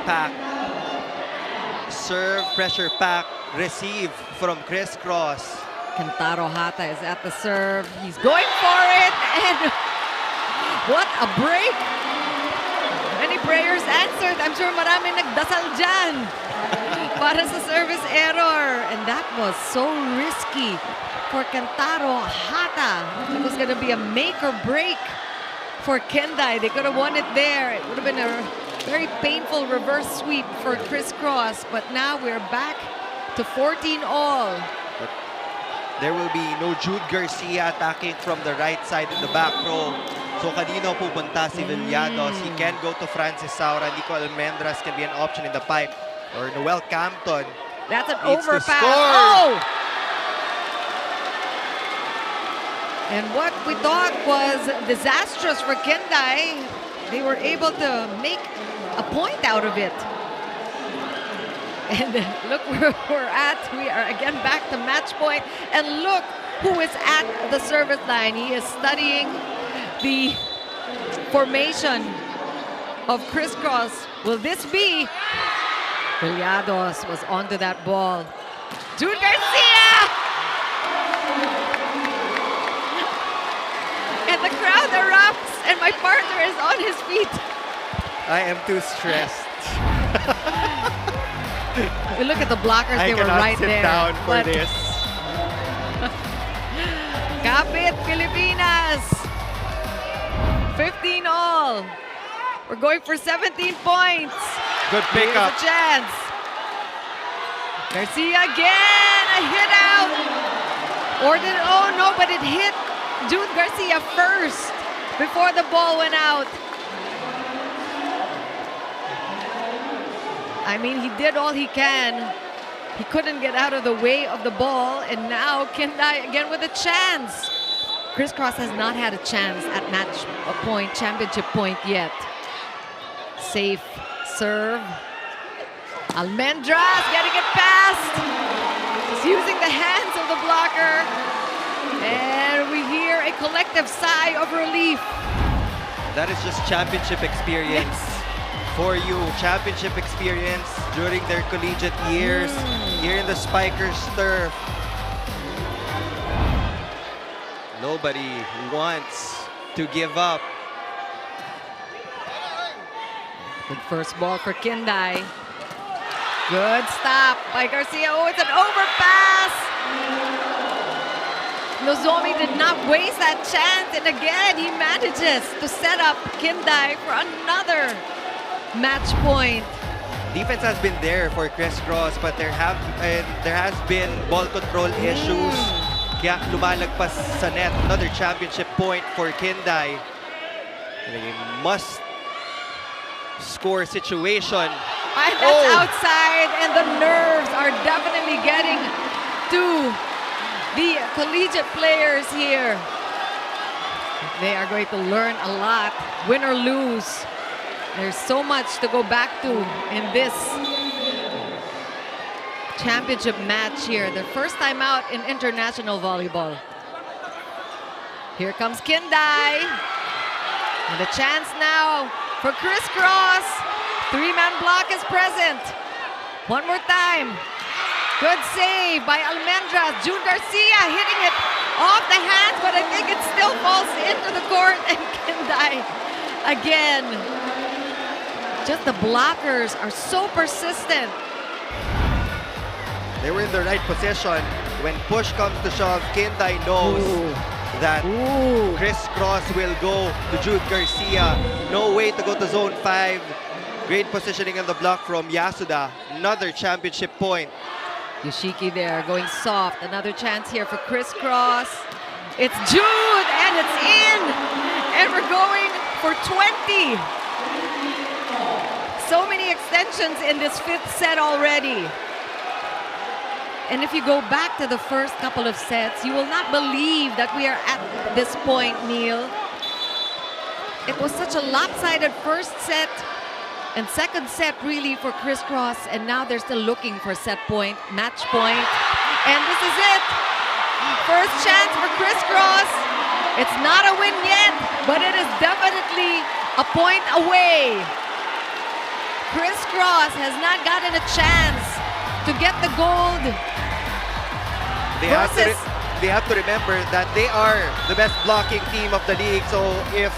pack. Serve, pressure pack, receive from Criss. Kentaro Hata is at the serve. He's going for it, and what a break! Many prayers answered. I'm sure maraming nagdasal dyan para sa service error. And that was so risky for Kentaro Hata. It was going to be a make or break for KINDAI. They could have won it there. It would have been a very painful reverse sweep for CRISS. But now we're back to 14 all. But there will be no Jude Garcia attacking from the right side in the back row. So kanino pupunta si Villados? He can go to Francis Saura. Nico Almendras can be an option in the pipe. Or Noel Campton. That's an needs to overpass. score. Oh! And what we thought was disastrous for KINDAI, they were able to make a point out of it. And look where we're at. We are again back to match point. And look who is at the service line. He is studying the formation of CRISS. Will this be? Villados was onto that ball. Jude Garcia! And the crowd erupts, and my partner is on his feet. I am too stressed. We look at the blockers, they were right there. I cannot sit down for this. Kapit, Pilipinas! 15 all. We're going for 17 points. Good pickup. Here's a chance. Garcia again, a hit out. Or did it, oh no, but it hit Jude Garcia first before the ball went out. I mean, he did all he can. He couldn't get out of the way of the ball, and now KINDAI again with a chance. CRISS has not had a chance at match point, championship point yet. Safe serve. Almendras getting it past. Just using the hands of the blocker. And we hear a collective sigh of relief. That is just championship experience for you. Championship experience during their collegiate years here in the Spikers turf. Nobody wants to give up. Good first ball for KINDAI. Good stop by Garcia. Oh, it's an overpass. Nozomi did not waste that chance, and again he manages to set up KINDAI for another match point. Defense has been there for CRISS, but there has been ball control issues. Kaya lumalagpas sa net. Another championship point for KINDAI. A must score situation. And that's outside, and the nerves are definitely getting to the collegiate players here. They are going to learn a lot, win or lose. There's so much to go back to in this championship match here. Their first time out in international volleyball. Here comes KINDAI. And a chance now for CRISS. Three-man block is present. One more time. Good save by Almendras. Jude Garcia hitting it off the hands, but I think it still falls into the court. And KINDAI again. Just the blockers are so persistent. They were in the right position. When push comes to shove, KINDAI knows that CRISS will go to Jude Garcia. No way to go to zone 5. Great positioning on the block from Yasuda. Another championship point. Yoshiki there going soft. Another chance here for CRISS. It's Jude, and it's in. And we're going for 20. So many extensions in this fifth set already. And if you go back to the first couple of sets, you will not believe that we are at this point, Neil. It was such a lopsided first set and second set really for CRISS, and now they're still looking for set point, match point. And this is it. First chance for CRISS. It's not a win yet, but it is definitely a point away. Crisscross has not gotten a chance to get the gold. They have to remember that they are the best blocking team of the league. So if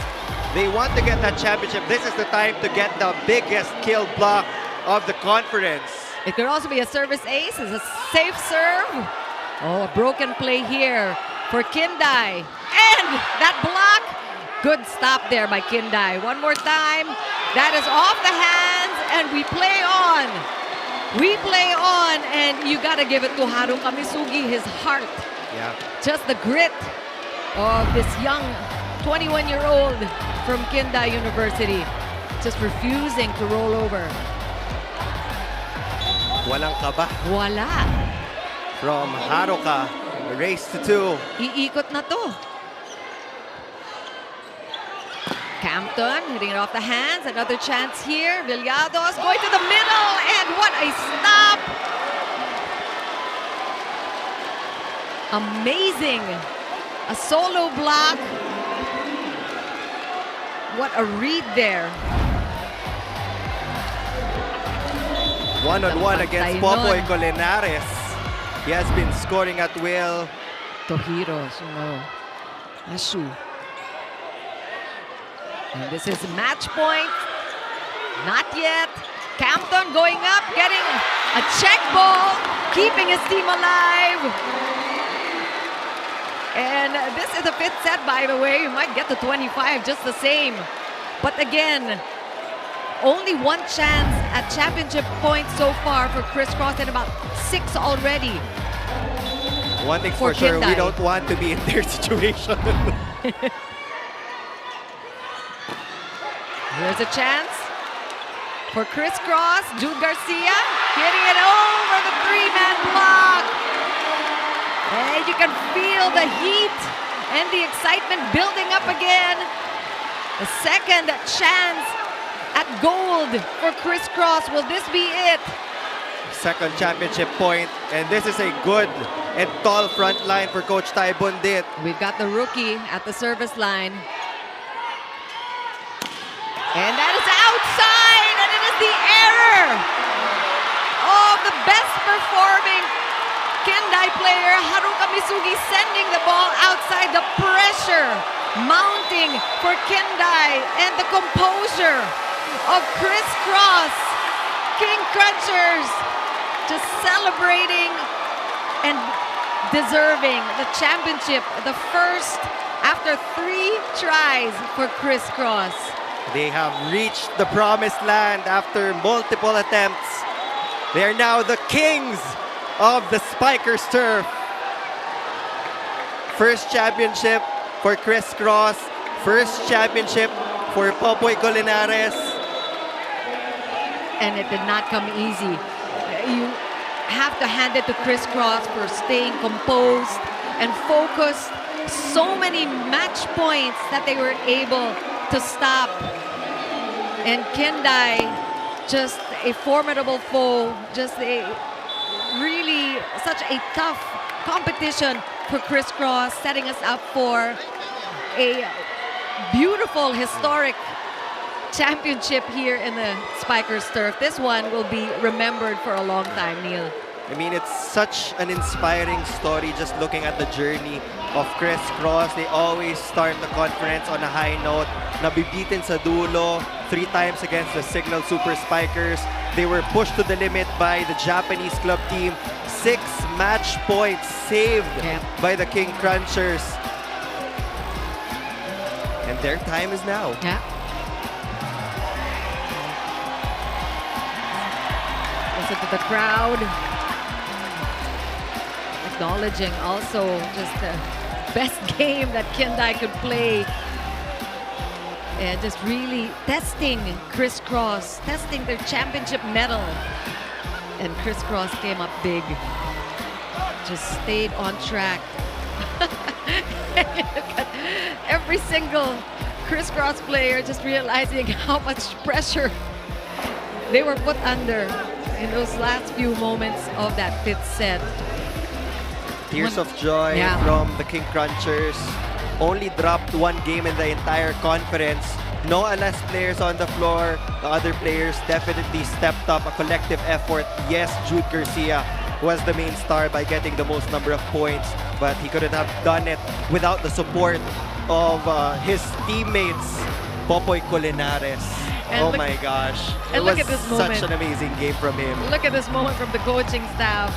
they want to get that championship, this is the time to get the biggest kill block of the conference. It could also be a service ace. It's a safe serve. Oh, a broken play here for KINDAI. And that block. Good stop there by KINDAI. One more time. That is off the hands, and we play on. We play on, and you gotta give it to Haru Kamisugi, his heart. Yeah. Just the grit of this young 21-year-old from KINDAI University. Just refusing to roll over. Walang kaba Wala. from Haruka. Race to 2. Iikot na to. Campton hitting it off the hands. Another chance here. Villados going to the middle. And what a stop. Amazing. A solo block. What a read there. One-on-one against Patay Popoy nun. Colinares. He has been scoring at will. Tohiro, Asu. And this is match point. Not yet. Campton going up, getting a check ball, keeping his team alive. And this is the 5th set, by the way. You might get to 25 just the same. But again, only one chance at championship points so far for Crisscross and about 6 already. One thing for sure, we KINDAI. don't want to be in their situation. Here's a chance for Crisscross. Jude Garcia hitting it over the 3-man block. And you can feel the heat and the excitement building up again. The second chance at gold for Crisscross. Will this be it? Second championship point, and this is a good and tall front line for Coach Tai Bundit. We've got the rookie at the service line. And that is outside, and it is the error of the best performing KINDAI player, Haruka Misugi, sending the ball outside. The pressure mounting for KINDAI, and the composure of Crisscross. King Crunchers just celebrating and deserving the championship, the first after 3 tries for Crisscross. They have reached the promised land after multiple attempts. They are now the kings of the Spikers turf. First championship for Crisscross. First championship for Popoy Colinares. And it did not come easy. You have to hand it to Crisscross for staying composed and focused. So many match points that they were able to stop. And KINDAI, just a formidable foe, just a really such a tough competition for Crisscross, setting us up for a beautiful, historic championship here in the Spikers turf. This one will be remembered for a long time, Neil. I mean, it's such an inspiring story just looking at the journey of Crisscross. They always start the conference on a high note. Nabibitin sa dulo 3 times against the Signal Super Spikers. They were pushed to the limit by the Japanese club team. 6 match points saved by the King Crunchers. And their time is now. Yeah. Listen to the crowd. Acknowledging also just the best game that KINDAI could play. And just really testing Crisscross, testing their championship medal. And Crisscross came up big. Just stayed on track. Every single Crisscross player just realizing how much pressure they were put under in those last few moments of that 5th set. Tears of joy from the King Crunchers. Only dropped 1 game in the entire conference. no less players on the floor. The other players definitely stepped up, a collective effort. Yes, Jude Garcia was the main star by getting the most number of points, but he couldn't have done it without the support of his teammates, Popoy Colinares. And oh look- my gosh. and It look was at this such moment. an amazing game from him. Look at this moment from the coaching staff.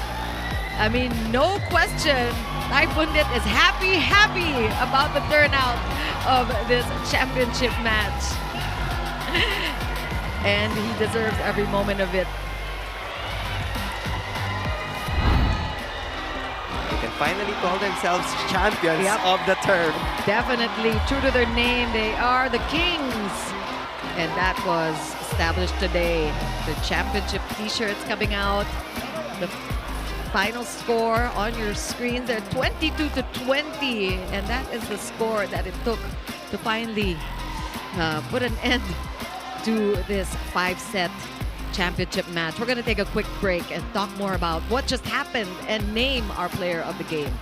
I mean, no question, Thai Pundit is happy about the turnout of this championship match. And he deserves every moment of it. They can finally call themselves champions Yep. of the turf. Definitely true to their name, they are the Kings. And that was established today. The championship t-shirts coming out. The final score on your screens there, 22-20. And that is the score that it took to finally put an end to this 5-set championship match. We're going to take a quick break and talk more about what just happened and name our player of the game.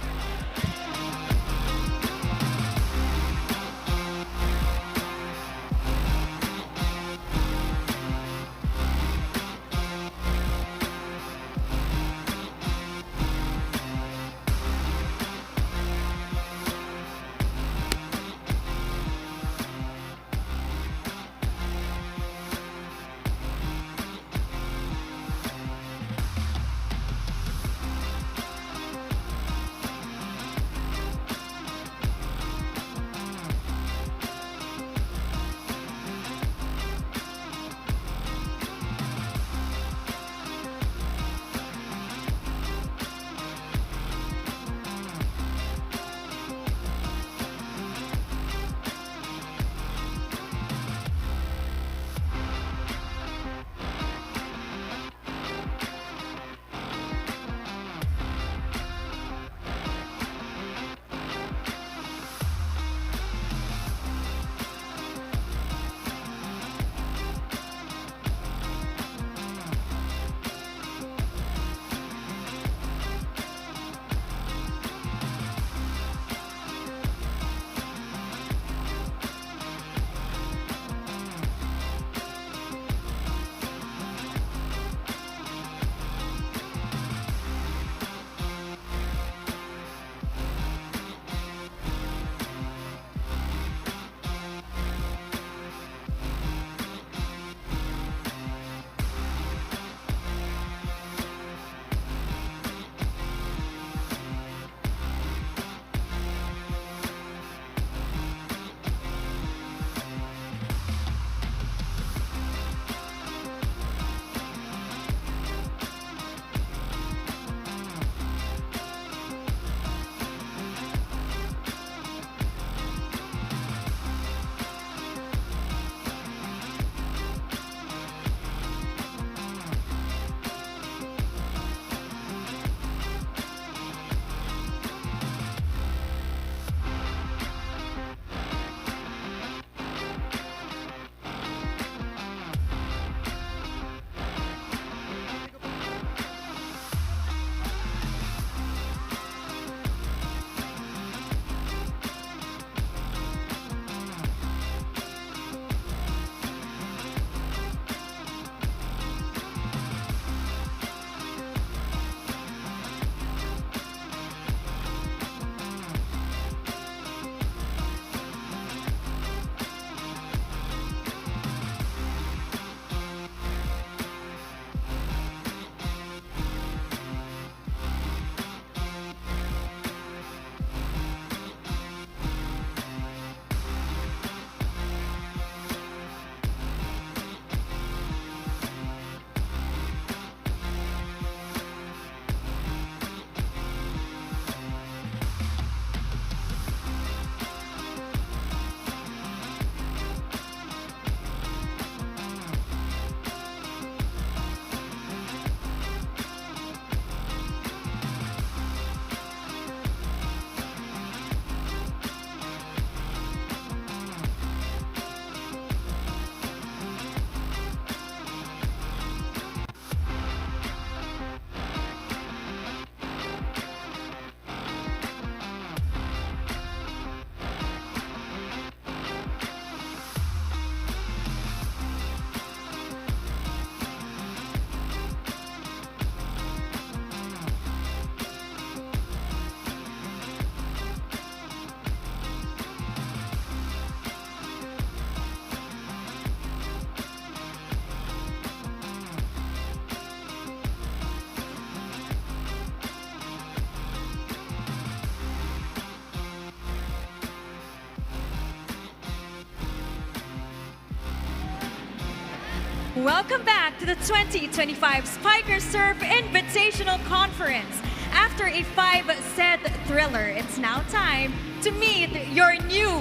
Welcome back to the 2025 Spiker Surf Invitational Conference. After a 5-set thriller, it's now time to meet your new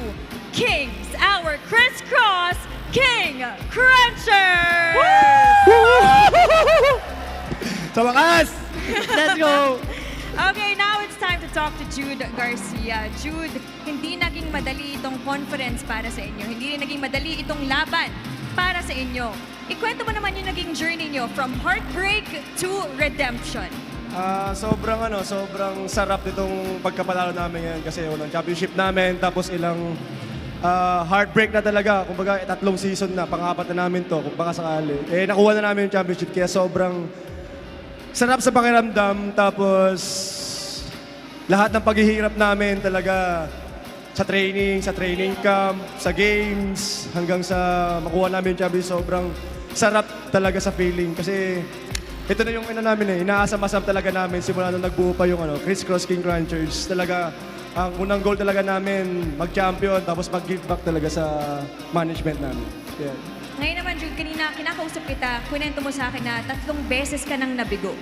kings, our crisscross King Crunchers! Sa wakas! Let's go! Okay, now it's time to talk to Jude Garcia. Jude, hindi naging madali itong conference para sa inyo. Hindi rin naging madali itong laban para sa inyo. Ikwento mo naman yung naging journey nyo from heartbreak to redemption. Sobrang sarap nitong pagkapanalo namin ngayon kasi unang championship namin tapos ilang heartbreak na talaga. Kumbaga 3 season na, pang-4 na namin to kung baka sakali. Nakuha na namin yung championship kaya sobrang sarap sa pakiramdam. Tapos lahat ng paghihirap namin talaga sa training camp, sa games, hanggang sa makuha namin yung championship, sobrang sarap talaga sa feeling kasi ito na yung inaasam-asam talaga namin simula nung nagbuo pa yung Crisscross King Crunchers. Talaga, ang unang goal talaga namin, mag-champion, tapos mag-give back talaga sa management namin. Yeah. Ngayon naman, Jude, kanina kinakausap kita, kwento mo sa akin na 3 beses ka nang nabigo.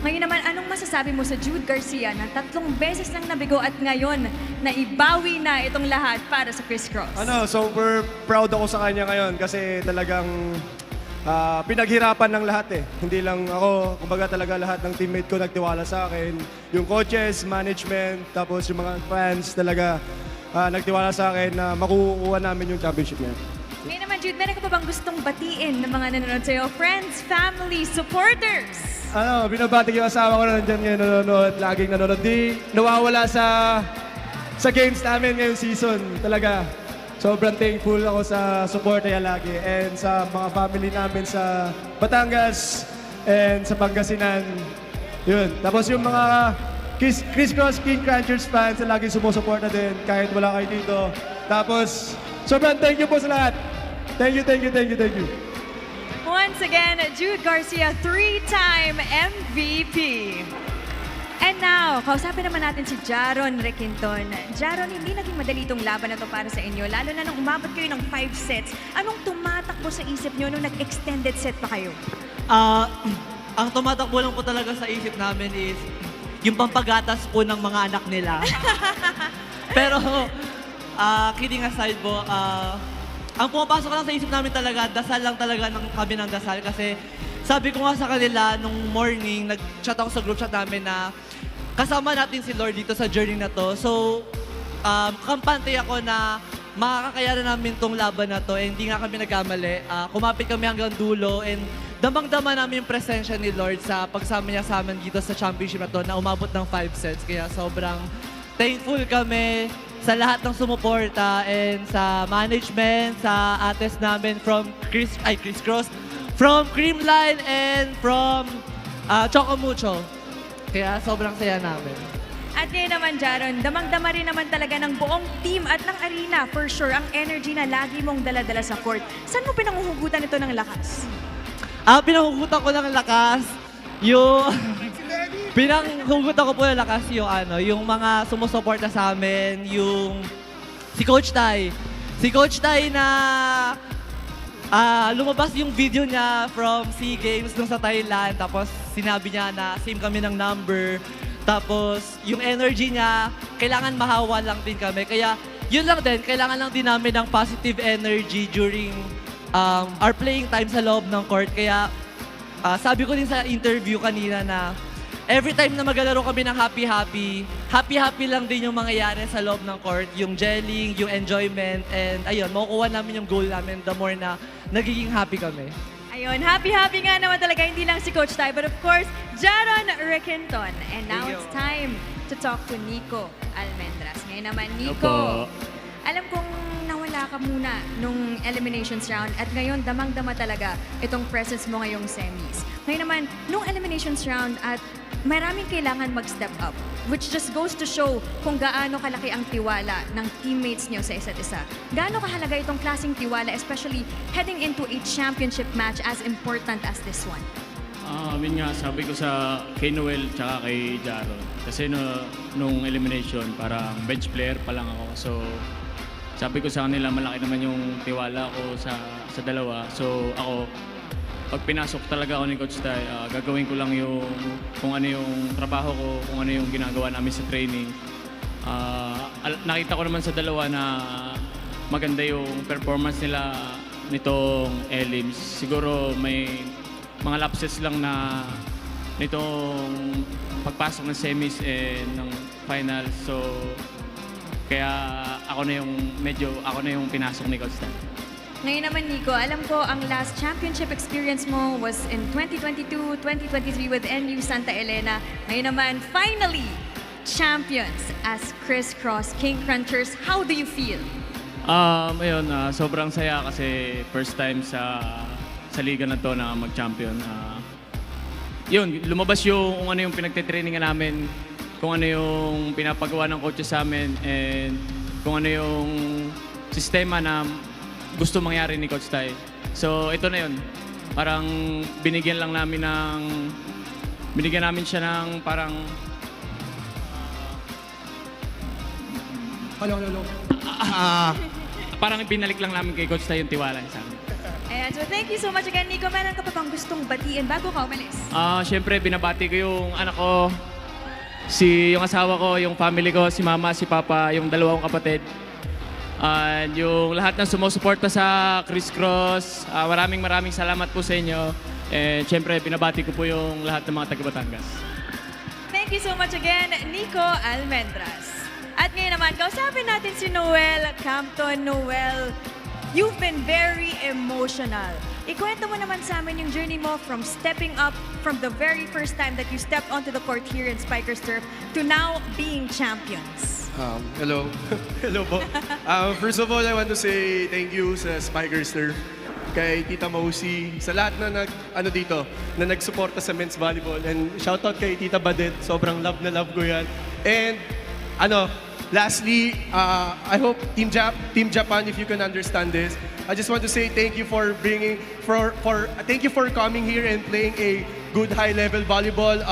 Ngayon naman, anong masasabi mo sa Jude Garcia na 3 beses nang nabigo at ngayon naibawi na itong lahat para sa Crisscross? Super proud ako sa kanya ngayon kasi talagang pinaghirapan ng lahat eh. Hindi lang ako, kumbaga talaga lahat ng teammate ko nagtiwala sa akin. Yung coaches, management, tapos yung mga fans talaga nagtiwala sa akin na makukuha namin yung championship niya. Ngayon naman, Jude, meron ka pa bang gustong batiin ng mga nanonood sa'yo? Friends, family, supporters? Binabati ko yung asawa ko na nandiyan ngayon nanonood, laging nanonood. Di nawawala sa games namin ngayong season. Talaga, sobrang thankful ako sa support niya lagi. And sa mga family namin sa Batangas and sa Pangasinan. Yun. Tapos yung mga Crisscross King Crunchers fans na laging sumusuporta din kahit wala kayo dito. Tapos, sobrang thank you po sa lahat. Thank you. Once again, Jude Garcia, 3-time MVP. And now, kausapin naman natin si Jaron Requinton. Jaron, hindi naging madali itong laban na to para sa inyo, lalo na nung umabot kayo ng 5 sets. Anong tumatakbo sa isip nyo nung nag-extended set pa kayo? Ang tumatakbo lang po talaga sa isip namin is yung pampagatas po ng mga anak nila. Pero, kidding aside po, ang pumapasok lang sa isip namin talaga, dasal lang talaga kami ng dasal kasi sabi ko nga sa kanila nung morning, nag-chat ako sa group chat namin na kasama natin si Lord dito sa journey na to. So, kampante ako na makakakayanan namin tong laban na to. Hindi nga kami nagkamali. Kumapit kami hanggang dulo and damang-dama namin yung presensya ni Lord sa pagsama niya sa amin dito sa championship na to na umabot ng 5 sets. Kaya sobrang thankful kami sa lahat ng sumuporta and sa management, sa ates namin from Crisscross, from Creamline and from Chocomucho. Kaya sobrang saya namin. At ngayon naman, Jaron, damang-dama rin naman talaga ng buong team at ng arena for sure ang energy na lagi mong dala-dala sa court. Saan mo pinanguhugutan ito ng lakas? Pinanghugutan ko ng lakas yung pinanghugutan ko po ng lakas yung mga sumusuporta sa amin, yung si Coach Tai. Si Coach Tai na lumabas yung video niya from SEA Games nung sa Thailand. Tapos sinabi niya na same kami ng number. Tapos yung energy niya, kailangan mahawa lang din kami. Kaya yun lang din, kailangan lang din namin ng positive energy during our playing time sa loob ng court. Kaya sabi ko din sa interview kanina na every time na maglalaro kami ng happy lang din yung mangyayari sa loob ng court. Yung gelling, yung enjoyment, and ayun, makukuha namin yung goal namin the more na nagiging happy kami. Ayun, happy nga naman talaga, hindi lang si Coach Tai, but of course, Jaron Requinton. And now it's time to talk to Nico Almendras. Ngayon naman, Nico, alam kong nawala ka muna nung eliminations round at ngayon damang-dama talaga itong presence mo ngayong semis. Ngayon naman, nung eliminations round at maraming kailangan mag-step up, which just goes to show kung gaano kalaki ang tiwala ng teammates niyo sa isa't isa. Gaano kahalaga itong klaseng tiwala, especially heading into a championship match as important as this one? Yun nga, sabi ko sa kay Noel tsaka kay Jaron. Kasi nung elimination, parang bench player pa lang ako. So, sabi ko sa kanila, malaki naman yung tiwala ko sa dalawa. So, ako, pag pinasok talaga ako ni Coach Tai, gagawin ko lang yung kung ano yung trabaho ko, kung ano yung ginagawa namin sa training. Nakita ko naman sa dalawa na maganda yung performance nila nitong elims. Siguro may mga lapses lang na nitong pagpasok ng semis ng finals. So kaya ako na yung pinasok ni Coach Tai. Ngayon naman, Nico, alam ko ang last championship experience mo was in 2022-2023 with NU Santa Elena. Ngayon naman, finally, champions as Criss King Crunchers. How do you feel? Ayun, sobrang saya kasi first time sa liga na to na mag-champion. Yun, lumabas yung kung ano yung pinagtitrainingan namin, kung ano yung pinapagawa ng coaches sa amin, and kung ano yung sistema na gusto mangyari ni Coach Tai. So ito na yun. Parang binigyan namin siya ng parang parang binalik lang namin kay Coach Tai yung tiwala niya sa amin. Ayan, so thank you so much again, Nico. Meron ka pa bang gustong batiin bago ka umalis? Siyempre, binabati ko yung anak ko, yung asawa ko, yung family ko, si mama, si papa, yung dalawang kapatid. And yung lahat ng sumusuporta sa CRISS. Maraming salamat po sa inyo. And siyempre, binabati ko po yung lahat ng mga taga-Batangas. Thank you so much again, Nico Almendras. At ngayon naman, kausapin natin si Noel Campton. Noel, you've been very emotional. Ikwento mo naman sa amin yung journey mo from stepping up from the very first time that you stepped onto the court here in Spikers Turf to now being champions. Hello. Hello po. First of all, I want to say thank you sa Spikers Turf, kay Tita Mausi, sa lahat na nagsuporta sa men's volleyball. And shoutout kay Tita Badet, sobrang love na love ko yan. And lastly, I hope Team Japan, if you can understand this, I just want to say thank you for thank you for coming here and playing a good high-level volleyball.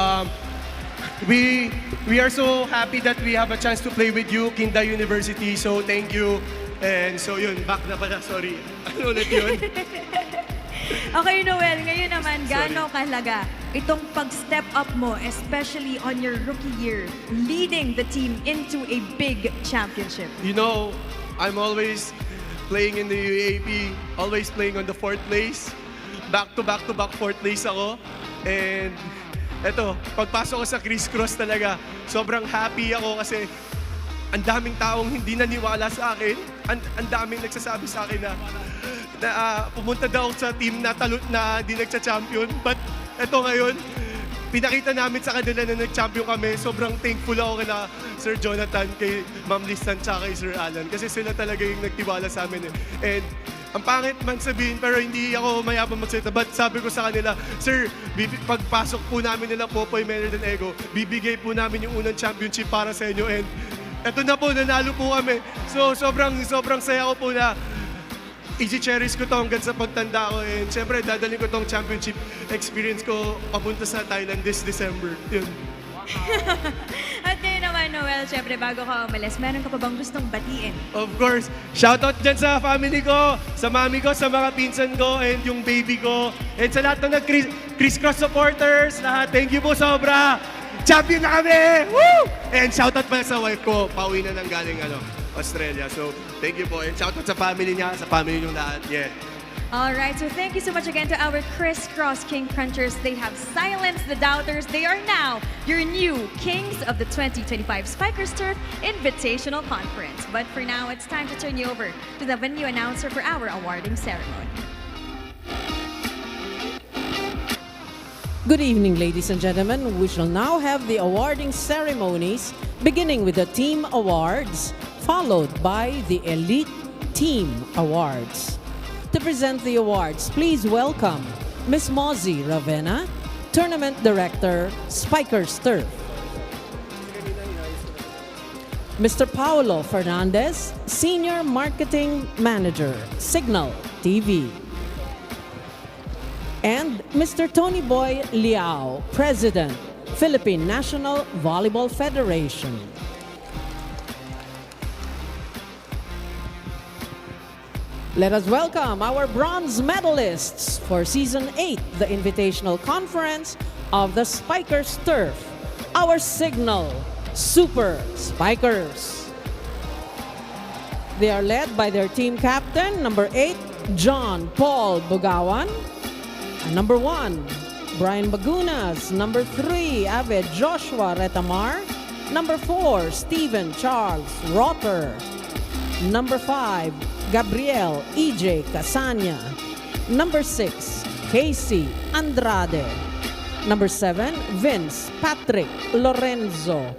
We are so happy that we have a chance to play with you, KINDAI University. So thank you. And so yun, back na pala, sorry. Ano ulit yun? Okay, Noel, ngayon naman, gaano kahalaga itong pag-step up mo, especially on your rookie year, leading the team into a big championship? You know, I'm always playing in the UAP, always playing on the 4th place. Back to back fourth place ako. And eto, pagpasok ko sa CRISS talaga, sobrang happy ako kasi ang daming taong hindi naniwala sa akin. Ang daming nagsasabi sa akin na pumunta daw sa team na di nagsa-champion. But eto ngayon, pinakita namin sa kanila na nag-champion kami. Sobrang thankful ako kay Sir Jonathan, kay Ma'am Listan, tsaka kay Sir Alan. Kasi sila talaga yung nagtiwala sa amin. And ang pangit man sabihin, pero hindi ako mayabang magsalita. But sabi ko sa kanila, Sir, pagpasok po namin nila Popoy, Mener, and Ego, bibigay po namin yung unang championship para sa inyo. And eto na po, nanalo po kami. So sobrang saya ko po na i-cherish ko to hanggang sa pagtanda ko. And syempre, dadalhin ko tong championship experience ko papunta sa Thailand this December. Yun. At ngayon naman, Noel, syempre bago ka umalis, meron ka pa bang gustong batiin? Of course, shoutout dyan sa family ko, sa mami ko, sa mga pinsan ko, and yung baby ko, and sa lahat ng CRISS supporters, lahat, thank you po sobra! Champion na kami! Woo! And shoutout pa sa wife ko, pauwi na nang galing Australia. So, thank you po. And shoutout sa family niya, sa family niyong lahat. Yeah. All right, so thank you so much again to our CRISS King Crunchers. They have silenced the doubters. They are now your new kings of the 2025 Spikers Turf Invitational Conference. But for now, it's time to turn you over to the venue announcer for our awarding ceremony. Good evening, ladies and gentlemen. We shall now have the awarding ceremonies, beginning with the Team Awards, followed by the Elite Team Awards. To present the awards, please welcome Ms. Mozzie Ravenna, Tournament Director, Spikers Turf. Mr. Paolo Fernandez, Senior Marketing Manager, Signal TV. And Mr. Tony Boy Liao, President, Philippine National Volleyball Federation. Let us welcome our bronze medalists for Season 8, the Invitational Conference of the Spikers Turf, our Signal Super Spikers. They are led by their team captain, number 8, John Paul Bugawan, and number 1, Brian Bagunas, number 3, Avid Joshua Retamar, number 4, Stephen Charles Rotter, number 5, Gabriel E.J. Casanya, number 6, Casey Andrade, number 7, Vince Patrick Lorenzo,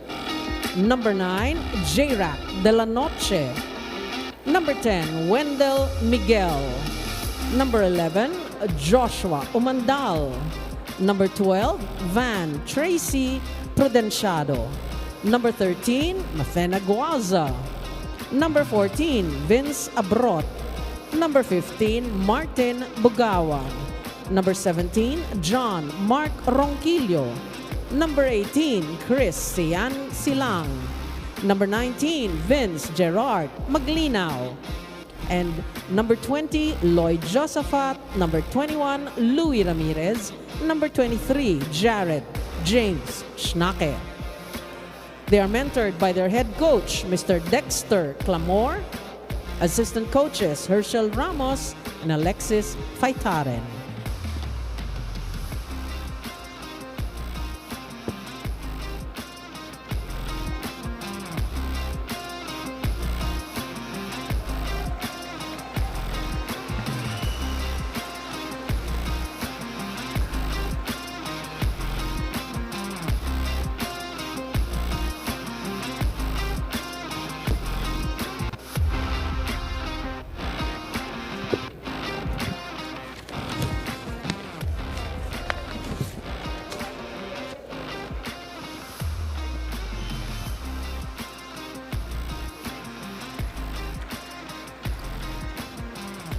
number 9, J-Rack De La Noche, number 10, Wendell Miguel, number 11, Joshua Umandal, number 12, Van Tracy Prudenciado, number 13, Mafena Guaza, number 14, Vince Abrot, number 15, Martin Bugawan, number 17, John Mark Ronquillo, number 18, Chris Sian Silang, number 19, Vince Gerard Maglinaw, and number 20, Lloyd Josaphat, number 21, Louis Ramirez, number 23, Jared James Schnake. They are mentored by their head coach, Mr. Dexter Clamor, assistant coaches Herschel Ramos and Alexis Faitaren.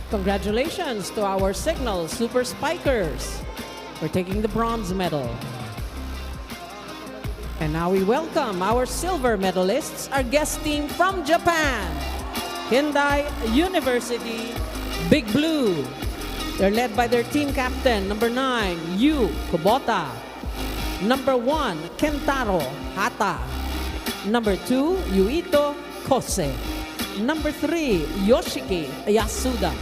Congratulations to our Signal Super Spikers for taking the bronze medal. And now we welcome our silver medalists, our guest team from Japan, KINDAI University Big Blue. They're led by their team captain, number 9, Yu Kubota, number 1, Kentaro Hata, number 2, Yuito Kose, number 3, Yoshiki Yasuda,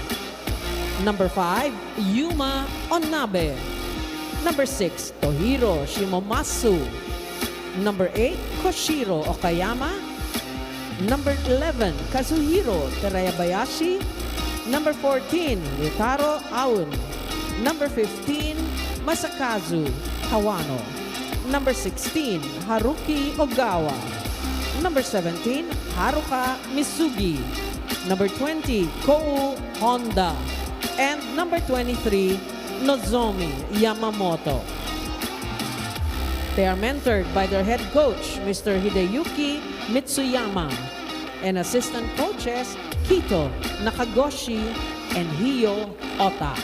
number 5, Yuma Onabe, number 6, Tohiro Shimomasu, number 8, Koshiro Okayama, number 11, Kazuhiro Terayabayashi, number 14, Ryutaro Aun, number 15, Masakazu Kawano, number 16, Haruki Ogawa, number 17, Haruka Misugi, number 20, Kou Honda, and number 23, Nozomi Yamamoto. They are mentored by their head coach, Mr. Hideyuki Mitsuyama, and assistant coaches, Kito Nakagoshi and Hiyo Ota.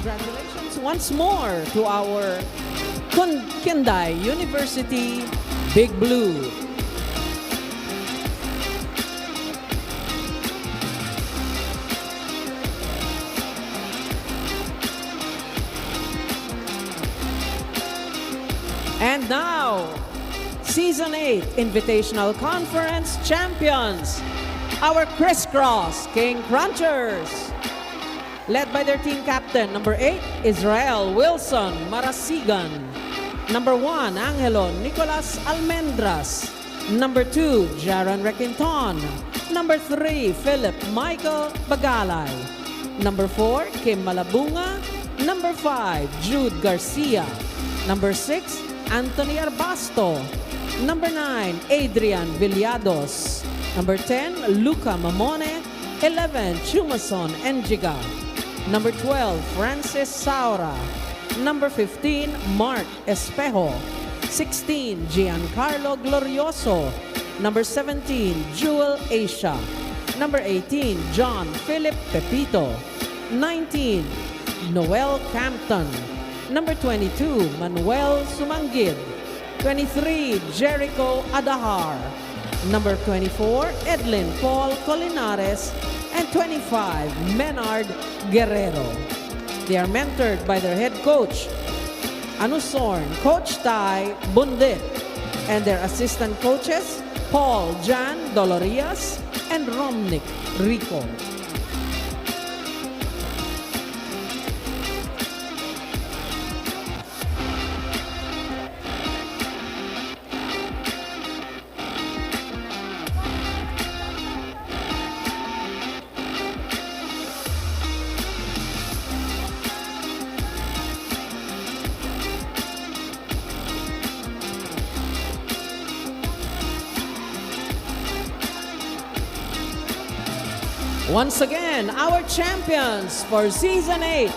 Congratulations once more to our KINDAI University Big Blue. And now, Season 8 Invitational Conference champions, our Crisscross King Crunchers. Led by their team captain, number 8, Israel Wilson Marasigan. Number 1, Angelo Nicolas Almendras. Number 2, Jaron Requinton. Number 3, Philip Michael Bagalay. Number 4, Kim Malabunga. Number 5, Jude Garcia. Number 6, Anthony Arbasto. Number 9, Adrian Villados. Number 10, Luca Mamone. 11, Chumason Enjiga. Number 12, Francis Saura. Number 15, Mark Espejo. 16, Giancarlo Glorioso. Number 17, Jewel Asia. Number 18, John Philip Pepito. 19, Noel Campton. Number 22, Manuel Sumangid. 23, Jericho Adahar. Number 24, Edlin Paul Colinares. And 25, Menard Guerrero. They are mentored by their head coach, Anusorn, Coach Tai Bundit, and their assistant coaches, Paul Jan Dolorias and Romnick Rico. Once again, our champions for Season 8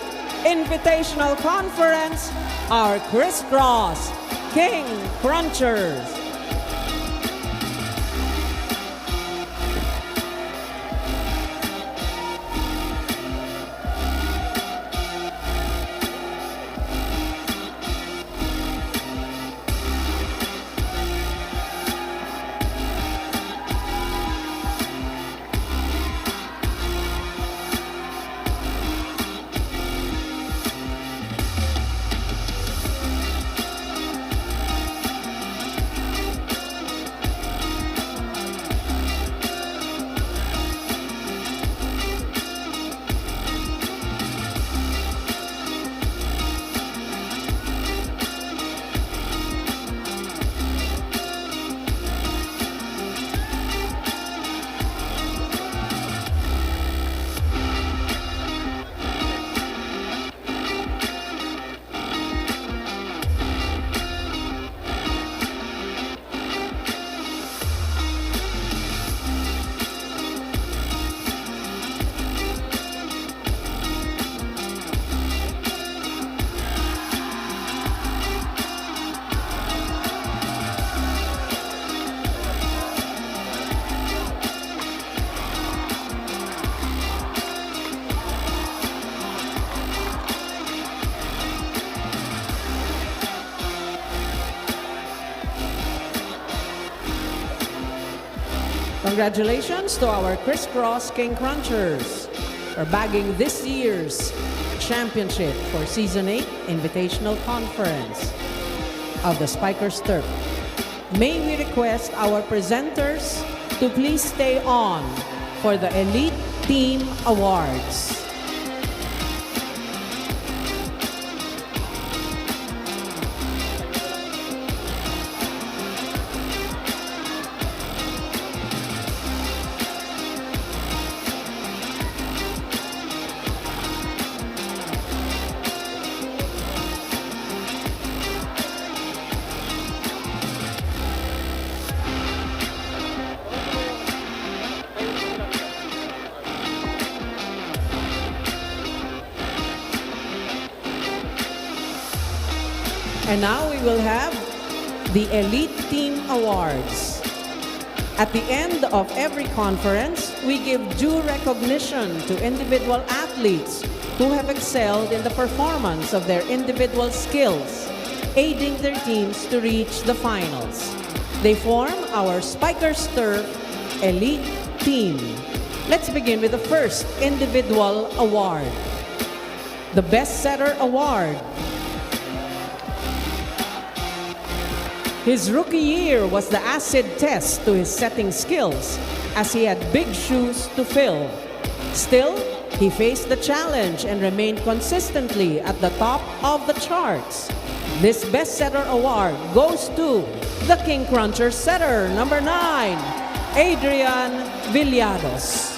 Invitational Conference are Crisscross King Crunchers. Congratulations to our Crisscross King Crunchers for bagging this year's championship for Season 8 Invitational Conference of the Spikers Turf. May we request our presenters to please stay on for the Elite Team Awards. And now we will have the Elite Team Awards. At the end of every conference, we give due recognition to individual athletes who have excelled in the performance of their individual skills, aiding their teams to reach the finals. They form our Spikers Turf Elite Team. Let's begin with the first individual award. The Best Setter Award. His rookie year was the acid test to his setting skills, as he had big shoes to fill. Still, he faced the challenge and remained consistently at the top of the charts. This Best Setter Award goes to the King Cruncher setter, number 9, Adrian Villados.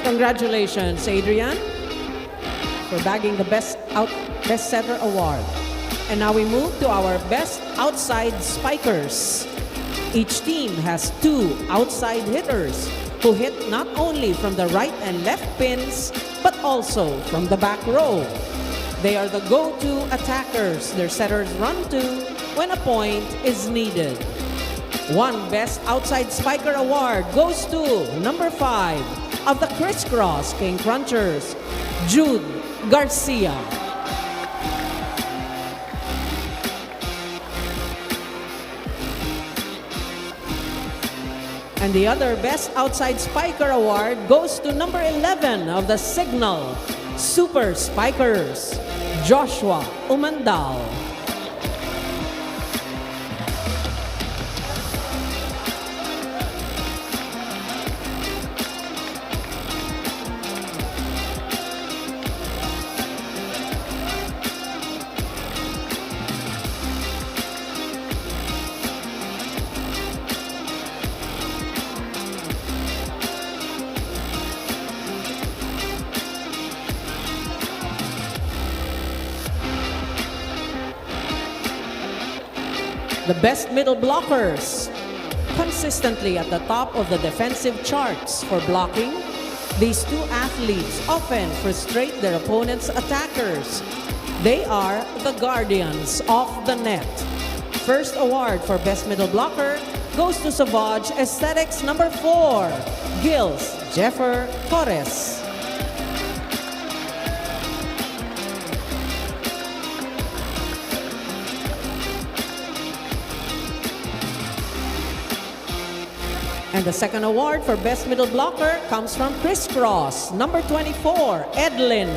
Congratulations, Adrian, for bagging the Best Setter Award. And now we move to our Best Outside Spikers. Each team has 2 outside hitters who hit not only from the right and left pins, but also from the back row. They are the go-to attackers their setters run to when a point is needed. One Best Outside Spiker Award goes to number 5 of the Crisscross King Crunchers, Jude Garcia. And the other Best Outside Spiker Award goes to number 11 of the Signal Super Spikers, Joshua Umandal. The best middle blockers, consistently at the top of the defensive charts for blocking. These 2 athletes often frustrate their opponent's attackers. They are the guardians of the net. First award for best middle blocker goes to Savage Aesthetics number 4, Gils Jeffer Torres. And the second award for Best Middle Blocker comes from Crisscross, number 24, Edlin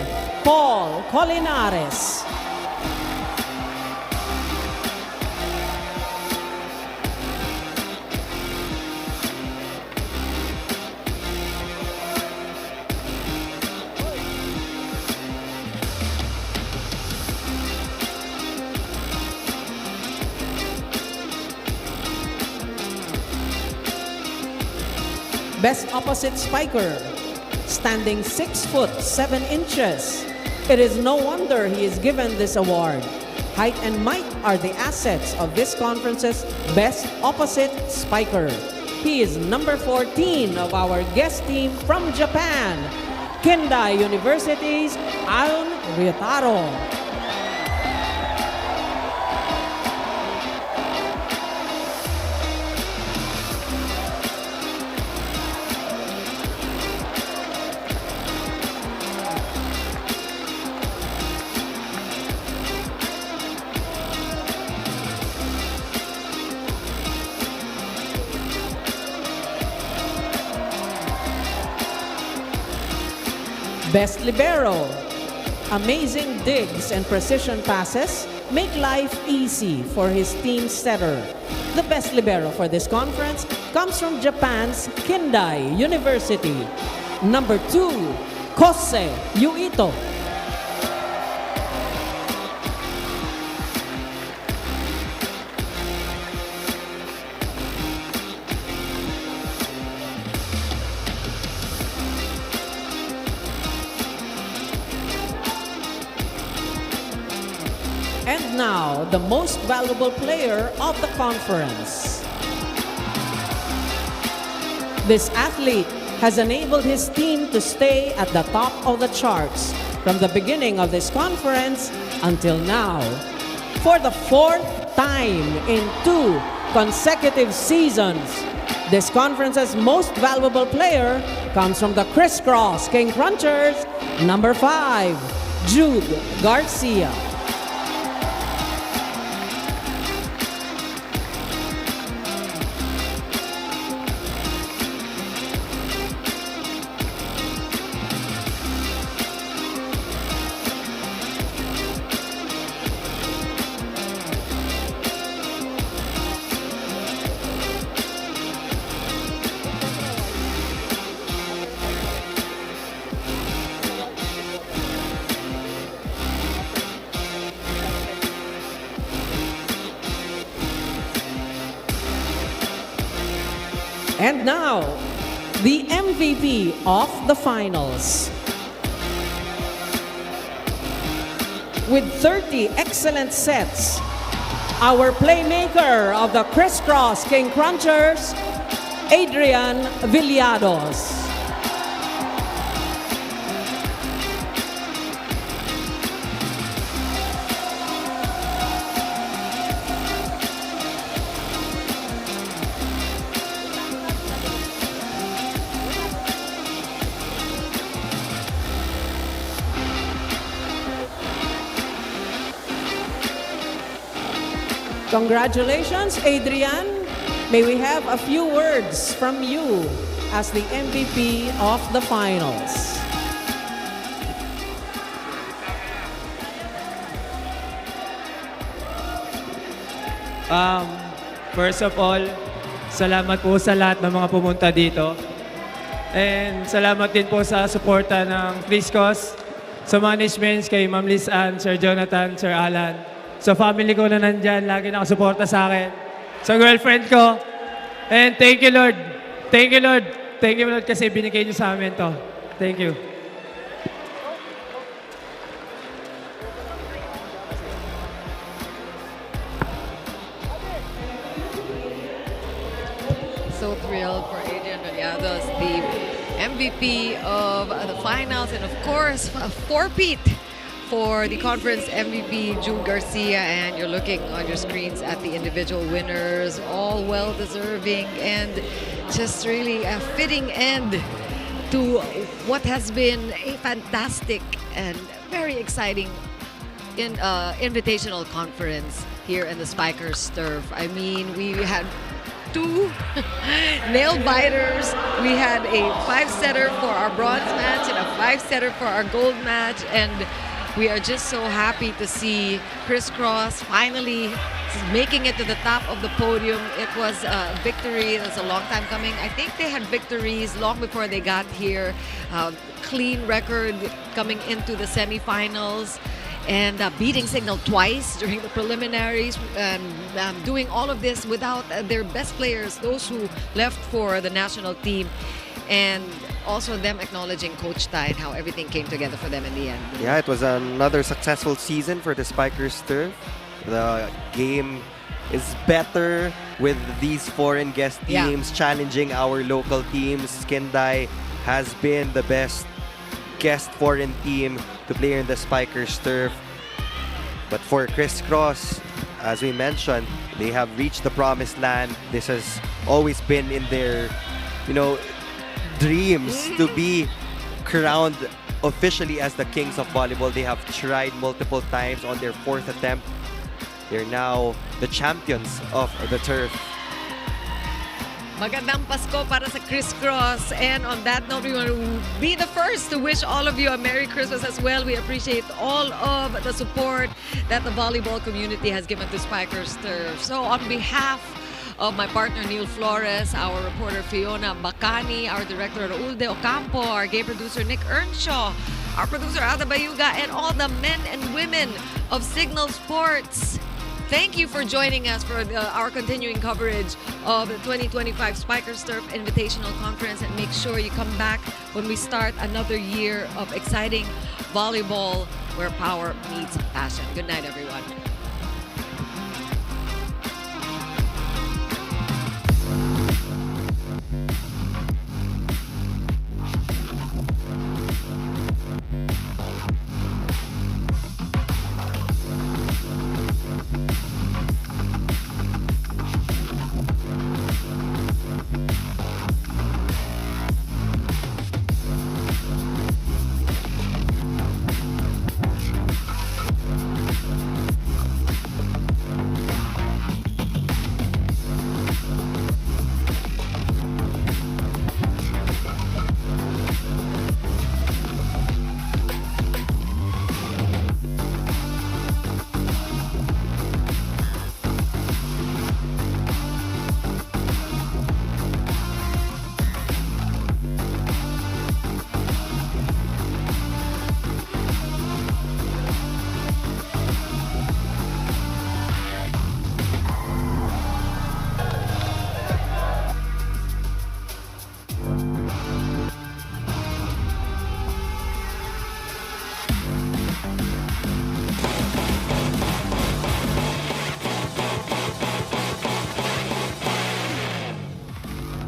Paul Colinares. Best Opposite Spiker, standing 6 foot 7 inches. It is no wonder he is given this award. Height and might are the assets of this conference's Best Opposite Spiker. He is number 14 of our guest team from Japan, Kindai University's Aon Ryotaro. Best Libero. Amazing digs and precision passes make life easy for his team setter. The best libero for this conference comes from Japan's Kindai University. Number 2, Kose Yuito. And now, the most valuable player of the conference. This athlete has enabled his team to stay at the top of the charts from the beginning of this conference until now. For the 4th time in 2 consecutive seasons, this conference's most valuable player comes from the Crisscross King Crunchers, number 5, Jude Garcia. And now, the MVP of the finals. With 30 excellent sets, our playmaker of the Crisscross King Crunchers, Adrian Villados. Congratulations, Adrian. May we have a few words from you as the MVP of the finals. First of all, salamat po sa lahat ng mga pumunta dito. And salamat din po sa suporta ng CRISS, sa management, kay Ma'am Liz Ann, Sir Jonathan, Sir Alan. Sa family ko na nandyan, lagi nakasuporta sa akin. Sa girlfriend ko. And thank you, Lord. Thank you, Lord. Thank you, Lord, kasi binigay niyo sa amin to. Thank you. So thrilled for Adrian Villados, the MVP of the finals, and of course, a four-peat for the conference MVP, Jude Garcia. And you're looking on your screens at the individual winners, all well-deserving, and just really a fitting end to what has been a fantastic and very exciting invitational conference here in the Spikers Turf. I mean, we had two nail biters. We had a 5-setter for our bronze match and a 5-setter for our gold match, and we are just so happy to see Crisscross finally making it to the top of the podium. It was a victory. It was a long time coming. I think they had victories long before they got here. Clean record coming into the semifinals, and beating Signal twice during the preliminaries, and doing all of this without their best players, those who left for the national team, and also them acknowledging Coach Tai and how everything came together for them in the end. Yeah, it was another successful season for the Spikers Turf. The game is better with these foreign guest teams challenging our local teams. KINDAI has been the best guest foreign team to play in the Spikers Turf. But for Crisscross, as we mentioned, they have reached the promised land. This has always been in their, dreams to be crowned officially as the kings of volleyball. They have tried multiple times. On their 4th attempt, they're now the champions of the turf. Magandang Pasko para sa Crisscross. And on that note, we want to be the first to wish all of you a Merry Christmas as well. We appreciate all of the support that the volleyball community has given to Spikers Turf. So on behalf of my partner Neil Flores, our reporter Fiona Bacani, our director Raul De Ocampo, our game producer Nick Earnshaw, our producer Ada Bayuga, and all the men and women of Signal Sports, thank you for joining us for our continuing coverage of the 2025 Spikers Turf Invitational Conference, and make sure you come back when we start another year of exciting volleyball where power meets passion. Good night, everyone.